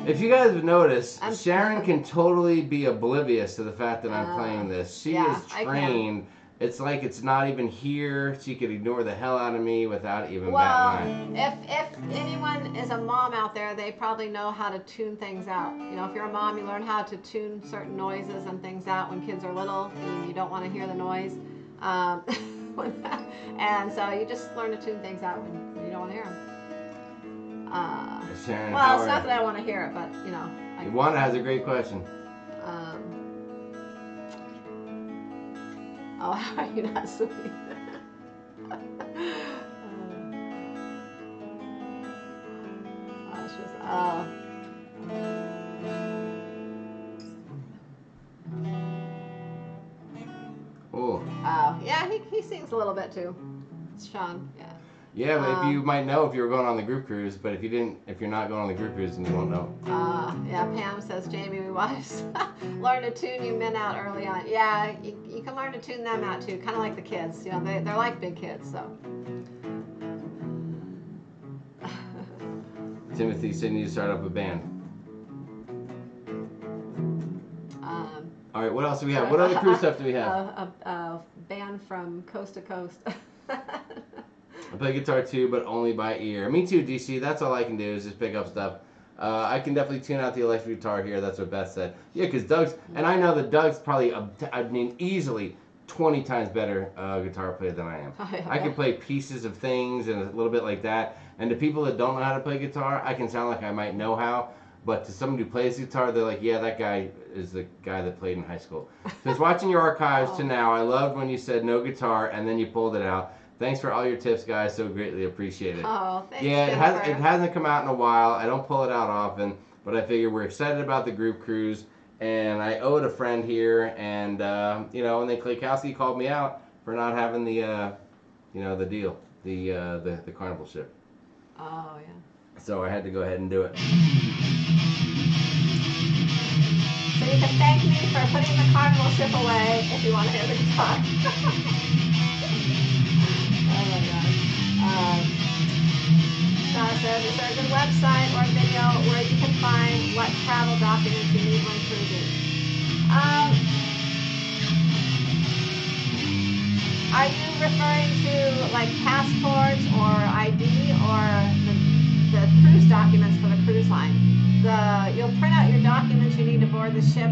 If you guys have noticed, I'm- Sharon can totally be oblivious to the fact that I'm playing this. She yeah, is I can. trained. It's like it's not even here. She could ignore the hell out of me without even Well, batting an eye. if anyone is a mom out there, they probably know how to tune things out. You know, if you're a mom, you learn how to tune certain noises and things out when kids are little and you don't want to hear the noise. And so you just learn to tune things out when you don't want to hear them. Sharon, Well, how it's are not you? that I want to hear it, but you know. Wanda has a great question. Oh, how are you not sleeping? Oh. Yeah, he sings a little bit too. It's Sean, yeah. Yeah, but if you might know if you were going on the group cruise, but if you're not going on the group cruise, then you won't know. Yeah, Pam says, Jamie, we wives learn to tune you men out early on. Yeah, you can learn to tune them out too, kind of like the kids. You know, they're like big kids, so. Timothy said you need to start up a band. All right, what else do we have? What other cruise stuff do we have? A band from coast to coast. I play guitar too, but only by ear. Me too, DC. That's all I can do is just pick up stuff. I can definitely tune out the electric guitar here. That's what Beth said. Yeah, because Doug's, and I know that Doug's probably, easily 20 times better guitar player than I am. I can play pieces of things and a little bit like that. And to people that don't know how to play guitar, I can sound like I might know how. But to someone who plays guitar, they're like, yeah, that guy is the guy that played in high school. Since watching your archives to now, I loved when you said no guitar and then you pulled it out. Thanks for all your tips, guys. So greatly appreciated. Oh, thanks. Yeah, it hasn't come out in a while. I don't pull it out often, but I figure we're excited about the group cruise, and I owe it a friend here. And you know, and then Klaykowski called me out for not having the, you know, the deal, the Carnival ship. Oh yeah. So I had to go ahead and do it. So you can thank me for putting the Carnival ship away if you want to hear the guitar. Oh my gosh. Donna says, is there a good website or video where you can find what travel documents you need when cruising? Are you referring to like passports or ID or the cruise documents for the cruise line? You'll print out your documents you need to board the ship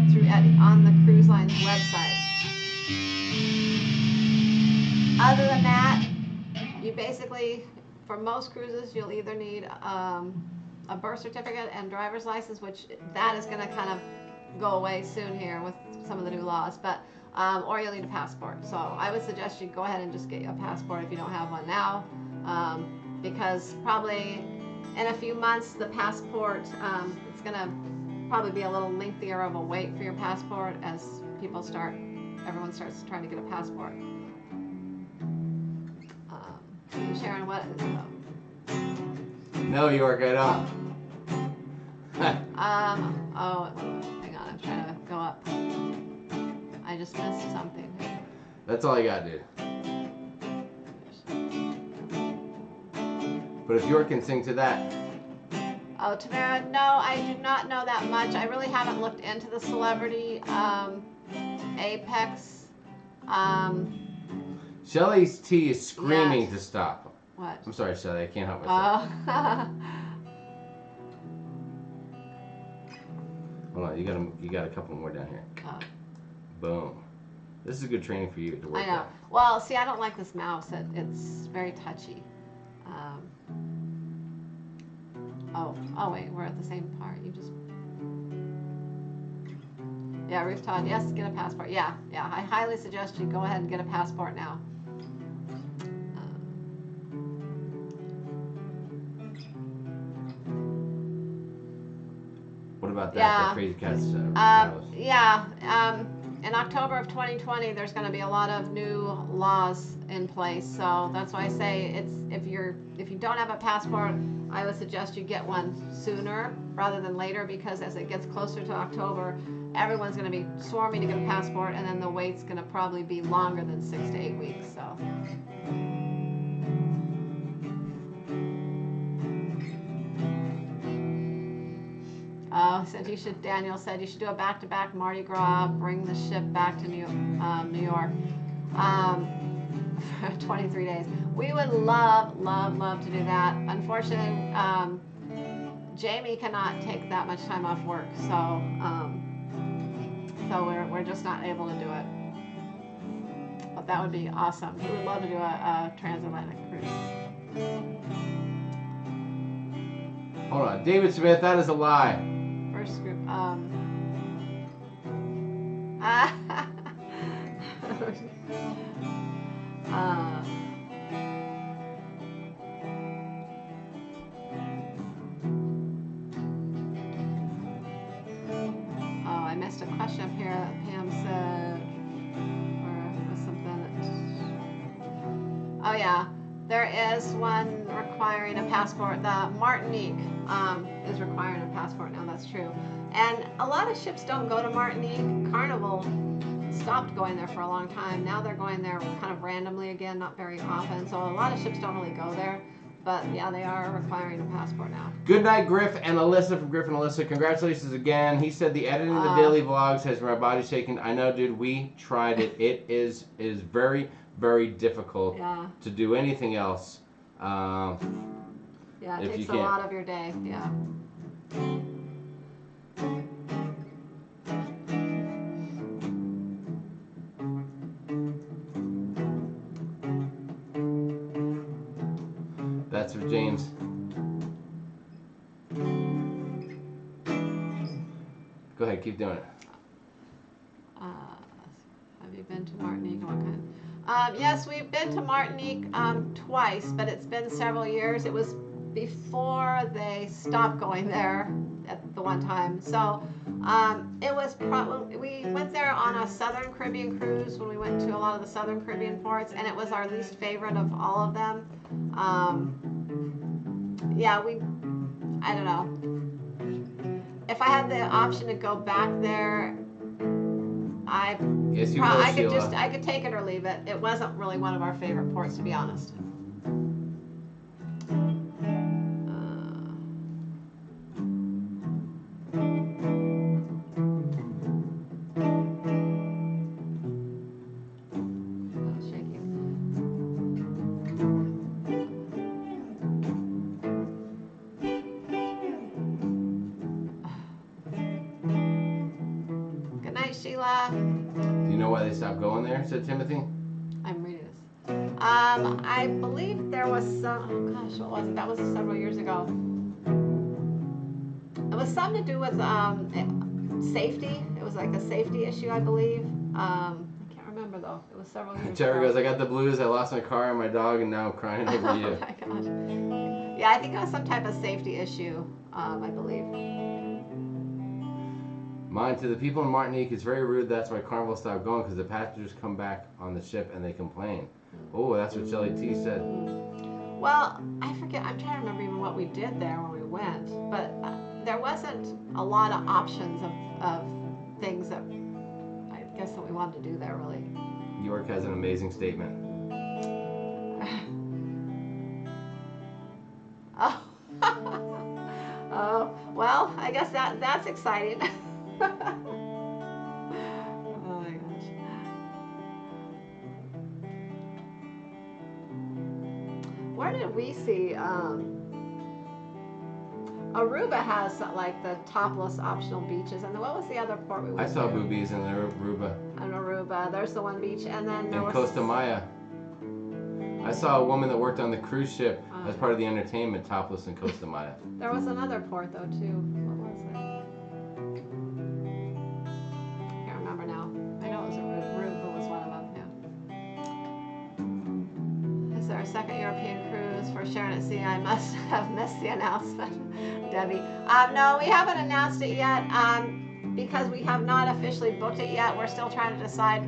on the cruise line's website. Other than that, you basically, for most cruises, you'll either need a birth certificate and driver's license, which that is going to kind of go away soon here with some of the new laws, but or you'll need a passport. So I would suggest you go ahead and just get you a passport if you don't have one now, because probably in a few months the passport, it's going to probably be a little lengthier of a wait for your passport as everyone starts trying to get a passport. Sharon, what is it? No, York, I don't. Oh, hang on, I'm trying to go up. I just missed something. That's all I got, dude. But if York can sing to that. Oh, Tamara, no, I do not know that much. I really haven't looked into the celebrity Apex. Shelly's tea is screaming to stop. What? I'm sorry, Shelly, I can't help myself. Hold on, you got a couple more down here. Boom. This is good training for you to work. I know. Out. Well, see, I don't like this mouse. It's very touchy. Oh wait, we're at the same part. You just. Yeah, Ruth Todd. Yes, get a passport. Yeah. I highly suggest you go ahead and get a passport now. What about that Crazy Cats? In October of 2020, there's going to be a lot of new laws in place. So that's why I say if you don't have a passport, I would suggest you get one sooner rather than later, because as it gets closer to October, everyone's going to be swarming to get a passport, and then the wait's going to probably be longer than 6 to 8 weeks. So. Daniel said you should do a back-to-back Mardi Gras, bring the ship back to New York for 23 days. We would love to do that. Unfortunately, Jamie cannot take that much time off work, so we're just not able to do it. But that would be awesome. We would love to do a transatlantic cruise. Hold on, David Smith, that is a lie. First group, I missed a question up here that Pam said, or was something that, oh yeah, there is one requiring a passport. The Martinique is requiring a passport now, that's true. And a lot of ships don't go to Martinique. Carnival stopped going there for a long time. Now they're going there kind of randomly again, not very often. So a lot of ships don't really go there. but yeah, they are requiring a passport now. Good night, Griff and Alyssa from Griff and Alyssa. Congratulations again. He said the editing of the daily vlogs has my body shaking. I know, dude. We tried it. It is very, very difficult to do anything else. Yeah, it takes a lot of your day. Yeah. That's for James. Go ahead, keep doing it. Have you been to Martinique? What kind? Yes, we've been to Martinique twice, but it's been several years. It was before they stopped going there at the one time. So it was we went there on a Southern Caribbean cruise when we went to a lot of the Southern Caribbean ports, and it was our least favorite of all of them. Yeah, I don't know. If I had the option to go back there, I could take it or leave it. It wasn't really one of our favorite ports, to be honest. Sheila. Do you know why they stopped going there? Said Timothy. I'm reading this. I believe there was some. Oh gosh, what was it? That was several years ago. It was something to do with safety. It was like a safety issue, I believe. I can't remember though. It was several years Terry ago. goes, I got the blues. I lost my car and my dog, and now I'm crying over you. Oh my gosh. Yeah, I think it was some type of safety issue. I believe. Mine, to the people in Martinique, it's very rude. That's why Carnival stopped going, because the passengers come back on the ship and they complain. Oh, that's what Shelly T said. Well, I forget. I'm trying to remember even what we did there when we went, but there wasn't a lot of options of things that I guess that we wanted to do there, really. York has an amazing statement. Oh. Oh, well, I guess that's exciting. Oh my gosh. Where did we see Aruba has like the topless optional beaches, and what was the other port we went I saw to? boobies in Aruba. In Aruba, there's the one beach, and then there In was Costa Maya. I saw a woman that worked on the cruise ship as part of the entertainment topless in Costa Maya. There was another port though too. What was it? Can't remember now. I know it was Aruba was one of them. Yeah. Is there a second European cruise for Sharon at Sea? I must have missed the announcement, Debbie. No, we haven't announced it yet because we have not officially booked it yet. We're still trying to decide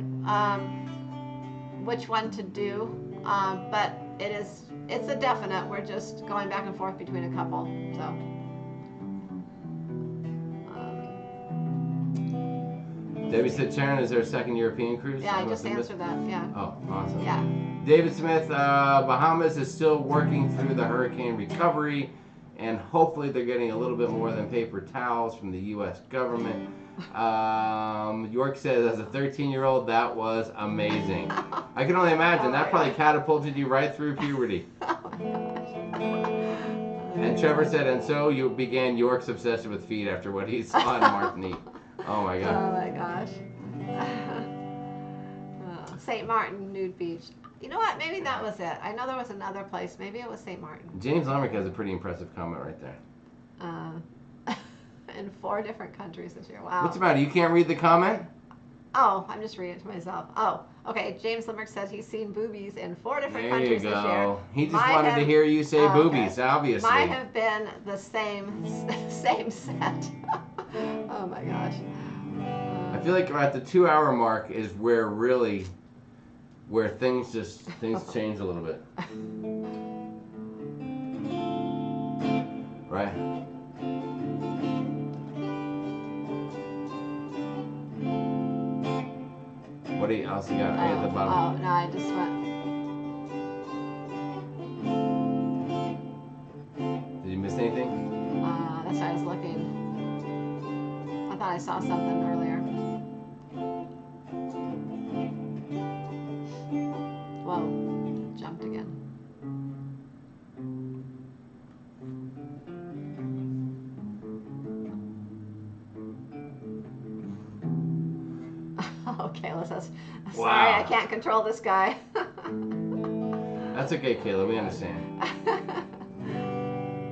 which one to do. But it's a definite. We're just going back and forth between a couple. So. Debbie said, Sharon, is there a second European cruise? Yeah, I just answered that. Yeah. Oh, awesome. Yeah. David Smith, Bahamas is still working through the hurricane recovery, and hopefully they're getting a little bit more than paper towels from the U.S. government. York says, as a 13-year-old, that was amazing. I can only imagine. That probably catapulted you right through puberty. Oh my gosh. And Trevor said, and so you began York's obsession with feet after what he saw in Martinique. Oh my God. Oh my gosh. St. Martin Nude Beach. You know what? Maybe that was it. I know there was another place. Maybe it was St. Martin. James Lemrick has a pretty impressive comment right there. In 4 different countries this year. Wow. What's the matter? You can't read the comment? Oh, I'm just reading it to myself. Oh, okay. James Limerick says he's seen boobies in 4 different There you countries this year. go. He just wanted to hear you say boobies, obviously. Might have been the same set. Oh my gosh. I feel like at the 2-hour mark is where things change a little bit. Right. What else you got at the bottom? Oh, no, I just went. I saw something earlier. Whoa, jumped again. Okay, Kayla, sorry, I can't control this guy. That's okay, Kayla. We understand.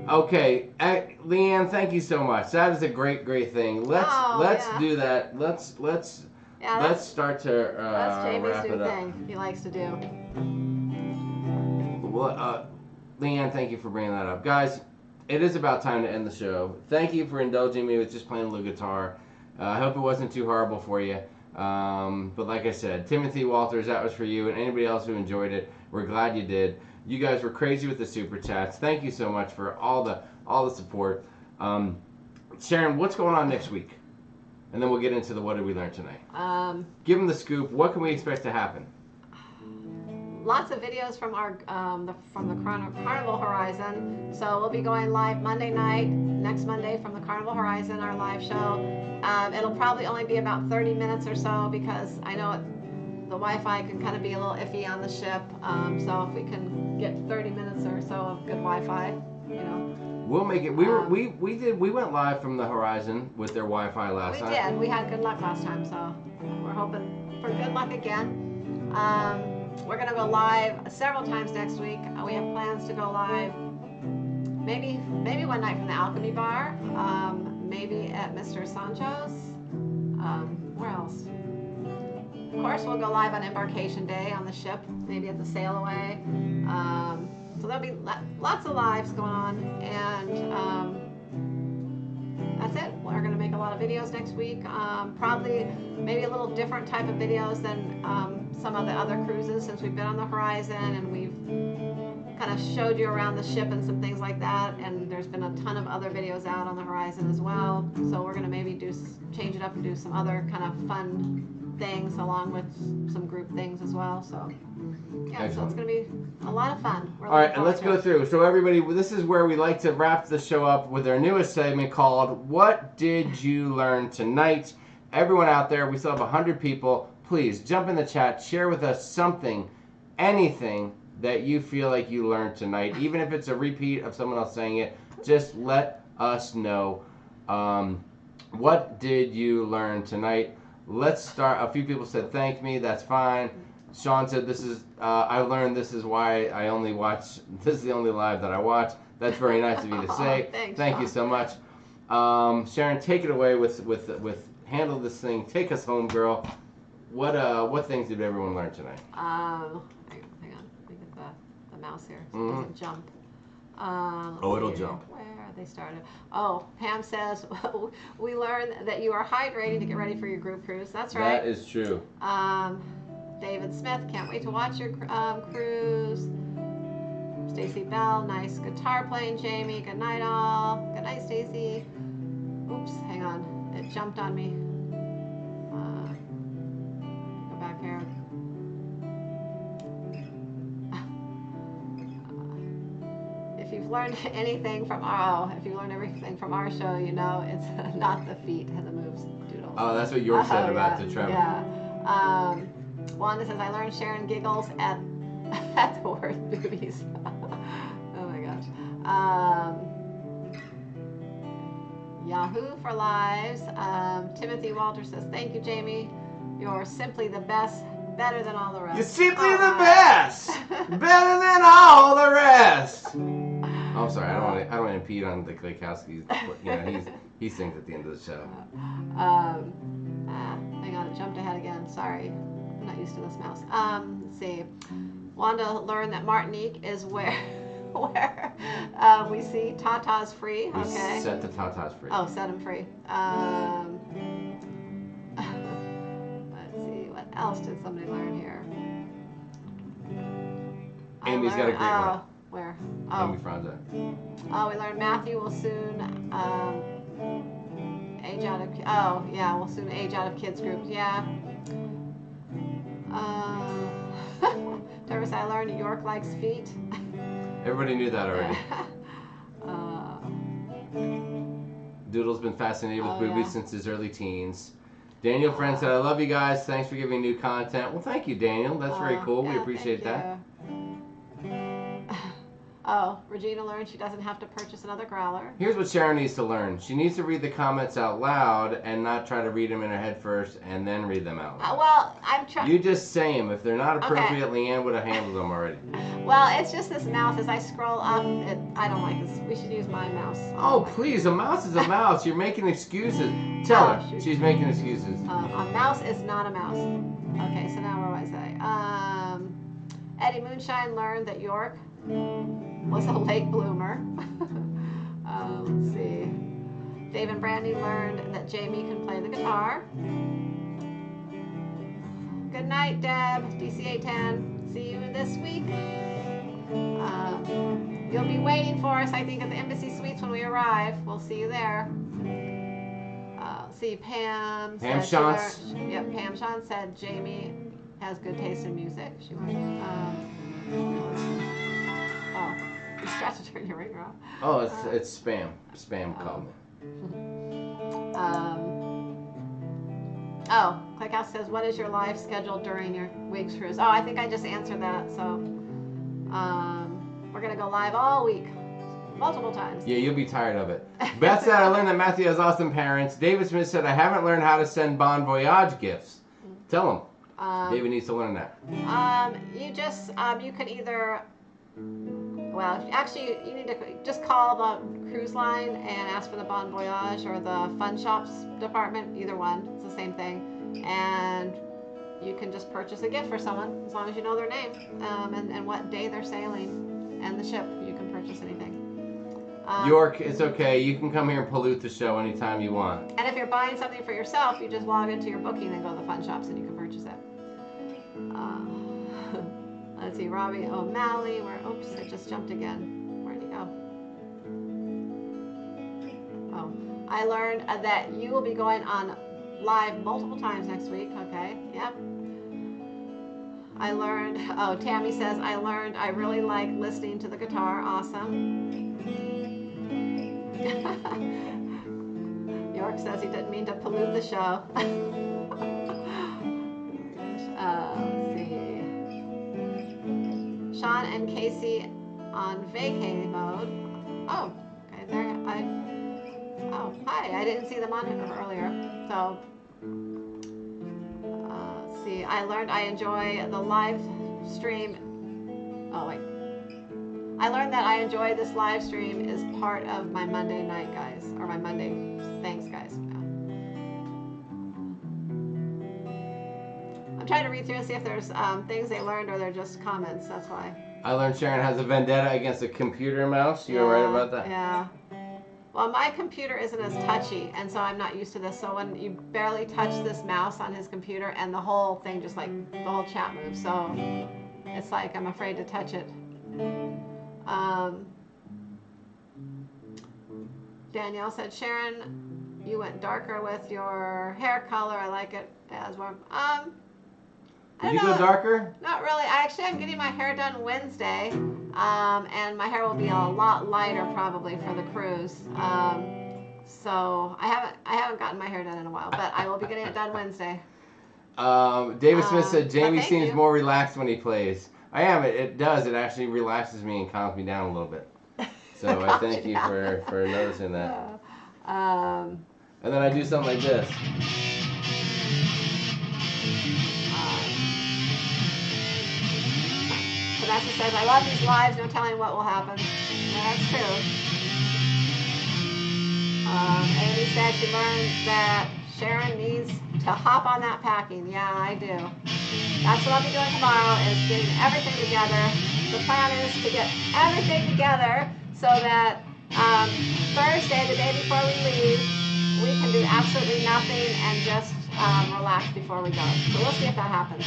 Okay, Leanne, thank you so much. That is a great thing. Let's do that. Let's start to that's Jamie's wrap new it up. thing. He likes to do. Well, Leanne, thank you for bringing that up, guys. It is about time to end the show. Thank you for indulging me with just playing a little guitar. I hope it wasn't too horrible for you. But like I said, Timothy Walters, that was for you, and anybody else who enjoyed it, we're glad you did. You guys were crazy with the super chats. Thank you so much for all the support. Sharon, what's going on next week? And then we'll get into the what did we learn tonight. Give them the scoop. What can we expect to happen? Lots of videos from our from the Carnival Horizon. So we'll be going live Monday night, next Monday from the Carnival Horizon, our live show. It'll probably only be about 30 minutes or so because I know the Wi-Fi can kind of be a little iffy on the ship. So if we can get 30 minutes or so of good Wi-Fi, you know. We'll make it. We went live from the Horizon with their Wi-Fi last time. We did. We had good luck last time, so we're hoping for good luck again. We're gonna go live several times next week. We have plans to go live. Maybe one night from the Alchemy Bar. Maybe at Mr. Sancho's. Where else? Of course, we'll go live on Embarkation Day on the ship. Maybe at the sail away. So there'll be lots of lives going on, and that's it. We're going to make a lot of videos next week. Probably maybe a little different type of videos than some of the other cruises since we've been on the Horizon and we've kind of showed you around the ship and some things like that. And there's been a ton of other videos out on the Horizon as well. So we're going to maybe change it up and do some other kind of fun things along with some group things as well. So yeah, excellent. So it's going to be a lot of fun. All right, and let's go through. So everybody, this is where we like to wrap the show up with our newest segment called What Did You Learn Tonight? Everyone out there, we still have 100 people. Please jump in the chat, share with us something, anything that you feel like you learned tonight. Even if it's a repeat of someone else saying it, just let us know. What did you learn tonight? Let's start. A few people said thank me. That's fine. Sean said this is. I learned this is why I only watch. This is the only live that I watch. That's very nice of you to say. Thanks, Thank Sean. you so much. Sharon, take it away with handle this thing. Take us home, girl. What things did everyone learn tonight? Hang on. Let me get the mouse here so it doesn't jump. It'll jump. Where they started. Oh, Pam says we learned that you are hydrating to get ready for your group cruise. That's right. That is true. David Smith, can't wait to watch your cruise. Stacy Bell, nice guitar playing, Jamie. Good night, all. Good night, Stacy. Oops, hang on. It jumped on me. Go back here. If you've learned anything from if you learned everything from our show, you know it's not the feet and the moves, doodles. Oh, that's what York said about the Trevor. Yeah. Wanda says, I learned Sharon giggles at the word boobies. Oh my gosh. Yahoo for Lives. Timothy Walter says, thank you, Jamie. You're simply the best, better than all the rest. You're simply the best, better than all the rest. Oh, I'm sorry, I don't want to impede on the Klekowski's. You know, he sings at the end of the show. Hang on, it jumped ahead again. Sorry, I'm not used to this mouse. Let's see. Wanda learned that Martinique is where we see Tata's free. Okay. We set the Tatas free. Oh, set him free. Let's see, what else did somebody learn here? Amy's got a great one. Where? Amy Franza. Oh, we learned Matthew will soon age out of. Oh, yeah, we'll soon age out of kids groups. Yeah. Terrace, I learned New York likes feet. Everybody knew that already. Doodle's been fascinated with Oh, boobies yeah. since his early teens. Daniel Friend said, I love you guys. Thanks for giving new content. Well, thank you, Daniel. That's very cool. We Yeah, appreciate thank that. you. Oh, Regina learned she doesn't have to purchase another growler. Here's what Sharon needs to learn. She needs to read the comments out loud and not try to read them in her head first and then read them out loud. Well, I'm trying. You just say them. If they're not appropriate, Leanne would have handled them already. Well, it's just this mouse. As I scroll up, I don't like this. We should use my mouse. Oh, please. A mouse is a mouse. You're making excuses. Tell her. shoot. She's making excuses. A mouse is not a mouse. Okay, so now where was I? Eddie Moonshine learned that York was a late bloomer. Let's see. Dave and Brandy learned that Jamie can play the guitar. Good night, Deb. DC810. See you this week. You'll be waiting for us, I think, at the Embassy Suites when we arrive. We'll see you there. See, Pam. Pam said she Shantz. learned- Yep, Pam Sean said Jamie has good taste in music. She learned. Oh, you forgot to turn your ringer off. Oh, it's spam. Spam comment. ClickHouse says, what is your live schedule during your week's cruise? Oh, I think I just answered that. So, we're going to go live all week, multiple times. Yeah, you'll be tired of it. Beth said, I learned that Matthew has awesome parents. David Smith said, I haven't learned how to send Bon Voyage gifts. Tell him. David needs to learn that. You just, you can either, well, actually, you need to just call the cruise line and ask for the Bon Voyage or the Fun Shops department, either one. It's the same thing. And you can just purchase a gift for someone as long as you know their name and what day they're sailing and the ship. You can purchase anything. York, it's okay. You can come here and pollute the show anytime you want. And if you're buying something for yourself, you just log into your booking and go to the Fun Shops and you can purchase it. Let's see, Robbie O'Malley. Oops, it just jumped again. Where'd he go? Oh, I learned that you will be going on live multiple times next week. Okay, yep. I learned, Tammy says, I learned I really like listening to the guitar. Awesome. York says he didn't mean to pollute the show. Let's see. Sean and Casey on vacay mode. Oh, okay, there. Oh, hi. I didn't see them on here earlier. So, let's see. I learned I enjoy the live stream. Oh, wait. I learned that I enjoy this live stream is part of my Monday night, guys. Or my Monday thanks, guys. Yeah. I'm trying to read through and see if there's things they learned or they're just comments. That's why. I learned Sharon has a vendetta against a computer mouse. You were right about that? Yeah. Well, my computer isn't as touchy, and so I'm not used to this. So when you barely touch this mouse on his computer, and the whole thing just like, the whole chat moves. So it's like I'm afraid to touch it. Danielle said, Sharon, you went darker with your hair color. I like it as well. Did you go darker? Not really. I'm getting my hair done Wednesday, and my hair will be a lot lighter probably for the cruise. So I haven't gotten my hair done in a while, but I will be getting it done Wednesday. David Smith said Jamie thank seems you. more relaxed when he plays. I am. It does. It actually relaxes me and calms me down a little bit. So I thank you for noticing that. And then I do something like this. Vanessa says, I love these lives, no telling what will happen. Yeah, that's true. Amy said she learned that Sharon needs to hop on that packing. Yeah, I do. That's what I'll be doing tomorrow, is getting everything together. The plan is to get everything together so that Thursday, the day before we leave, we can do absolutely nothing and just relax before we go. So we'll see if that happens.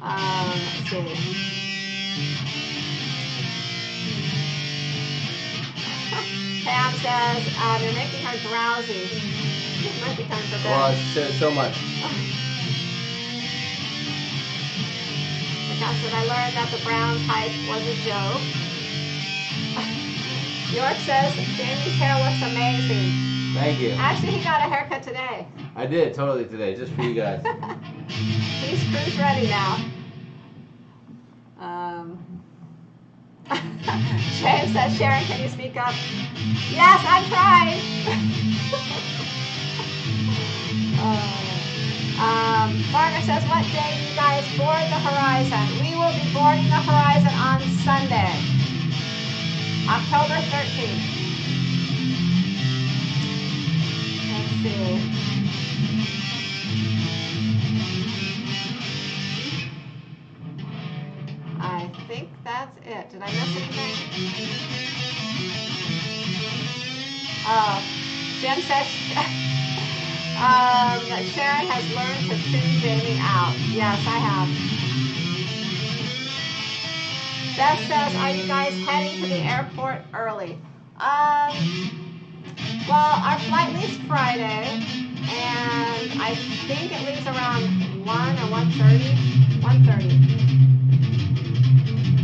Let's see. Pam says, you're making her drowsy. It might be time for bed. Well, so much. Pam said, I learned that the Browns hype was a joke. York says Jamie's hair looks amazing. Thank you. Actually, he got a haircut today. I did, totally today, just for you guys. He's cruise ready now. James says, Sharon, can you speak up? Yes, I'm trying. Margaret says, what day do you guys board the Horizon? We will be boarding the Horizon on Sunday, October 13th. Let's see. I think that's it. Did I miss anything? Oh, Jim says Sharon has learned to tune Jamie out. Yes, I have. Beth says, are you guys heading to the airport early? Well, our flight leaves Friday, and I think it leaves around 1 or 1:30. 1:30.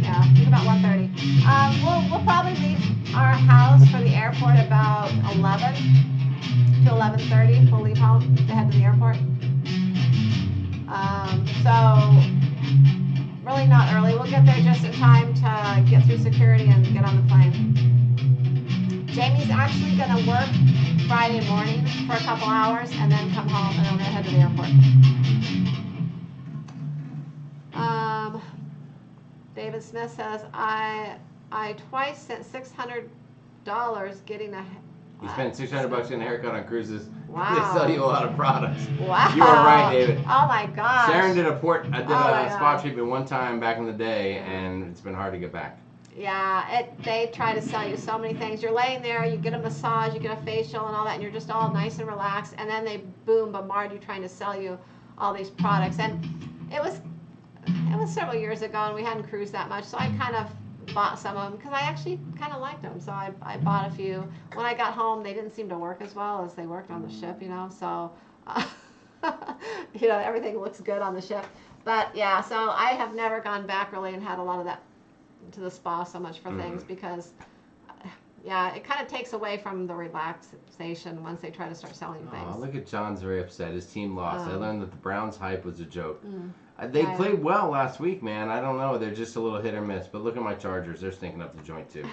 Yeah, I think about 1:30. We'll probably leave our house for the airport about 11 to 11:30. We'll leave home to head to the airport. So really not early. We'll get there just in time to get through security and get on the plane. Jamie's actually going to work Friday morning for a couple hours and then come home and then we're going to head to the airport. David Smith says, I twice spent $600 getting a... You spent $600 getting a haircut on cruises. Wow. They sell you a lot of products. Wow. You are right, David. Oh my gosh. Sharon did a spa God. treatment one time back in the day, and it's been hard to get back. Yeah, they try to sell you so many things. You're laying there, you get a massage, you get a facial and all that, and you're just all nice and relaxed, and then they bombard you trying to sell you all these products. And it was several years ago, and we hadn't cruised that much, so I kind of bought some of them because I actually kind of liked them. So I bought a few. When I got home, they didn't seem to work as well as they worked on the ship, you know. So, everything looks good on the ship. But yeah, so I have never gone back really and had a lot of that to the spa so much for things because, yeah, it kind of takes away from the relaxation once they try to start selling things. Oh, look at John's very upset. His team lost. I learned that the Browns hype was a joke. They I played well last week, man. I don't know. They're just a little hit or miss. But look at my Chargers. They're stinking up the joint, too.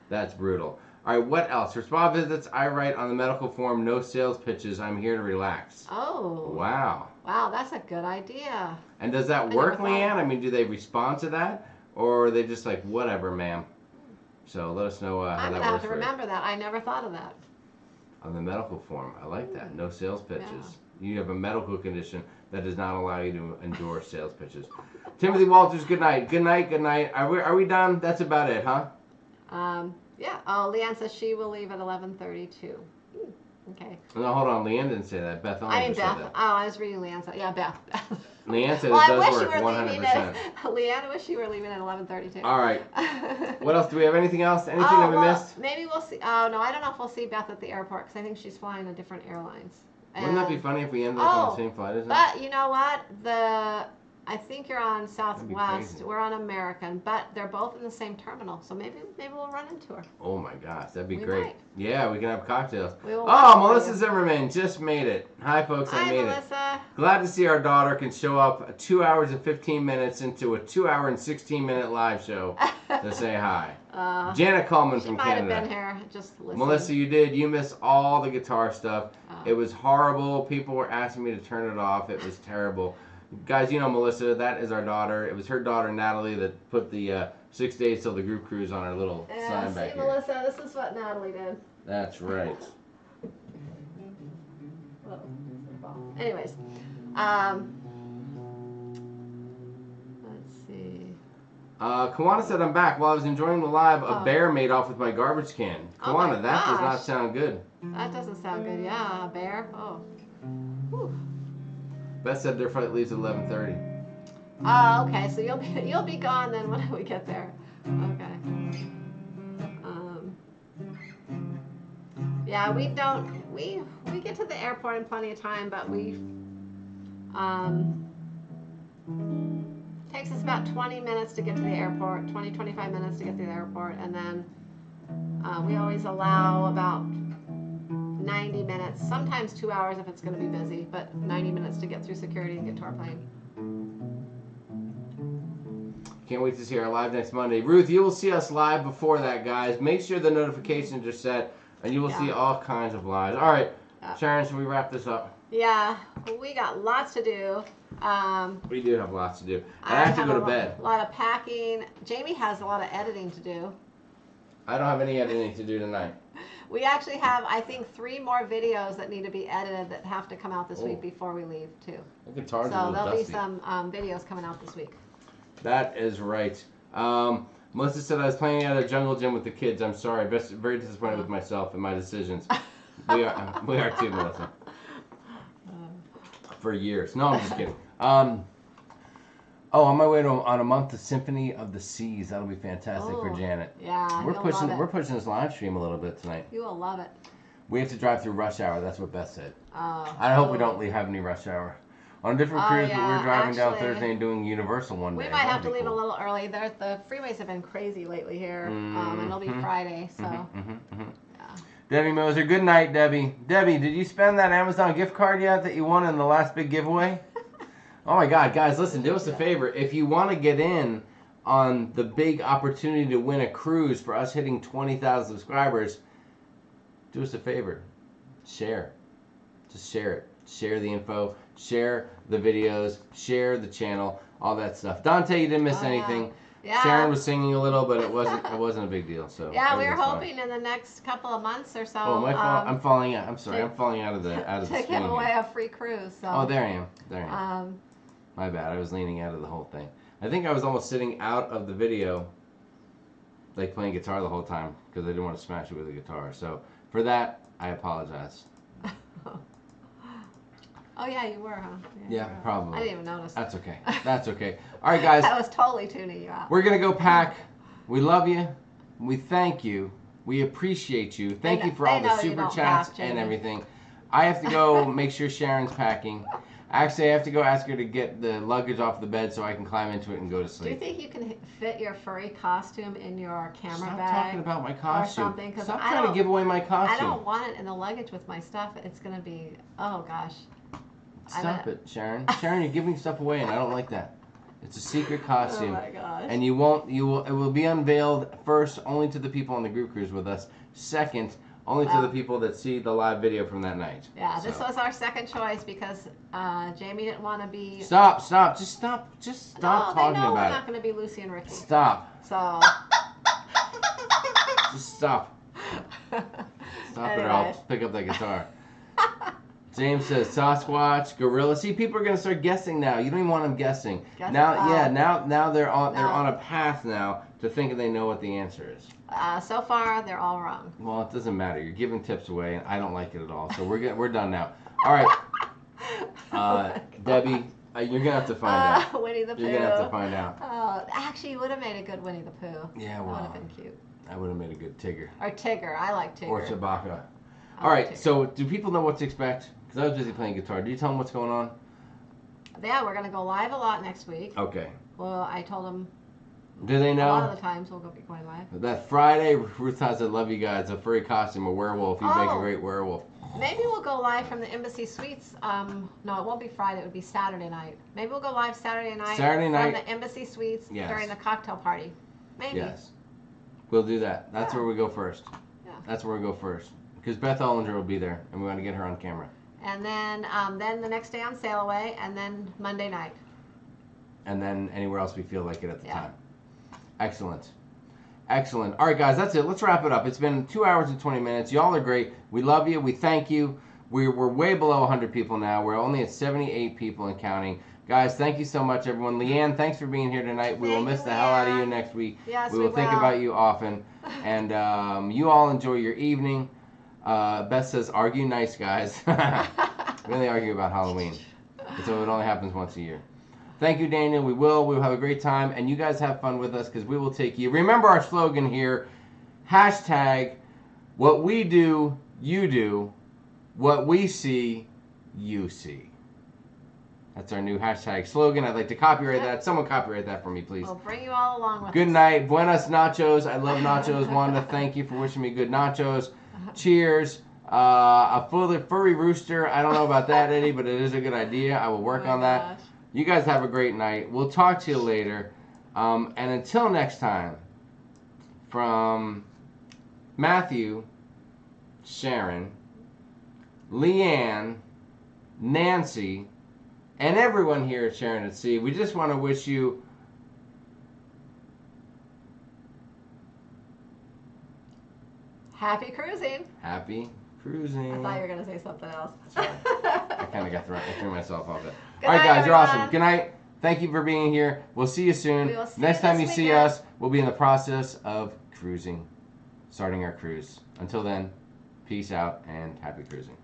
That's brutal. All right, what else? For spa visits, I write on the medical form, no sales pitches. I'm here to relax. Oh. Wow. Wow, that's a good idea. And does that work, Leanne? I mean, do they respond to that? Or are they just like, whatever, ma'am? So let us know how I'm that going to have works to for you. remember that. I never thought of that. On the medical form. I like that. No sales pitches. You have a medical condition that does not allow you to endure sales pitches. Timothy Walters, good night. Good night, good night. Are we done? That's about it, huh? Yeah. Oh, Leanne says she will leave at 11:32. Okay. No, hold on. Leanne didn't say that. Beth I mean, just Beth. said that. Oh, I was reading Leanne. Yeah, Beth. Leanne said Well, it I does wish work you were 100%. leaving at, Leanne, I wish you were leaving at 11:32. All right. What else? Do we have anything else? Anything Oh, that we well, missed? maybe we'll see. Oh, no, I don't know if we'll see Beth at the airport because I think she's flying a different airlines. Wouldn't that be funny if we ended up on the same flight as her? But you know what? I think you're on Southwest. crazy. We're on American, but they're both in the same terminal, so maybe we'll run into her. Oh my gosh, that'd be We great. might. Yeah, we can have cocktails. We will Oh, wait for Melissa you. Zimmerman just made it. Hi, folks, I Hi, made it. Melissa. Glad to see our daughter can show up 2 hours and 15 minutes into a 2 hour and 16-minute live show to say hi. Janet Coleman She from might Canada. have been here just listening. Melissa, you did. You missed all the guitar stuff. Oh. It was horrible. People were asking me to turn it off. It was terrible. Guys, you know Melissa. That is our daughter. It was her daughter, Natalie, that put the 6 days till the group cruise on her little sign back here. Melissa, this is what Natalie did. That's right. Anyways, let's see. Kawana said, I'm back. While I was enjoying the live, a Oh. bear made off with my garbage can. Oh my Kawana, that does not gosh. sound good. That doesn't sound good. Yeah, a bear. Oh. Whew. Beth said their flight leaves at 11:30. Oh, okay. So you'll be gone then when we get there. Okay. Yeah, we get to the airport in plenty of time, but takes us about 20 minutes to get to the airport, 25 minutes to get to the airport, and then We always allow about 90 minutes, sometimes 2 hours if it's going to be busy, but 90 minutes to get through security and get to our plane. Can't wait to see our live next Monday. Ruth, you will see us live before that, guys. Make sure the notifications are set, and you will see all kinds of lives. All right, Sharon, should we wrap this up? Yeah, we got lots to do. We do have lots to do. I have to go to bed. A lot of packing. Jamie has a lot of editing to do. I don't have any editing to do tonight. We actually have, I think, 3 more videos that need to be edited that have to come out this week before we leave, too. The guitar's a So little there'll dusty. be some videos coming out this week. That is right. Melissa said I was playing at a jungle gym with the kids. I'm sorry. Very disappointed with myself and my decisions. We are too, Melissa. For years. No, I'm just kidding. On my way on a month to Symphony of the Seas. That'll be fantastic for Janet. Yeah, We're pushing this live stream a little bit tonight. You will love it. We have to drive through rush hour. That's what Beth said. I hope we don't have any rush hour. On a different cruise, but we're driving down Thursday and doing Universal one day. We might have to leave a little early. The freeways have been crazy lately here, and it'll be Friday, so. Yeah. Debbie Moser, good night, Debbie. Debbie, did you spend that Amazon gift card yet that you won in the last big giveaway? Oh my God, guys, listen, do us a favor. If you want to get in on the big opportunity to win a cruise for us hitting 20,000 subscribers, do us a favor. Share. Just share it. Share the info. Share the videos. Share the channel. All that stuff. Dante, you didn't miss anything. Yeah. Sharon was singing a little, but it wasn't a big deal. So yeah, we were hoping in the next couple of months or so. Oh, my fault. I'm falling out. I'm sorry. I'm falling out of the to screen give away here. a free cruise. So. Oh, there I am. My bad. I was leaning out of the whole thing. I think I was almost sitting out of the video, like playing guitar the whole time because I didn't want to smash it with a guitar. So for that, I apologize. Oh yeah, you were, huh? Yeah, probably. I didn't even notice. That's okay. That's okay. All right, guys. That was totally tuning you out. We're gonna go pack. We love you. We thank you. We appreciate you. Thank you for all the super chats and everything. I have to go make sure Sharon's packing. Actually, I have to go ask her to get the luggage off the bed so I can climb into it and go to sleep. Do you think you can fit your furry costume in your camera Stop bag? Stop talking about my costume. Or something, Stop trying to give away my costume. I don't want it in the luggage with my stuff. It's going to be, oh gosh. Stop it, Sharon. Sharon, you're giving stuff away and I don't like that. It's a secret costume. Oh my gosh. And it will be unveiled first only to the people on the group cruise with us. Second, only to the people that see the live video from that night. Yeah, this was our second choice because Jamie didn't want to be... Stop. Just stop talking about it. No, they know we're not going to be Lucy and Ricky. Stop. So... Just stop. Stop it or I'll pick up that guitar. James says Sasquatch, gorilla. See, people are gonna start guessing now. You don't even want them guessing. Now they're on a path now to thinking they know what the answer is. So far, they're all wrong. Well, it doesn't matter. You're giving tips away, and I don't like it at all. So we're done now. All right, Debbie, you're gonna have to find out. Winnie the Pooh. You're gonna have to find out. Oh, actually, you would have made a good Winnie the Pooh. Yeah, well, that would have been cute. I would have made a good Tigger. Or Tigger. I like Tigger. Or Chewbacca. All right. So, do people know what to expect? Because I was busy playing guitar. Do you tell them what's going on? Yeah, we're going to go live a lot next week. Okay. Well, I told them. Do they know? A lot of the times we'll be going live. That Friday, Ruth has I love you guys. A furry costume, a werewolf. You make a great werewolf. Maybe we'll go live from the Embassy Suites. No, it won't be Friday. It would be Saturday night. Maybe we'll go live Saturday night. From the Embassy Suites during the cocktail party. Maybe. Yes. We'll do that. That's where we go first. Yeah. That's where we go first. Because Beth Ollinger will be there, and we want to get her on camera. And then the next day on Sail Away, and then Monday night. And then anywhere else we feel like it at the time. Excellent. Excellent. All right, guys, that's it. Let's wrap it up. It's been 2 hours and 20 minutes. Y'all are great. We love you. We thank you. We're way below 100 people now. We're only at 78 people and counting. Guys, thank you so much, everyone. Leanne, thanks for being here tonight. We will miss the hell out of you next week. Yes, we will think about you often. And you all enjoy your evening. Beth says, argue nice, guys. We only argue about Halloween. So it only happens once a year. Thank you, Daniel. We will have a great time. And you guys have fun with us because we will take you. Remember our slogan here. Hashtag, what we do, you do. What we see, you see. That's our new hashtag slogan. I'd like to copyright that. Someone copyright that for me, please. We'll bring you all along with Good us. night. Buenas nachos. I love nachos. Wanda, thank you for wishing me good nachos. Cheers. A furry rooster. I don't know about that, Eddie, but it is a good idea. I will work on that. Gosh. You guys have a great night. We'll talk to you later. And until next time, from Matthew, Sharon, Leanne, Nancy, and everyone here at Sharon at Sea, we just want to wish you Happy cruising. happy cruising. I thought you were going to say something else. I kind of I threw myself off it. Good All right, night, guys, you're everyone. awesome. Good night. Thank you for being here. We'll see you soon. We will see Next you time you this see weekend. us, we'll be in the process of cruising, starting our cruise. Until then, peace out and happy cruising.